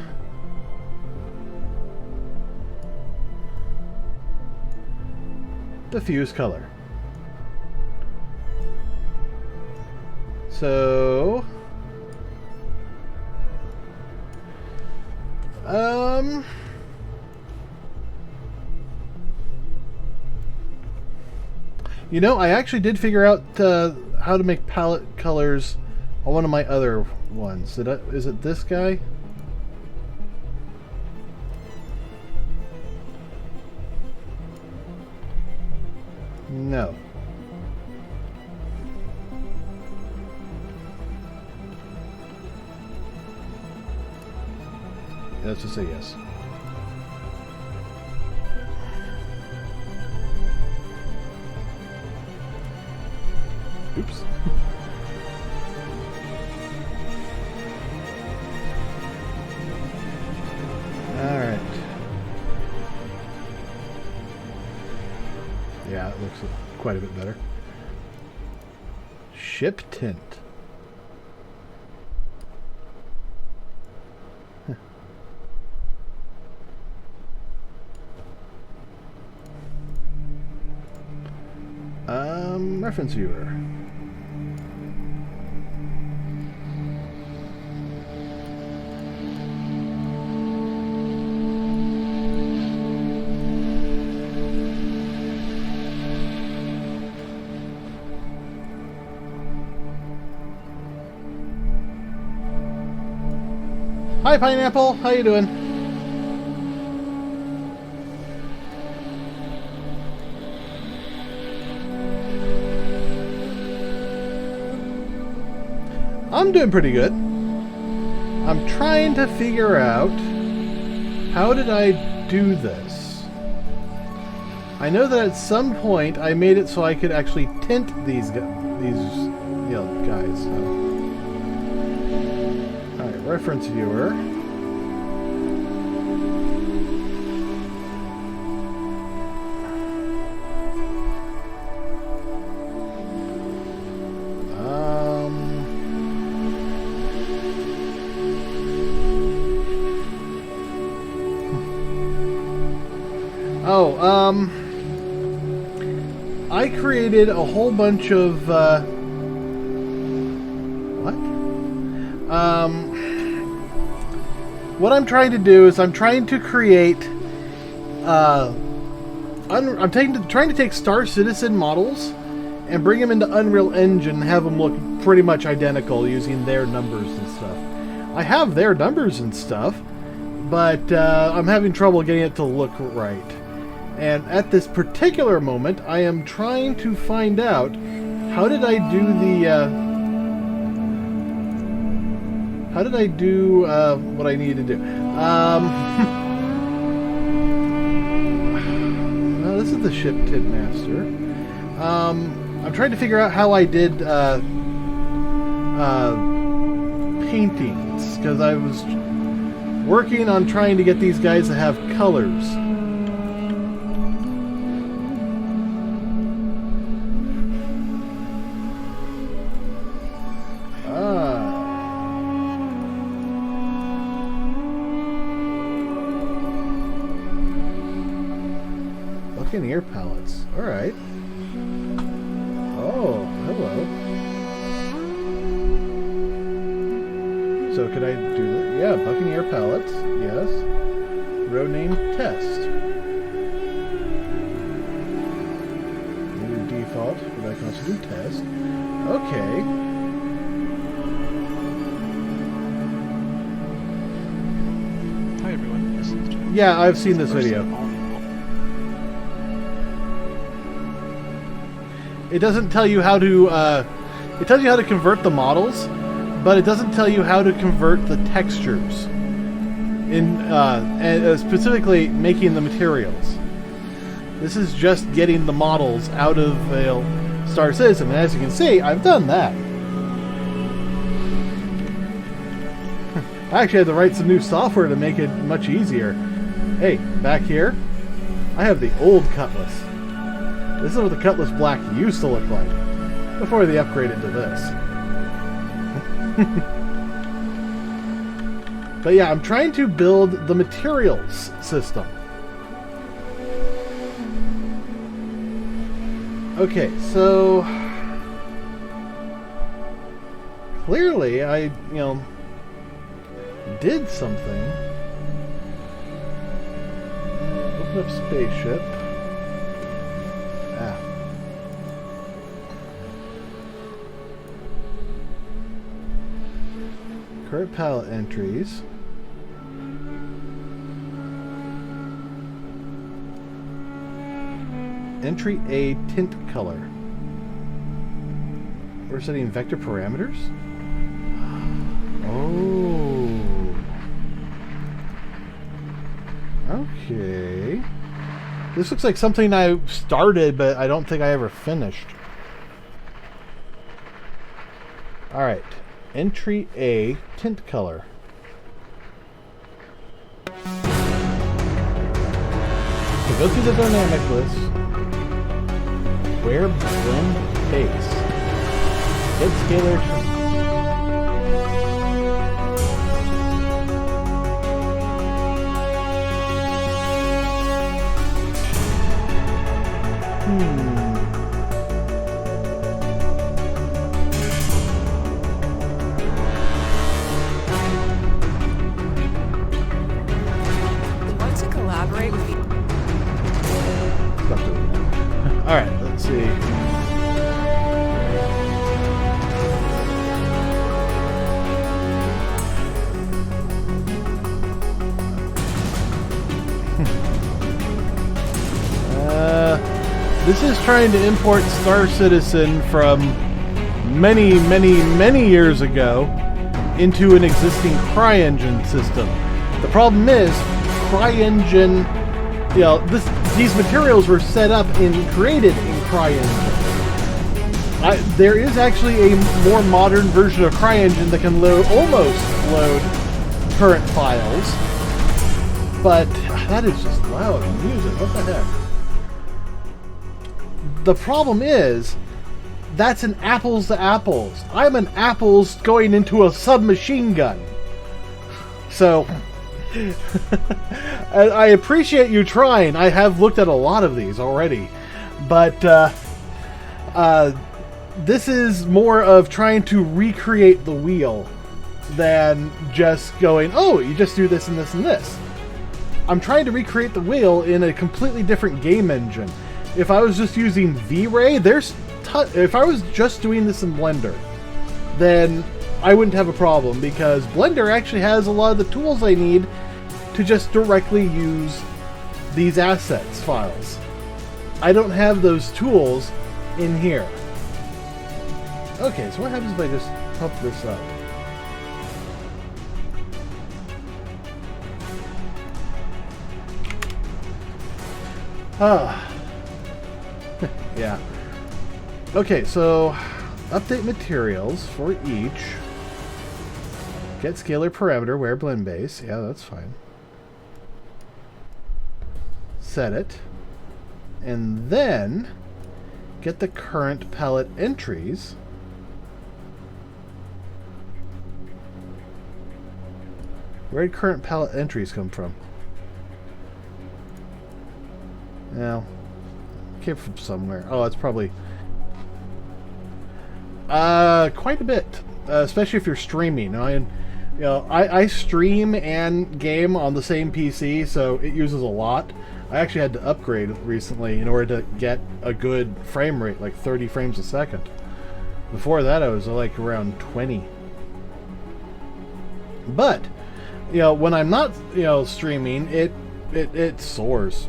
Diffuse color. So, you know, I actually did figure out how to make palette colors on one of my other ones. Is it this guy? No. Let's just say yes. Oops. All right. Yeah, it looks quite a bit better. Ship tint. Reference viewer. Hi, Pineapple. How you doing? I'm doing pretty good. I'm trying to figure out how did I do this. I know that at some point I made it so I could actually tint these guys. So. All right, reference viewer. I created a whole bunch of, what I'm trying to do is I'm trying to create, I'm trying to take Star Citizen models and bring them into Unreal Engine and have them look pretty much identical using their numbers and stuff. I have their numbers and stuff, but I'm having trouble getting it to look right. And at this particular moment, I am trying to find out how did I do what I need to do. Well, this is the ship Tin Master. I'm trying to figure out how I did paintings, because I was working on trying to get these guys to have colors. Buccaneer palettes. Alright. Oh, hello. So could I do that? Yeah, Buccaneer palettes. Yes. Road name test. New default, but I can also do test. Okay. Hi everyone. This is John. Yeah, I've seen this video. It doesn't tell you how to, it tells you how to convert the models, but it doesn't tell you how to convert the textures, and specifically making the materials. This is just getting the models out of Star Citizen, and as you can see, I've done that. I actually had to write some new software to make it much easier. Hey, back here, I have the old Cutlass. This is what the Cutlass Black used to look like before they upgraded to this. But yeah, I'm trying to build the materials system. Okay, so clearly I, did something. Open up spaceship. Current palette entries. Entry A, tint color. We're setting vector parameters. Oh. Okay. This looks like something I started, but I don't think I ever finished. Alright. Entry A, tint color. So go through the dynamic list. Where blend base. Get scalar. Alright, let's see. This is trying to import Star Citizen from many, many, many years ago into an existing CryEngine system. The problem is, CryEngine, these materials were set up and created in CryEngine. There is actually a more modern version of CryEngine that can almost load current files, but that is just loud music. What the heck? The problem is, that's an apples to apples. I'm an apples going into a submachine gun. So, I appreciate you trying. I have looked at a lot of these already, but this is more of trying to recreate the wheel than just going, oh, you just do this and this and this. I'm trying to recreate the wheel in a completely different game engine. If I was just using V-Ray, if I was just doing this in Blender, then I wouldn't have a problem, because Blender actually has a lot of the tools I need to just directly use these assets files. I don't have those tools in here. Okay, so what happens if I just pump this up? Yeah. Okay, so update materials for each. Get scalar parameter, wear blend base. Yeah, that's fine. Set it. And then get the current palette entries. Where did current palette entries come from? Well, came from somewhere. Oh, it's probably quite a bit, especially if you're streaming. I stream and game on the same PC, so it uses a lot. I actually had to upgrade recently in order to get a good frame rate, like 30 frames a second. Before that, I was like around 20. But when I'm not streaming, it soars.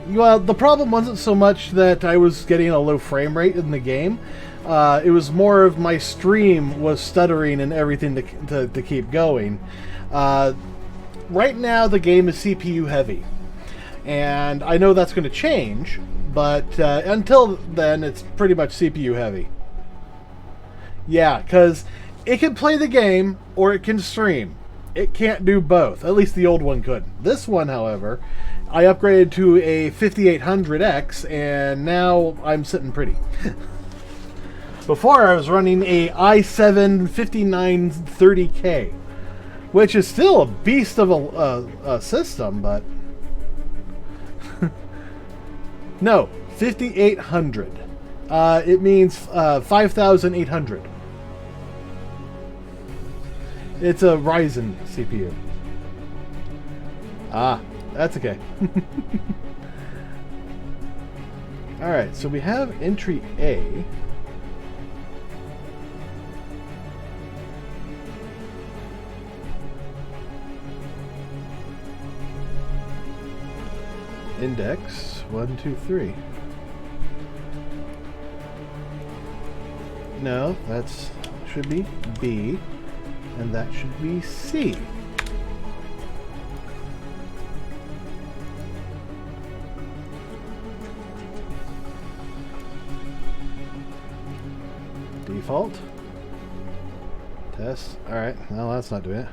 Well, the problem wasn't so much that I was getting a low frame rate in the game. It was more of my stream was stuttering and everything to keep going. Right now, the game is CPU heavy. And I know that's going to change, but until then, it's pretty much CPU heavy. Yeah, because it can play the game or it can stream. It can't do both. At least the old one could. This one, however, I upgraded to a 5800X, and now I'm sitting pretty. Before, I was running a i7 5930K, which is still a beast of a system, but... No, 5800. It means 5800. It's a Ryzen CPU. Ah, that's okay. Alright, so we have entry A. Index 1, 2, 3. No, that's should be B, and that should be C. Default. Test. Alright, well, that's not doing it.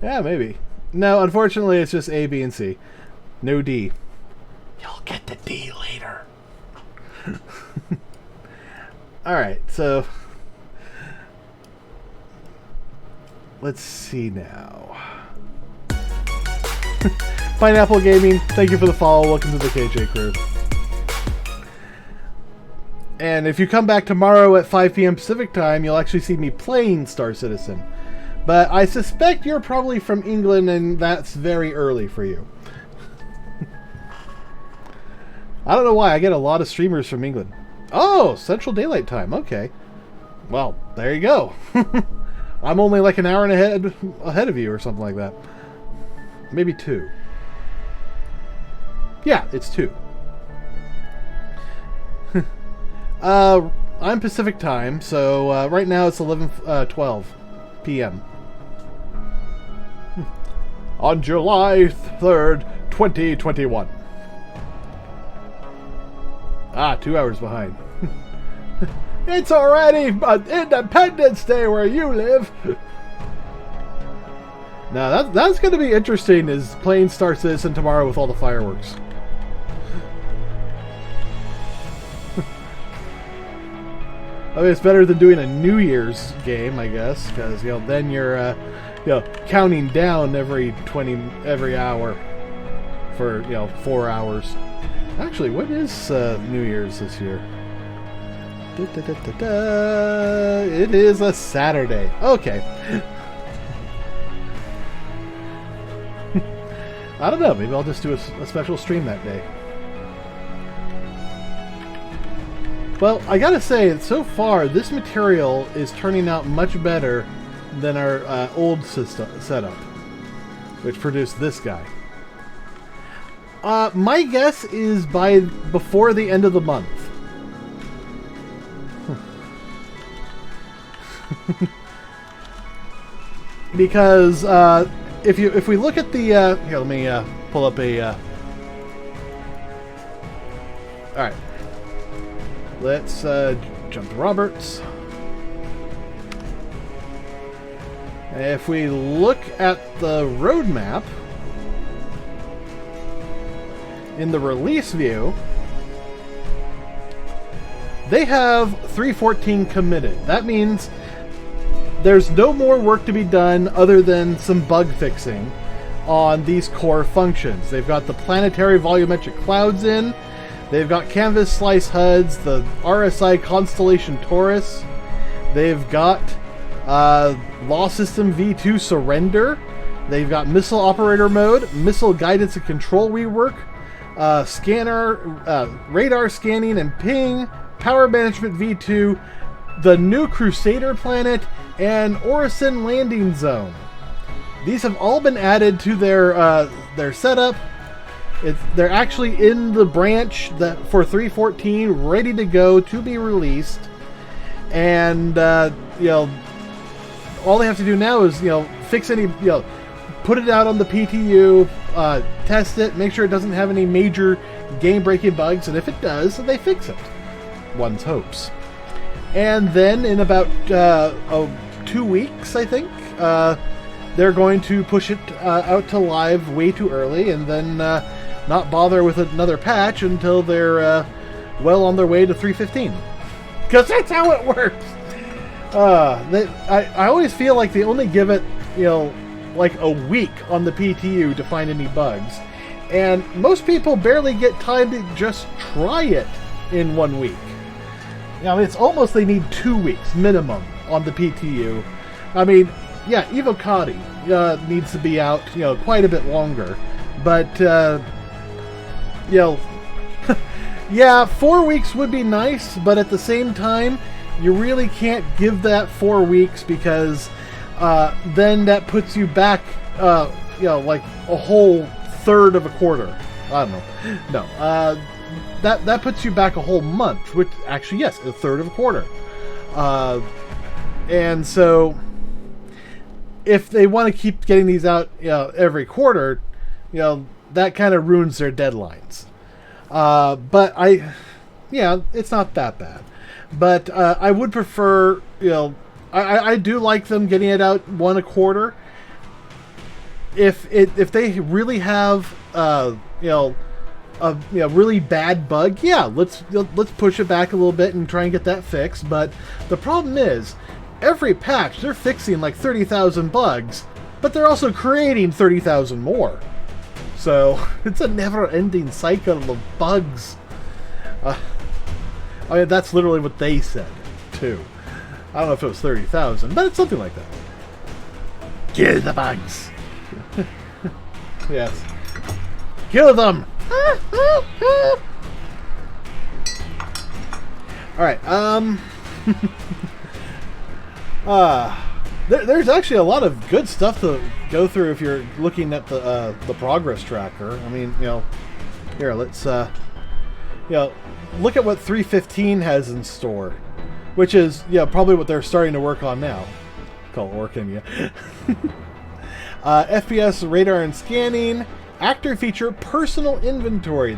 Yeah, maybe. No, unfortunately, it's just A, B, and C. No D. You'll get the D later. Alright, so... let's see now. Pineapple Gaming, thank you for the follow. Welcome to the KJ crew. And if you come back tomorrow at 5 p.m. Pacific time, you'll actually see me playing Star Citizen. But I suspect you're probably from England, and that's very early for you. I don't know why, I get a lot of streamers from England. Oh, Central Daylight Time, okay. Well, there you go. I'm only like an hour and ahead of you or something like that. Maybe 2. Yeah, it's 2. I'm Pacific time, so right now it's 11:12 p.m. On July 3rd, 2021. Ah, 2 hours behind. It's already Independence Day where you live. Now that's going to be interesting. As playing Star Citizen tomorrow with all the fireworks. I mean, it's better than doing a New Year's game, I guess, because then you're counting down every hour for 4 hours. Actually, what is New Year's this year? It is a Saturday. Okay. I don't know. Maybe I'll just do a special stream that day. Well, I gotta say, so far, this material is turning out much better than our old setup, which produced this guy. My guess is before the end of the month. Because if we look at the here, let me pull up a. All right. Let's jump to Roberts. If we look at the roadmap in the release view, they have 3.14 committed. That means there's no more work to be done other than some bug fixing on these core functions. They've got the planetary volumetric clouds in. They've got canvas slice HUDs, the RSI Constellation Taurus. They've got Law System V2 Surrender. They've got Missile Operator Mode, Missile Guidance and Control Rework, Scanner, Radar Scanning and Ping, Power Management V2, the new Crusader Planet, and Orison Landing Zone. These have all been added to their setup. They're actually in the branch for 3.14, ready to go to be released, and all they have to do now is fix any put it out on the PTU, test it, make sure it doesn't have any major game-breaking bugs, and if it does, they fix it. One's hopes. And then in about 2 weeks, I think, they're going to push it out to live way too early, and then not bother with another patch until they're well on their way to 3.15. Because that's how it works! I always feel like they only give it, like a week on the PTU to find any bugs. And most people barely get time to just try it in 1 week. It's almost they need 2 weeks minimum on the PTU. I mean, yeah, Evocati needs to be out, quite a bit longer. But, yeah, 4 weeks would be nice, but at the same time, you really can't give that 4 weeks because then that puts you back, like a whole third of a quarter. I don't know. No, that puts you back a whole month, which actually, yes, a third of a quarter. And so, if they want to keep getting these out, every quarter, that kind of ruins their deadlines. But it's not that bad. But I would prefer, I do like them getting it out one a quarter. If they really have, a really bad bug, yeah, let's push it back a little bit and try and get that fixed. But the problem is, every patch they're fixing like 30,000 bugs, but they're also creating 30,000 more. So it's a never-ending cycle of bugs. I mean, that's literally what they said too. I don't know if it was 30,000, but it's something like that. Kill the bugs. Yes. Kill them. All right. There's actually a lot of good stuff to go through if you're looking at the progress tracker. I mean, here, let's look at what 3.15 has in store, which is probably what they're starting to work on now. Call working, yeah. FPS radar and scanning, actor feature personal inventory.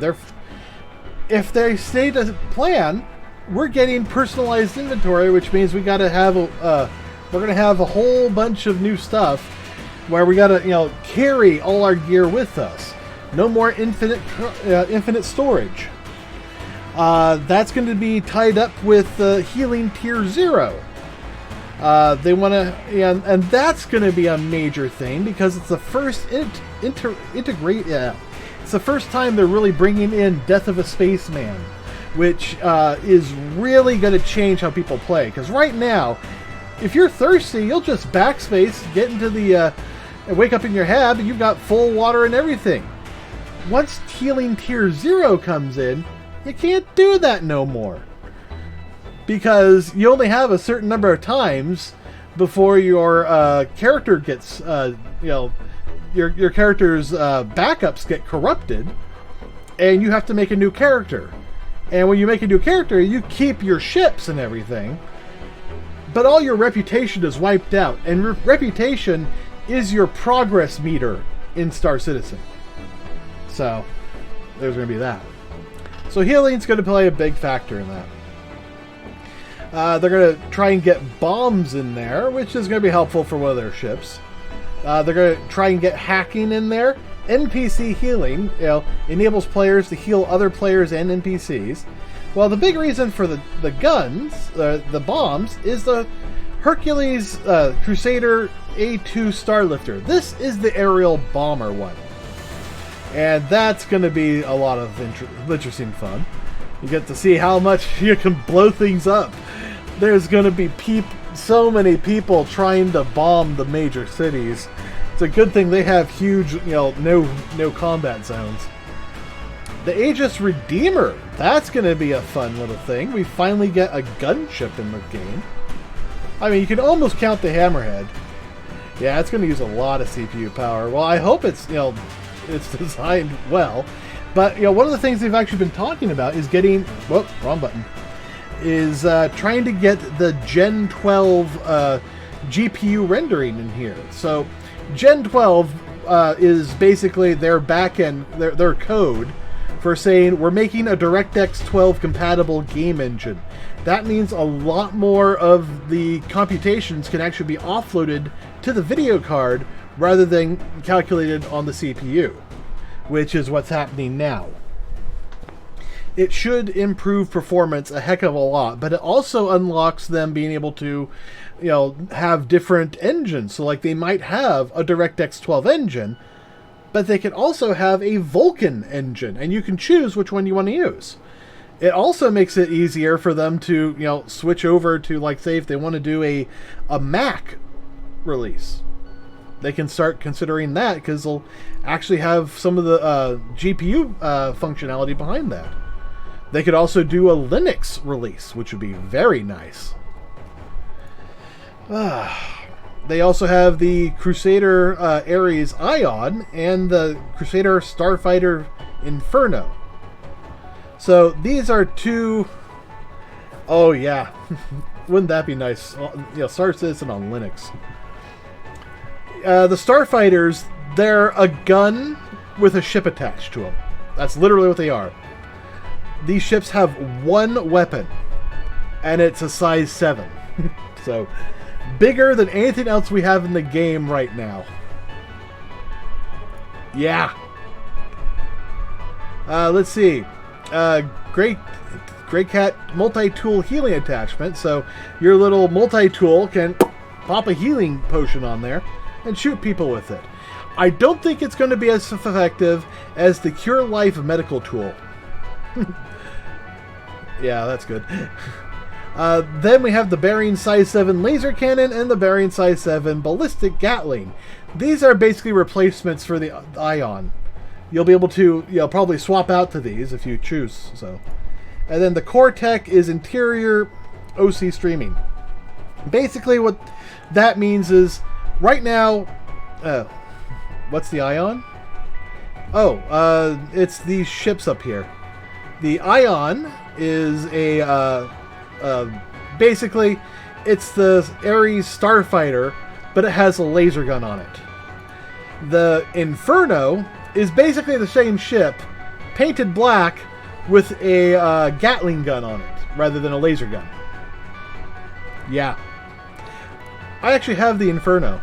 if they stay to plan, we're getting personalized inventory, which means we got to have we're going to have a whole bunch of new stuff where we got to carry all our gear with us. No more infinite storage. That's going to be tied up with healing tier 0. They want to, and that's going to be a major thing because it's the first it's the first time they're really bringing in Death of a Spaceman, which is really going to change how people play. Because right now, if you're thirsty, you'll just backspace, get into the, wake up in your hab, and you've got full water and everything. Once healing tier 0 comes in, you can't do that no more. Because you only have a certain number of times before your character gets, your character's backups get corrupted, and you have to make a new character. And when you make a new character, you keep your ships and everything, but all your reputation is wiped out. And reputation is your progress meter in Star Citizen. So, there's going to be that. So healing's going to play a big factor in that. They're going to try and get bombs in there, which is going to be helpful for one of their ships. They're going to try and get hacking in there. NPC healing, enables players to heal other players and NPCs. Well, the big reason for the guns, the bombs, is the Hercules Crusader A2 Starlifter. This is the aerial bomber one. And that's going to be a lot of interesting fun. You get to see how much you can blow things up. There's going to be so many people trying to bomb the major cities. It's a good thing they have huge, no combat zones. The Aegis Redeemer, that's going to be a fun little thing. We finally get a gunship in the game. I mean, you can almost count the Hammerhead. Yeah, it's going to use a lot of CPU power. Well, I hope it's, it's designed well. But, one of the things they've actually been talking about is getting... Whoop, wrong button. Is trying to get the Gen 12 GPU rendering in here. So, Gen 12 is basically their backend, their code for saying we're making a DirectX 12 compatible game engine. That means a lot more of the computations can actually be offloaded to the video card rather than calculated on the CPU, which is what's happening now. It should improve performance a heck of a lot, but it also unlocks them being able to, have different engines. So, like, they might have a DirectX 12 engine, but they can also have a Vulkan engine, and you can choose which one you want to use. It also makes it easier for them to, switch over to, like, say, if they want to do a Mac release. They can start considering that because they'll actually have some of the GPU functionality behind that. They could also do a Linux release, which would be very nice. They also have the Crusader Ares Ion and the Crusader Starfighter Inferno. So these are two... Oh yeah, wouldn't that be nice? Star Citizen on Linux. The Starfighters, they're a gun with a ship attached to them. That's literally what they are. These ships have one weapon, and it's a size 7. So, bigger than anything else we have in the game right now. Yeah. Let's see. Great Cat multi-tool healing attachment. So, your little multi-tool can pop a healing potion on there and shoot people with it. I don't think it's going to be as effective as the Cure Life medical tool. Yeah, that's good. Then we have the Bearing Size 7 laser cannon and the Bearing Size 7 ballistic Gatling. These are basically replacements for the Ion. You'll be able to probably swap out to these if you choose. So, and then the core tech is interior OC streaming. Basically what that means is right now... what's the Ion? Oh, it's these ships up here. The Ion is basically, it's the Ares Starfighter, but it has a laser gun on it. The Inferno is basically the same ship, painted black, with a Gatling gun on it rather than a laser gun. Yeah. I actually have the Inferno.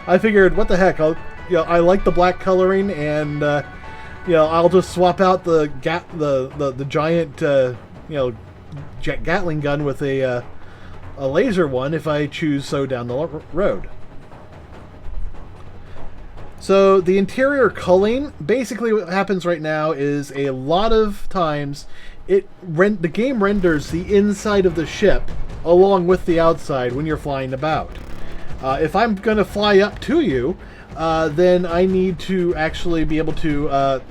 I figured, what the heck? I like the black coloring, and I'll just swap out the giant Gatling gun with a laser one if I choose so down the road. So the interior culling, basically what happens right now is a lot of times the game renders the inside of the ship along with the outside when you're flying about. If I'm going to fly up to you, then I need to actually be able to,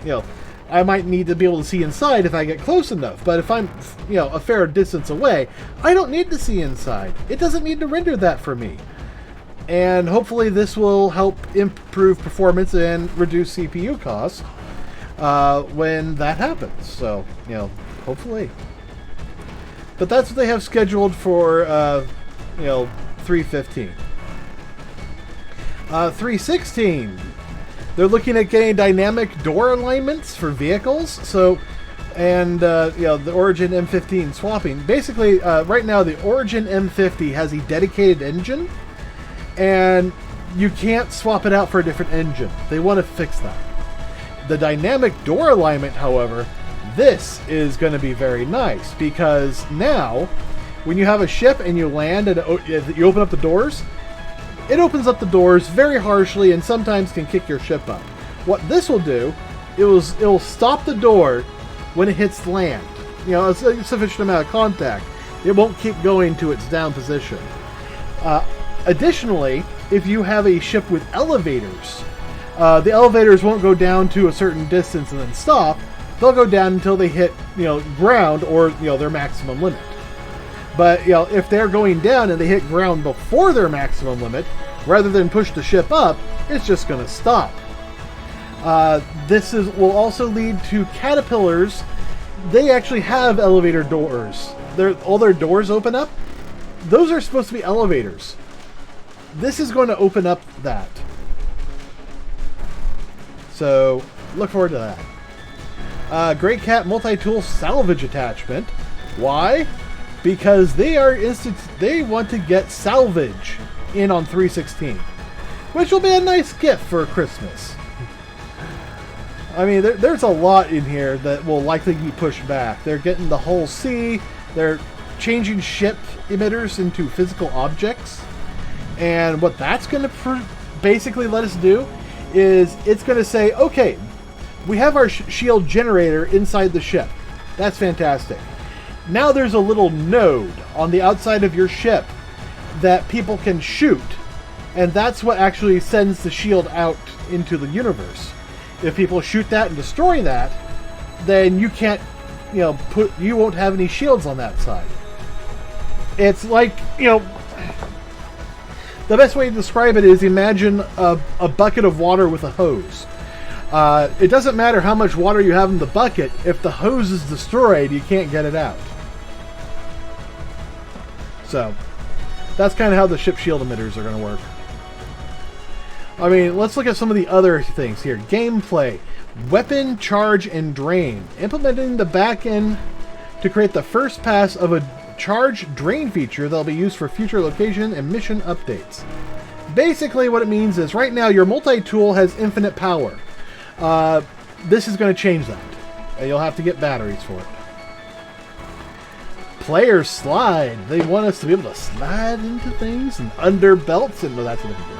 I might need to be able to see inside if I get close enough. But if I'm, a fair distance away, I don't need to see inside. It doesn't need to render that for me. And hopefully this will help improve performance and reduce CPU costs when that happens. So, hopefully. But that's what they have scheduled for, 3.15. 3.16. They're looking at getting dynamic door alignments for vehicles. So, and the Origin M15 swapping. Basically, right now the Origin M50 has a dedicated engine, and you can't swap it out for a different engine. They want to fix that. The dynamic door alignment, however, this is going to be very nice, because now, when you have a ship and you land and you open up the doors, it opens up the doors very harshly and sometimes can kick your ship up. What this will do, it'll stop the door when it hits land. A sufficient amount of contact. It won't keep going to its down position. Additionally, if you have a ship with elevators, the elevators won't go down to a certain distance and then stop. They'll go down until they hit, ground or, their maximum limit. But, if they're going down and they hit ground before their maximum limit, rather than push the ship up, it's just going to stop. This will also lead to caterpillars. They actually have elevator doors. All their doors open up. Those are supposed to be elevators. This is going to open up that. So, look forward to that. Great Cat multi-tool salvage attachment. Why? Because they want to get Salvage in on 3.16, which will be a nice gift for Christmas. I mean, there's a lot in here that will likely be pushed back. They're getting the Hull C. They're changing ship emitters into physical objects. And what that's going to basically let us do is it's going to say, okay, we have our shield generator inside the ship. That's fantastic. Now there's a little node on the outside of your ship that people can shoot. And that's what actually sends the shield out into the universe. If people shoot that and destroy that, then you can't, you won't have any shields on that side. It's like, the best way to describe it is imagine a bucket of water with a hose. It doesn't matter how much water you have in the bucket. If the hose is destroyed, you can't get it out. So, that's kind of how the ship shield emitters are going to work. I mean, let's look at some of the other things here. Gameplay. Weapon, charge, and drain. Implementing the back end to create the first pass of a charge drain feature that will be used for future location and mission updates. Basically what it means is right now your multi-tool has infinite power. This is going to change that. And you'll have to get batteries for it. Player slide. They want us to be able to slide into things and under belts, and that's what they're doing.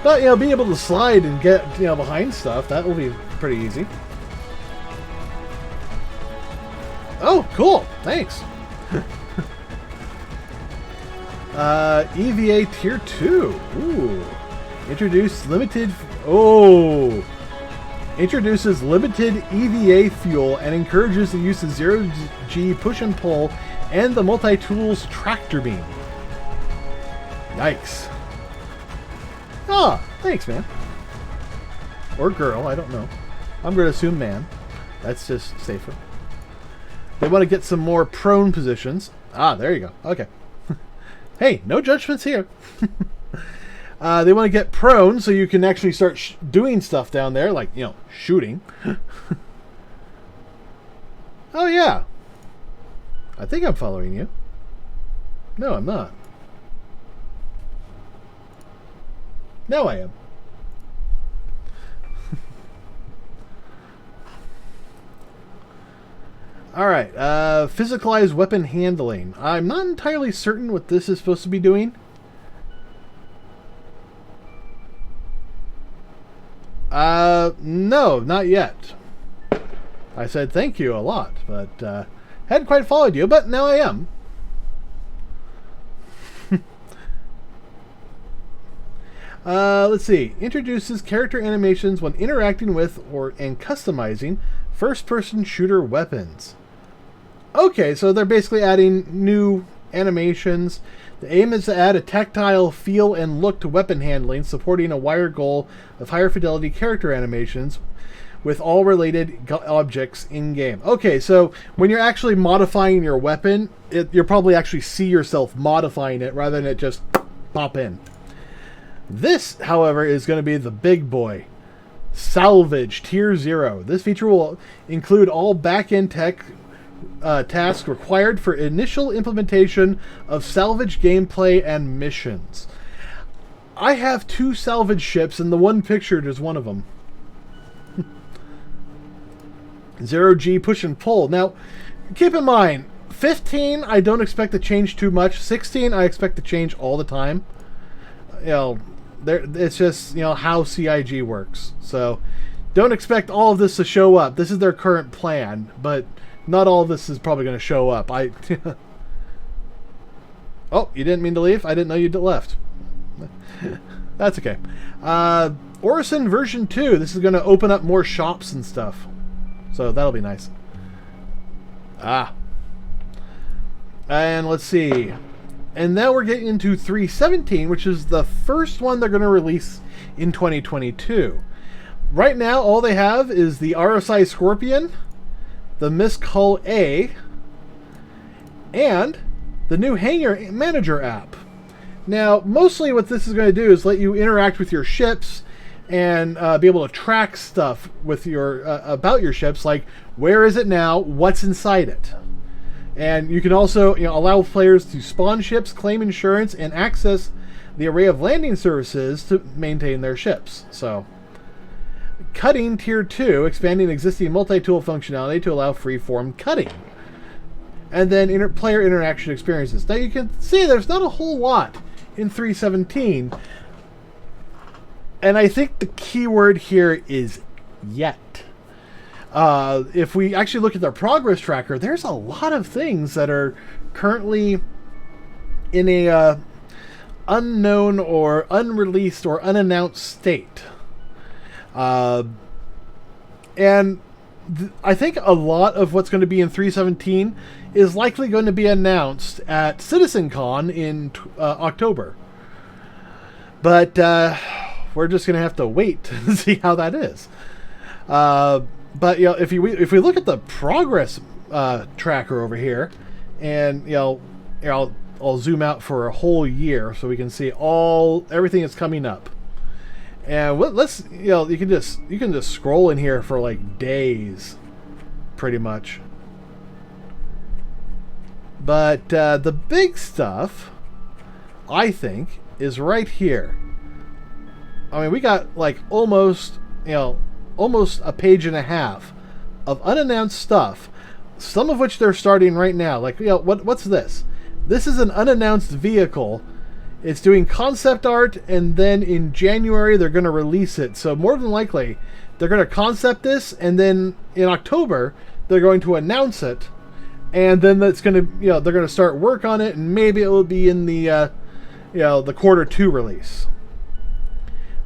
But be able to slide and get behind stuff, that will be pretty easy. Oh, cool. Thanks. EVA Tier 2. Ooh. Introduces limited EVA fuel and encourages the use of 0G push and pull and the multi-tools tractor beam. Yikes. Ah, thanks, man. Or girl, I don't know. I'm going to assume man. That's just safer. They want to get some more prone positions. Ah, there you go. Okay. Hey, no judgments here. They want to get prone so you can actually start doing stuff down there, like, shooting. Oh, yeah. I think I'm following you. No, I'm not. Now I am. Alright, physicalized weapon handling. I'm not entirely certain what this is supposed to be doing. No, not yet. I said thank you a lot, but hadn't quite followed you, but now I am. Let's see. Introduces character animations when interacting with and customizing first-person shooter weapons. Okay, so they're basically adding new animations. The aim is to add a tactile feel and look to weapon handling, supporting a wider goal of higher fidelity character animations with all related objects in-game. Okay, so when you're actually modifying your weapon, you'll probably actually see yourself modifying it rather than it just pop in. This, however, is going to be the big boy. Salvage Tier 0. This feature will include all back-end tech tasks required for initial implementation of salvage gameplay and missions. I have 2 salvage ships, and the one pictured is one of them. 0G push and pull. Now, keep in mind, 15 I don't expect to change too much. 16 I expect to change all the time. It's just how CIG works. So don't expect all of this to show up. This is their current plan, but not all of this is probably going to show up. Oh, you didn't mean to leave? I didn't know you left. That's okay. Orison version 2. This is going to open up more shops and stuff. So that'll be nice. And let's see. And now we're getting into 3.17, which is the first one they're going to release in 2022. Right now, all they have is the RSI Scorpion, the Misc Hull A, and the new Hangar Manager app. Now, mostly what this is going to do is let you interact with your ships and be able to track stuff with your about your ships, like where is it now, what's inside it. And you can also allow players to spawn ships, claim insurance, and access the array of landing services to maintain their ships. So, cutting Tier 2, expanding existing multi-tool functionality to allow free-form cutting. And then player interaction experiences. Now you can see there's not a whole lot in 3.17. And I think the key word here is yet. If we actually look at their progress tracker, there's a lot of things that are currently in a unknown or unreleased or unannounced state. And I think a lot of what's going to be in 3.17 is likely going to be announced at CitizenCon in October. But we're just going to have to wait to see how that is. But if we look at the progress tracker over here, and I'll zoom out for a whole year so we can see everything that's coming up. And let's you can just scroll in here for like days, pretty much. But the big stuff, I think, is right here. I mean, we got like almost a page and a half of unannounced stuff, some of which they're starting right now. Like, what's this? This is an unannounced vehicle. It's doing concept art, and then in January they're going to release it. So more than likely, they're going to concept this, and then in October they're going to announce it, and then that's going to they're going to start work on it, and maybe it will be in the the Q2 release.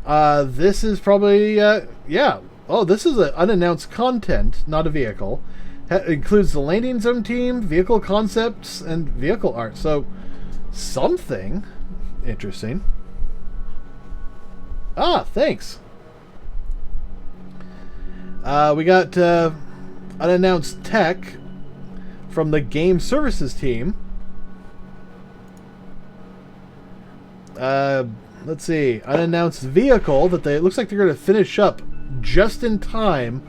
This is probably Oh, this is an unannounced content, not a vehicle. It includes the landing zone team, vehicle concepts, and vehicle art. So, something interesting. Thanks. We got unannounced tech from the game services team. let's see, unannounced vehicle that it looks like they're going to finish up just in time.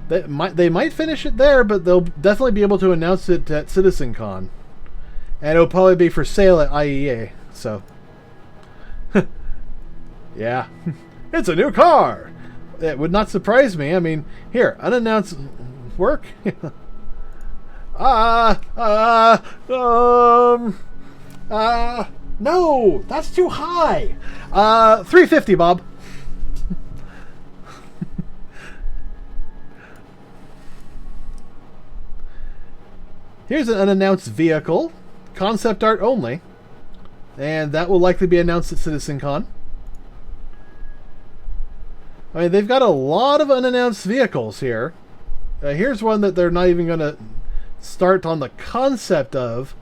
They might finish it there, but they'll definitely be able to announce it at CitizenCon. And it'll probably be for sale at IEA, so. Yeah. It's a new car! It would not surprise me. I mean, here, unannounced work. No! That's too high! 350, Bob. Here's an unannounced vehicle. Concept art only. And that will likely be announced at CitizenCon. I mean, they've got a lot of unannounced vehicles here. Here's one that they're not even going to start on the concept of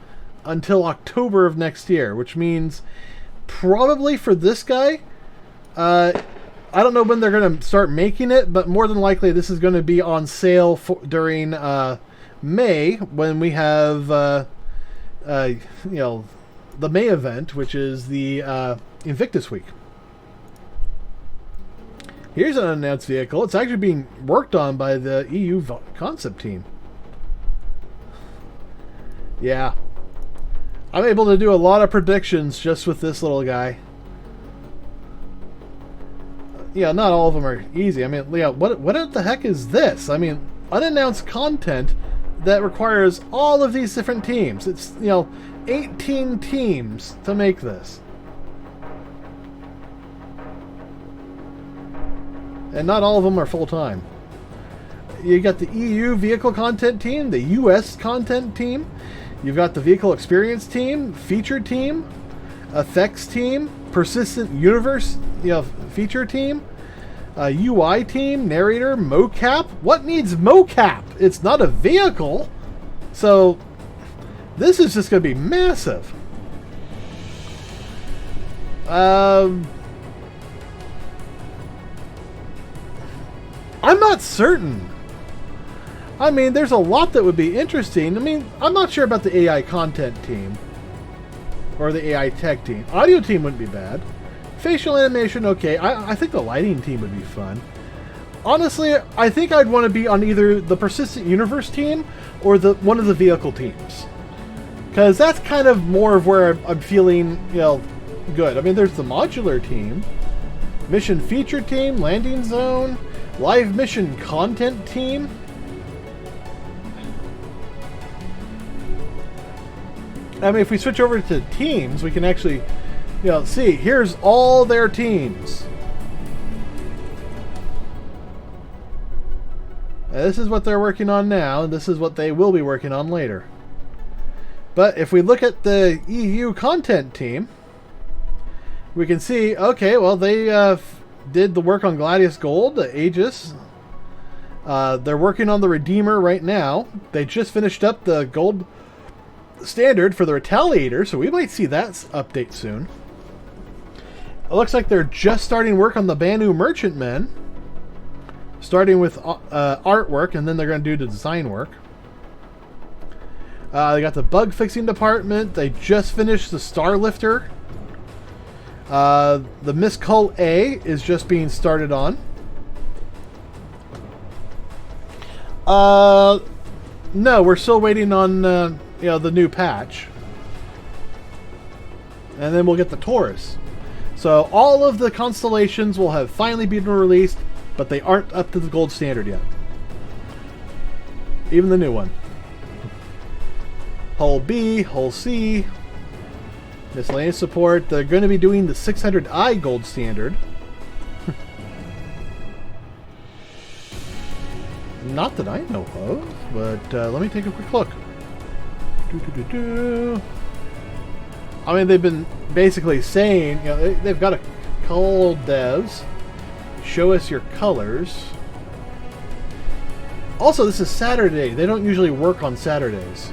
until October of next year, which means probably for this guy, I don't know when they're going to start making it, but more than likely this is going to be on sale during May, when we have you know, the May event, which is the Invictus Week. Here's an unannounced vehicle. It's actually being worked on by the EU concept team. Yeah. I'm able to do a lot of predictions just with this little guy. Yeah, not all of them are easy. I mean, yeah, what the heck is this? I mean, unannounced content that requires all of these different teams. It's, you know, 18 teams to make this. And not all of them are full-time. You got the EU vehicle content team, the US content team, you've got the vehicle experience team, feature team, effects team, persistent universe, you know, feature team, UI team, narrator, mocap. What needs mocap? It's not a vehicle. So this is just going to be massive. I'm not certain. I mean, there's a lot that would be interesting. I mean, I'm not sure about the AI content team. Or the AI tech team. Audio team wouldn't be bad. Facial animation, okay. I think the lighting team would be fun. Honestly, I think I'd want to be on either the Persistent Universe team or one of the vehicle teams. Because that's kind of more of where I'm feeling, you know, good. I mean, there's the modular team. Mission feature team, landing zone, live mission content team. I mean, if we switch over to teams, we can actually, you know, see, here's all their teams. And this is what they're working on now, and this is what they will be working on later. But if we look at the EU content team, we can see, okay, well, they did the work on Gladius Gold, the Aegis. They're working on the Redeemer right now. They just finished up the Gold Standard for the Retaliator, so we might see that update soon. It looks like they're just starting work on the Banu Merchantmen, starting with artwork, and then they're going to do the design work. They got the bug fixing department. They just finished the Starlifter. The Miss Cull A is just being started on. No, we're still waiting on you know, the new patch, and then we'll get the Taurus. So all of the constellations will have finally been released, but they aren't up to the gold standard yet. Even the new one. Hull B, Hull C, miscellaneous support. They're going to be doing the 600i gold standard. Not that I know of, but let me take a quick look. I mean, they've been basically saying, you know, they've got to call devs, show us your colors. Also, this is Saturday. They don't usually work on Saturdays.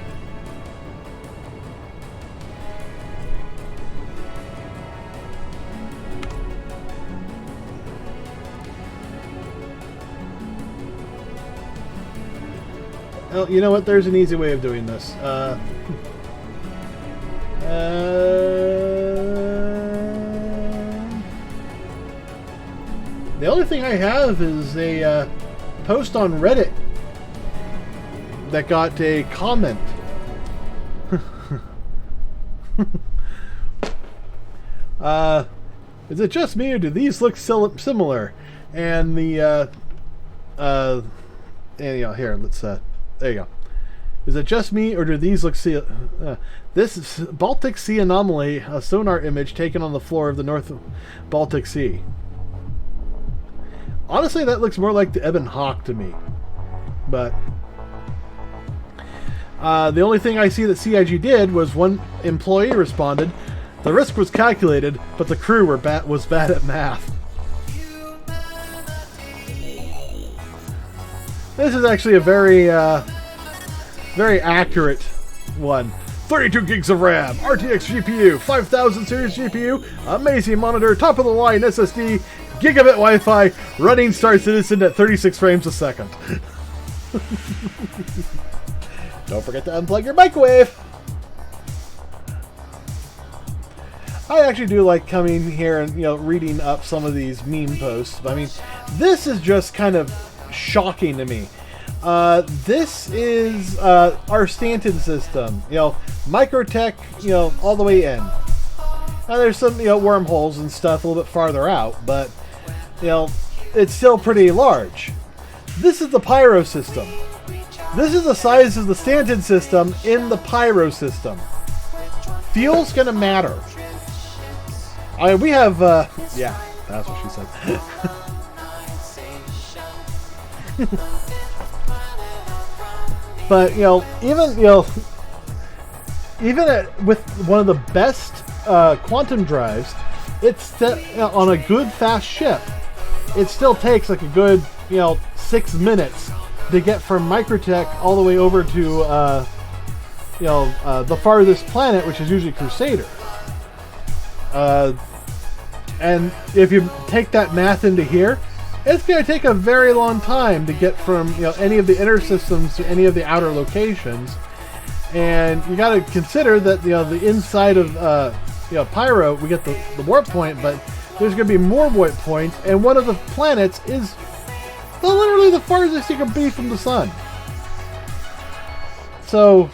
Well, you know what? There's an easy way of doing this. The only thing I have is a post on Reddit that got a comment. Is it just me, or do these look similar? And the anyhow, here, let's there you go. Is it just me, or do these look this is Baltic Sea anomaly, a sonar image taken on the floor of the North Baltic Sea. Honestly, that looks more like the Ebon Hawk to me. But the only thing I see that CIG did was one employee responded, "The risk was calculated, but the crew was bad at math." This is actually a very accurate one. 32 gigs of RAM, RTX GPU, 5000 series GPU, amazing monitor, top of the line SSD, gigabit Wi-Fi, running Star Citizen at 36 frames a second. Don't forget to unplug your microwave. I actually do like coming here and reading up some of these meme posts. I mean, this is just kind of shocking to me. This is our Stanton system, Microtech, all the way in. Now there's some wormholes and stuff a little bit farther out, but it's still pretty large. This is the Pyro system. This is the size of the Stanton system in the Pyro system. Fuel's gonna matter. We have yeah, that's what she said. But even with one of the best quantum drives, it's on a good fast ship. It still takes like a good 6 minutes to get from Microtech all the way over to the farthest planet, which is usually Crusader. And if you take that math into here, it's going to take a very long time to get from any of the inner systems to any of the outer locations. And you got to consider that the inside of Pyro, we get the warp point, but there's going to be more warp points, and one of the planets is literally the farthest you can be from the sun. So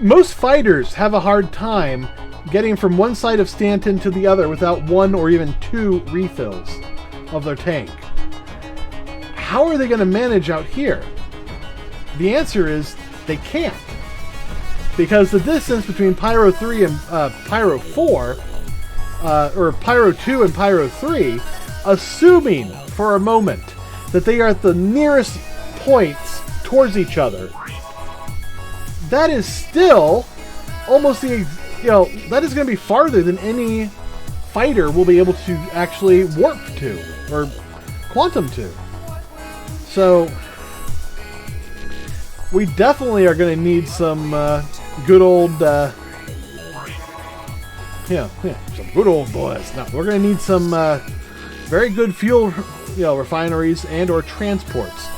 most fighters have a hard time getting from one side of Stanton to the other without one or even two refills of their tank. How are they going to manage out here? The answer is they can't. Because the distance between Pyro 3 and Pyro 4, or Pyro 2 and Pyro 3, assuming for a moment that they are at the nearest points towards each other, that is still almost the, that is going to be farther than any fighter will be able to actually warp to, or quantum to. So we definitely are going to need some good old, some good old boys. Now we're going to need some very good fuel, refineries and or transports.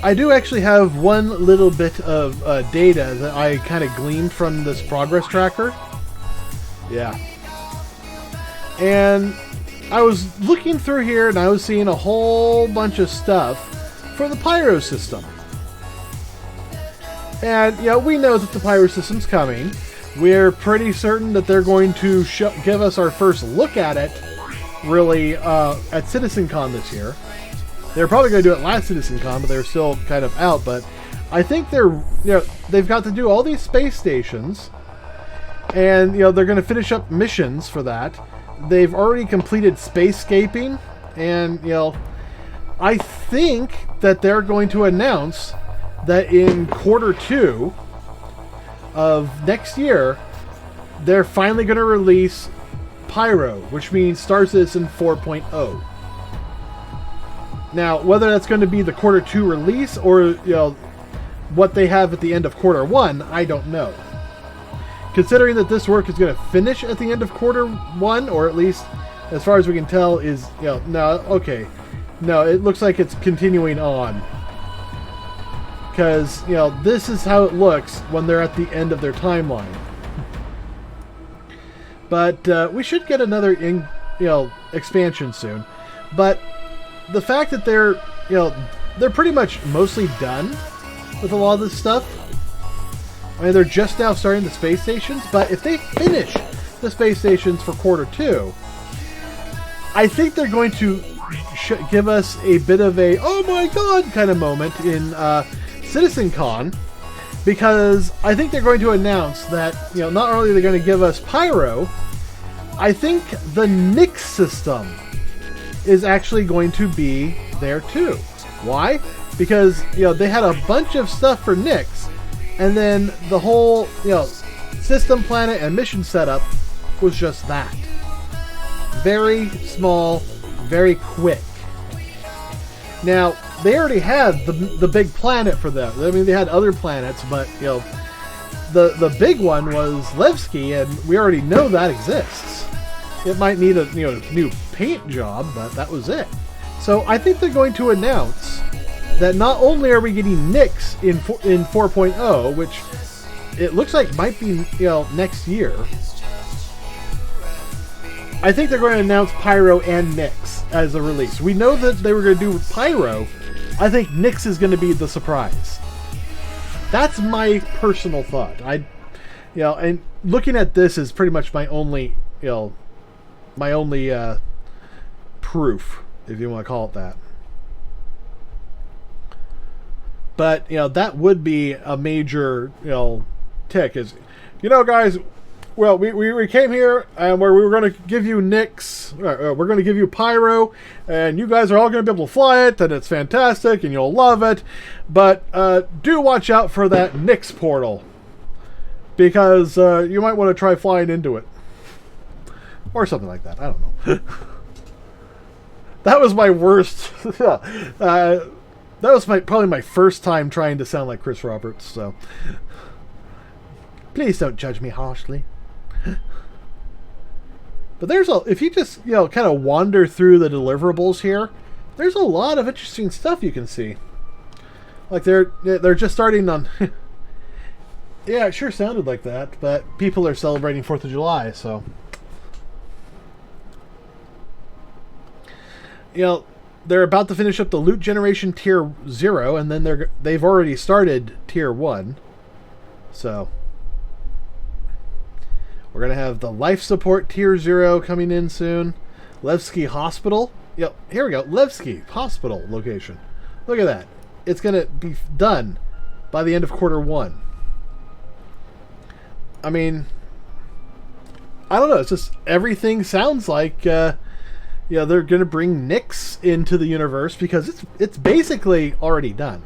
I do actually have one little bit of data that I kind of gleaned from this progress tracker. Yeah. And I was looking through here and I was seeing a whole bunch of stuff for the Pyro system. And, we know that the Pyro system's coming. We're pretty certain that they're going to give us our first look at it, really, at CitizenCon this year. They were probably going to do it last CitizenCon, but they were still kind of out. But I think they've got to do all these space stations, and they're going to finish up missions for that. They've already completed spacescaping, and I think that they're going to announce that in Q2 of next year, they're finally going to release Pyro, which means Star Citizen 4.0. Now, whether that's going to be the Q2 release or what they have at the end of Q1, I don't know. Considering that this work is going to finish at the end of Q1, or at least as far as we can tell, is no, it looks like it's continuing on. Because this is how it looks when they're at the end of their timeline. But we should get another expansion soon. But the fact that they're pretty much mostly done with a lot of this stuff. I mean, they're just now starting the space stations, but if they finish the space stations for quarter 2, I think they're going to give us a bit of a oh my god kind of moment in CitizenCon, because I think they're going to announce that not only are they going to give us Pyro, I think the Nyx system is actually going to be there too. Why? Because they had a bunch of stuff for Nyx, and then the whole system, planet, and mission setup was just that. Very small, very quick. Now, they already had the big planet for them. I mean, they had other planets, but the big one was Levski, and we already know that exists. It might need a new paint job, but that was it. So I think they're going to announce that not only are we getting Nyx in 4.0, which it looks like might be next year. I think they're going to announce Pyro and Nyx as a release. We know that they were going to do Pyro. I think Nyx is going to be the surprise. That's my personal thought. And looking at this is pretty much my only proof, if you want to call it that. But that would be a major tick. Is guys. Well, we came here and we were going to give you Nyx. We're going to give you Pyro, and you guys are all going to be able to fly it, and it's fantastic, and you'll love it. But do watch out for that Nyx portal, because you might want to try flying into it, or something like that. I don't know. That was my worst. That was probably my first time trying to sound like Chris Roberts. So please don't judge me harshly. But if you just kind of wander through the deliverables here, there's a lot of interesting stuff you can see. Like they're just starting on. Yeah, it sure sounded like that, but people are celebrating 4th of July, so they're about to finish up the loot generation tier 0, and then they've already started tier 1, so. We're going to have the life support tier 0 coming in soon. Levski Hospital. Yep, here we go. Levski Hospital location. Look at that. It's going to be done by the end of quarter 1. I mean, I don't know. It's just everything sounds like they're going to bring Nyx into the universe, because it's basically already done.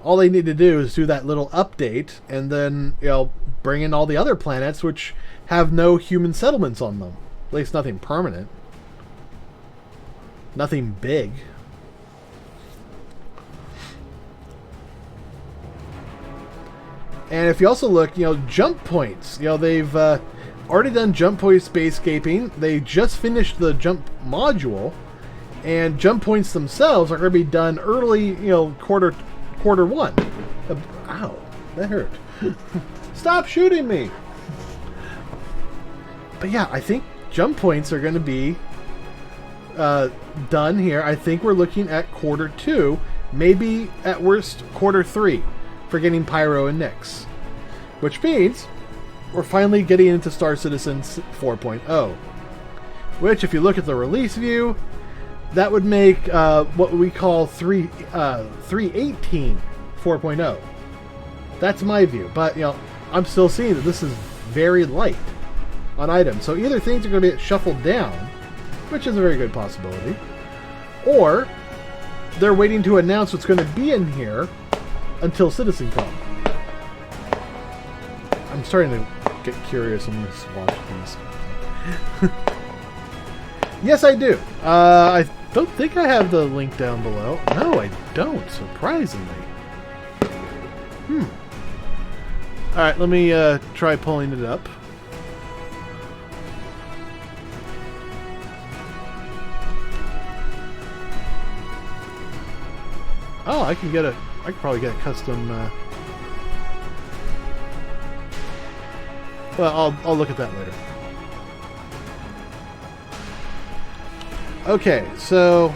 All they need to do is do that little update, and then bring in all the other planets which have no human settlements on them. At least nothing permanent. Nothing big. And if you also look, jump points. They've already done jump point spacescaping. They just finished the jump module, and jump points themselves are going to be done early, quarter 1. Ow, that hurt. Stop shooting me. But yeah, I think jump points are going to be done here. I think we're looking at quarter 2, maybe at worst quarter 3 for getting Pyro and Nyx. Which means we're finally getting into Star Citizen 4.0. Which, if you look at the release view, that would make what we call 3.18 4.0. That's my view. But, I'm still seeing that this is very light on items. So either things are going to be shuffled down, which is a very good possibility, or they're waiting to announce what's going to be in here until CitizenCon. I'm starting to get curious and just watch these. Yes, I do. I don't think I have the link down below. No, I don't, surprisingly. Alright, let me try pulling it up. Oh, I could probably get a custom Well, I'll look at that later. Okay, so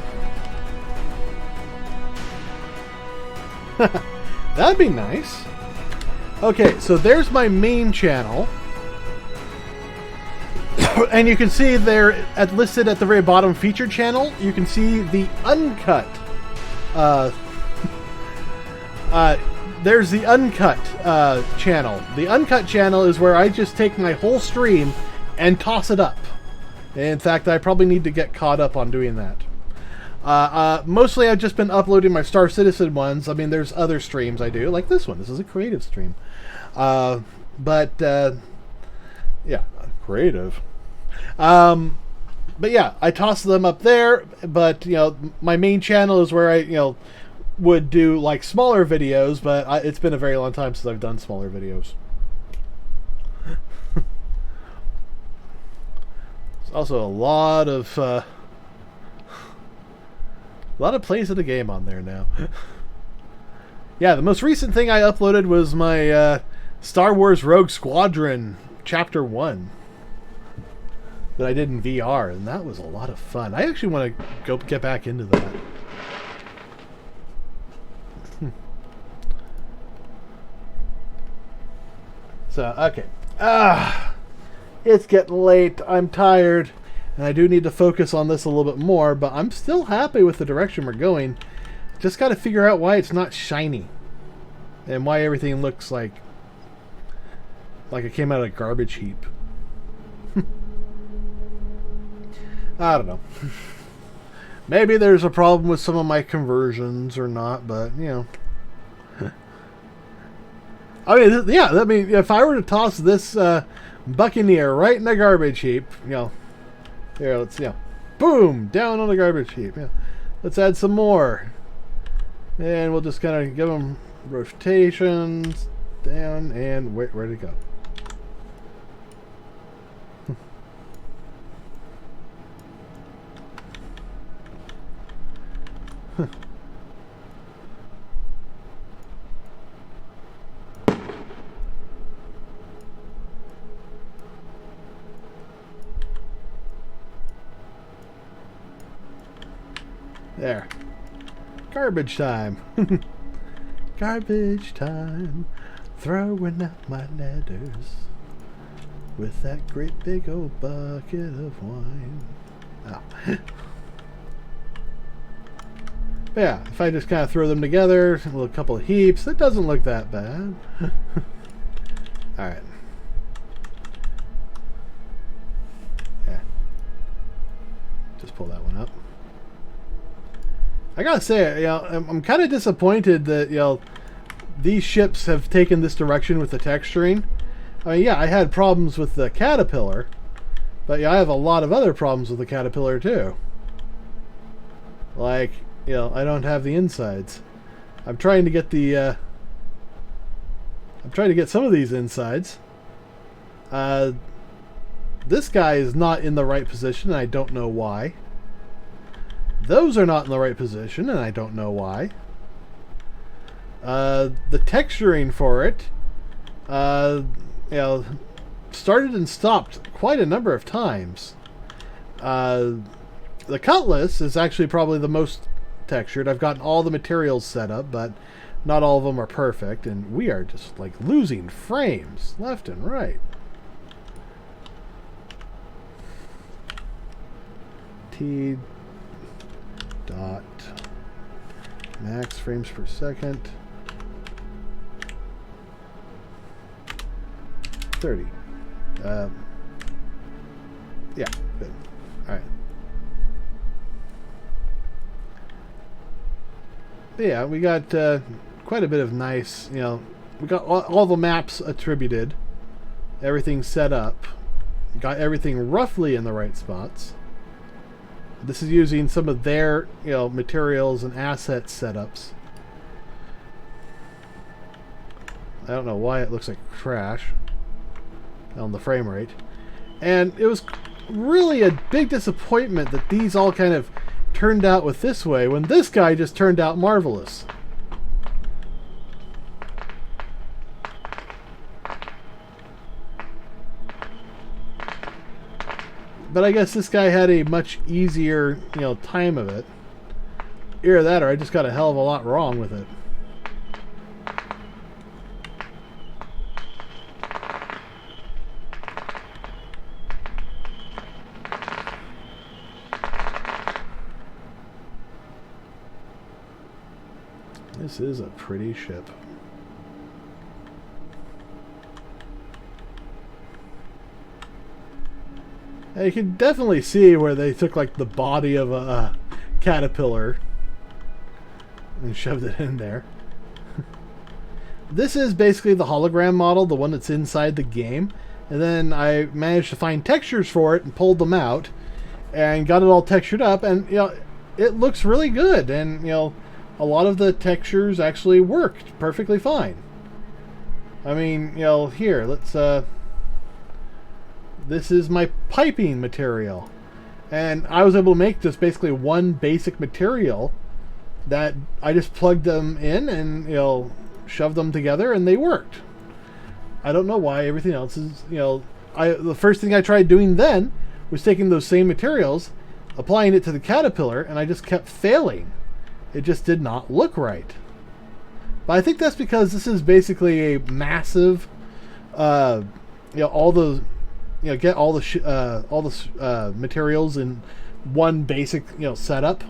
that'd be nice. Okay, so there's my main channel. And you can see there, listed at the very bottom, featured channel, you can see the uncut. There's the uncut channel. The uncut channel is where I just take my whole stream and toss it up. In fact, I probably need to get caught up on doing that. Mostly I've just been uploading my Star Citizen ones. I mean, there's other streams I do, like this one. This is a creative stream. Yeah, creative. But yeah, I toss them up there, but, you know, my main channel is where I, you know, would do, like, smaller videos, but it's been a very long time since I've done smaller videos. There's also a lot of plays of the game on there now. Yeah, the most recent thing I uploaded was my Star Wars Rogue Squadron Chapter 1 that I did in VR, and that was a lot of fun. I actually want to get back into that. So, okay. It's getting late. I'm tired, and I do need to focus on this a little bit more, but I'm still happy with the direction we're going. Just got to figure out why it's not shiny, and why everything looks like it came out of a garbage heap. I don't know. Maybe there's a problem with some of my conversions or not, but, you know. I mean, yeah, I mean, if I were to toss this Buccaneer right in the garbage heap, you know, here, let's, you know, boom, down on the garbage heap. Yeah. Let's add some more. And we'll just kind of give them rotations down, and where'd it go? There. Garbage time. Garbage time. Throwing out my letters with that great big old bucket of wine. Oh. Yeah, if I just kind of throw them together, a couple of heaps, it doesn't look that bad. Alright. Yeah. Just pull that one up. I gotta say, you know, I'm kind of disappointed that, you know, these ships have taken this direction with the texturing. I mean, yeah, I had problems with the Caterpillar, but yeah, I have a lot of other problems with the Caterpillar too. Like, you know, I don't have the insides. I'm trying to get the, I'm trying to get some of these insides. This guy is not in the right position, and I don't know why. Those are not in the right position, and I don't know why. The texturing for it, you know, started and stopped quite a number of times. The Cutlass is actually probably the most textured. I've gotten all the materials set up, but not all of them are perfect, and we are just like losing frames left and right. T dot max frames per second 30. Yeah, good. All right. Yeah, we got quite a bit of nice, you know, we got all the maps attributed, everything set up, got everything roughly in the right spots. This is using some of their, you know, materials and asset setups. I don't know why it looks like crash on the frame rate. And it was really a big disappointment that these all kind of turned out with this way when this guy just turned out marvelous. But I guess this guy had a much easier, time of it. Either that or I just got a hell of a lot wrong with it. This is a pretty ship. Now you can definitely see where they took like the body of a caterpillar and shoved it in there. This is basically the hologram model, the one that's inside the game. And then I managed to find textures for it and pulled them out and got it all textured up, and it looks really good, and a lot of the textures actually worked perfectly fine. I mean, here, let's this is my piping material. And I was able to make just basically one basic material that I just plugged them in and, shoved them together, and they worked. I don't know why everything else is, the first thing I tried doing then was taking those same materials, applying it to the caterpillar, and I just kept failing. It just did not look right. But I think that's because this is basically a massive, all the, get all the materials in one basic, setup.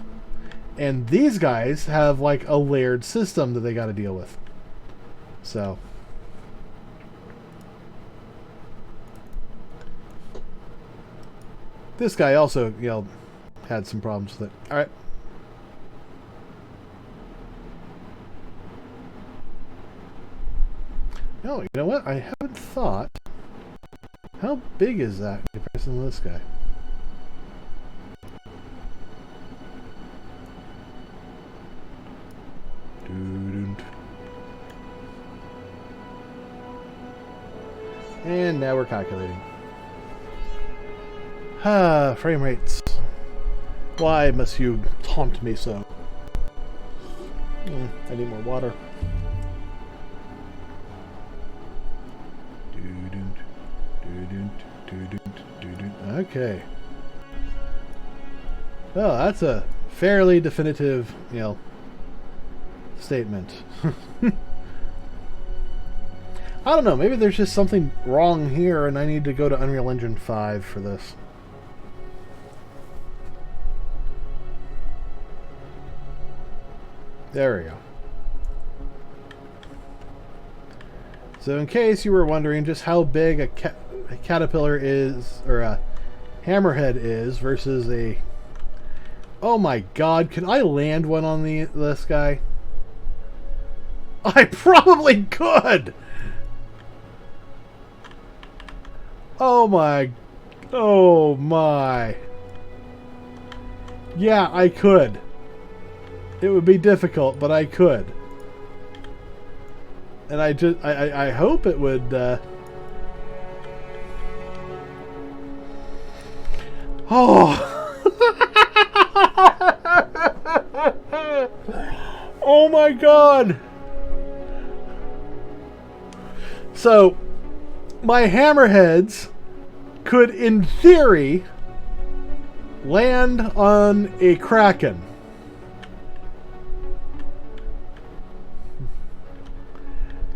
And these guys have like a layered system that they got to deal with. So. This guy also, had some problems with it. All right. No, you know what? I haven't thought. How big is that in comparison to this guy? And now we're calculating. Frame rates. Why must you taunt me so? I need more water. Okay. Well, that's a fairly definitive, statement. I don't know, maybe there's just something wrong here and I need to go to Unreal Engine 5 for this. There we go. So in case you were wondering just how big a caterpillar is, or a hammerhead is, versus a... Oh my god, can I land one on this guy? I probably could! Oh my... Oh my... Yeah, I could. It would be difficult, but I could. And I hope it would, Oh! Oh my god! So, my hammerheads could, in theory, land on a kraken.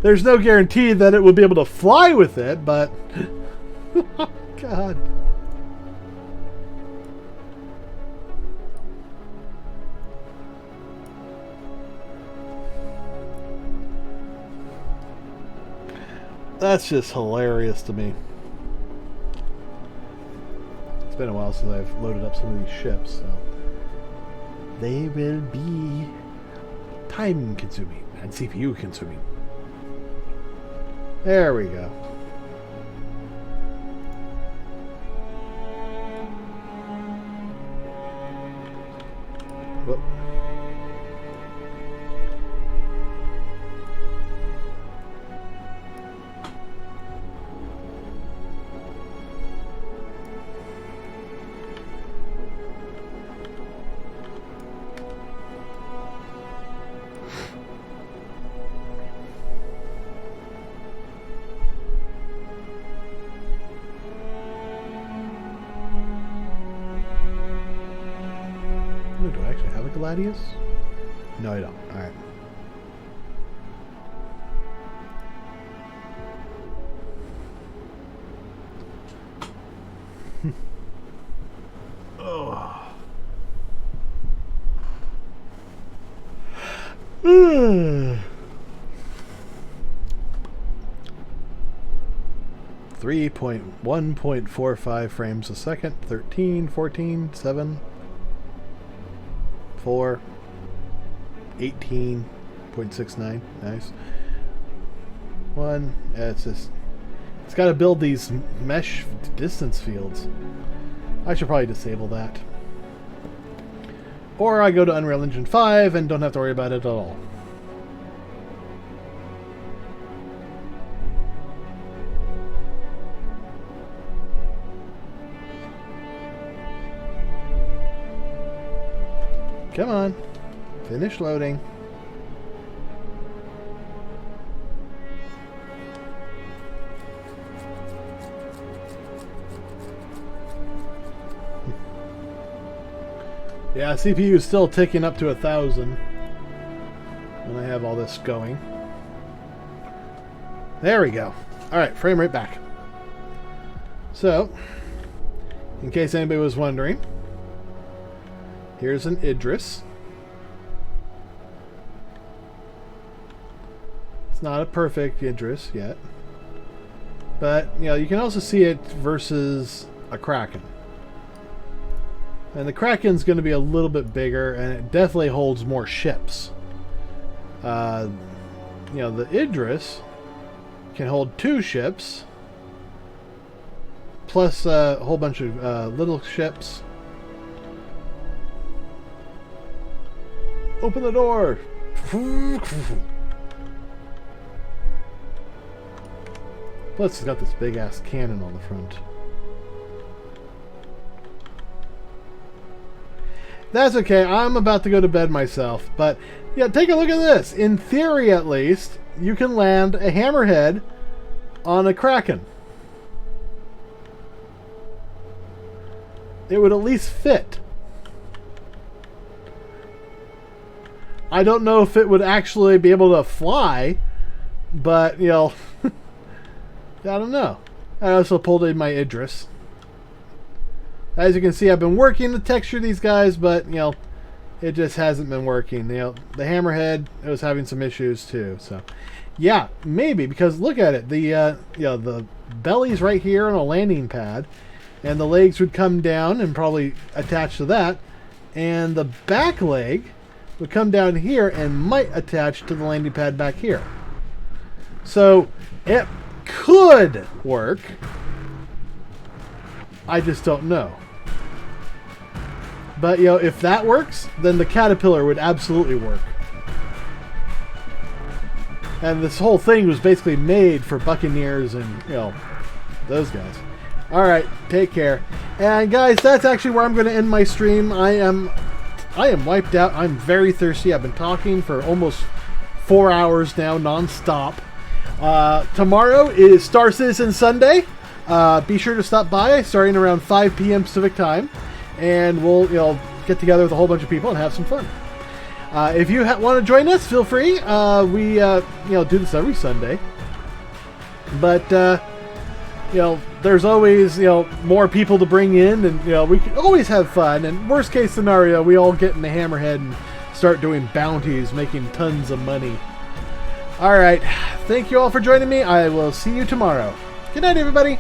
There's no guarantee that it would be able to fly with it, but... Oh, God. That's just hilarious to me. It's been a while since I've loaded up some of these ships, so... They will be time-consuming and CPU-consuming. There we go. Whoop. have a Gladius? No, I don't. Alright. Oh. 1.45 frames a second. 13, 14, 7, 4, 18.69. Nice. It's just, it's got to build these mesh distance fields. I should probably disable that. Or I go to Unreal Engine 5 and don't have to worry about it at all. Come on. Finish loading. Yeah, CPU is still ticking up to 1,000 when I have all this going. There we go. Alright, frame rate back. So, in case anybody was wondering, here's an Idris. It's not a perfect Idris yet. But, you know, you can also see it versus a Kraken. And the Kraken's going to be a little bit bigger, and it definitely holds more ships. You know, the Idris can hold 2 ships, plus a whole bunch of little ships. Open the door! Plus, it's got this big-ass cannon on the front. That's okay, I'm about to go to bed myself, but yeah, take a look at this. In theory, at least, you can land a hammerhead on a Kraken. It would at least fit. I don't know if it would actually be able to fly, but, you know, I don't know. I also pulled in my Idris. As you can see, I've been working to texture these guys, but, you know, it just hasn't been working. You know, the hammerhead, it was having some issues too. So, yeah, maybe, because look at it. The, you know, the belly's right here on a landing pad, and the legs would come down and probably attach to that, and the back leg would come down here and might attach to the landing pad back here. So, it could work. I just don't know. But, you know, if that works, then the Caterpillar would absolutely work. And this whole thing was basically made for Buccaneers and, you know, those guys. Alright, take care. And guys, that's actually where I'm going to end my stream. I am wiped out. I'm very thirsty. I've been talking for almost 4 hours now, non-stop. Tomorrow is Star Citizen Sunday. Be sure to stop by, starting around 5 p.m. Pacific time. And we'll, you know, get together with a whole bunch of people and have some fun. If you want to join us, feel free. We, you know, do this every Sunday. But, you know, there's always, you know, more people to bring in. And, you know, we can always have fun. And worst case scenario, we all get in the hammerhead and start doing bounties, making tons of money. All right. Thank you all for joining me. I will see you tomorrow. Good night, everybody.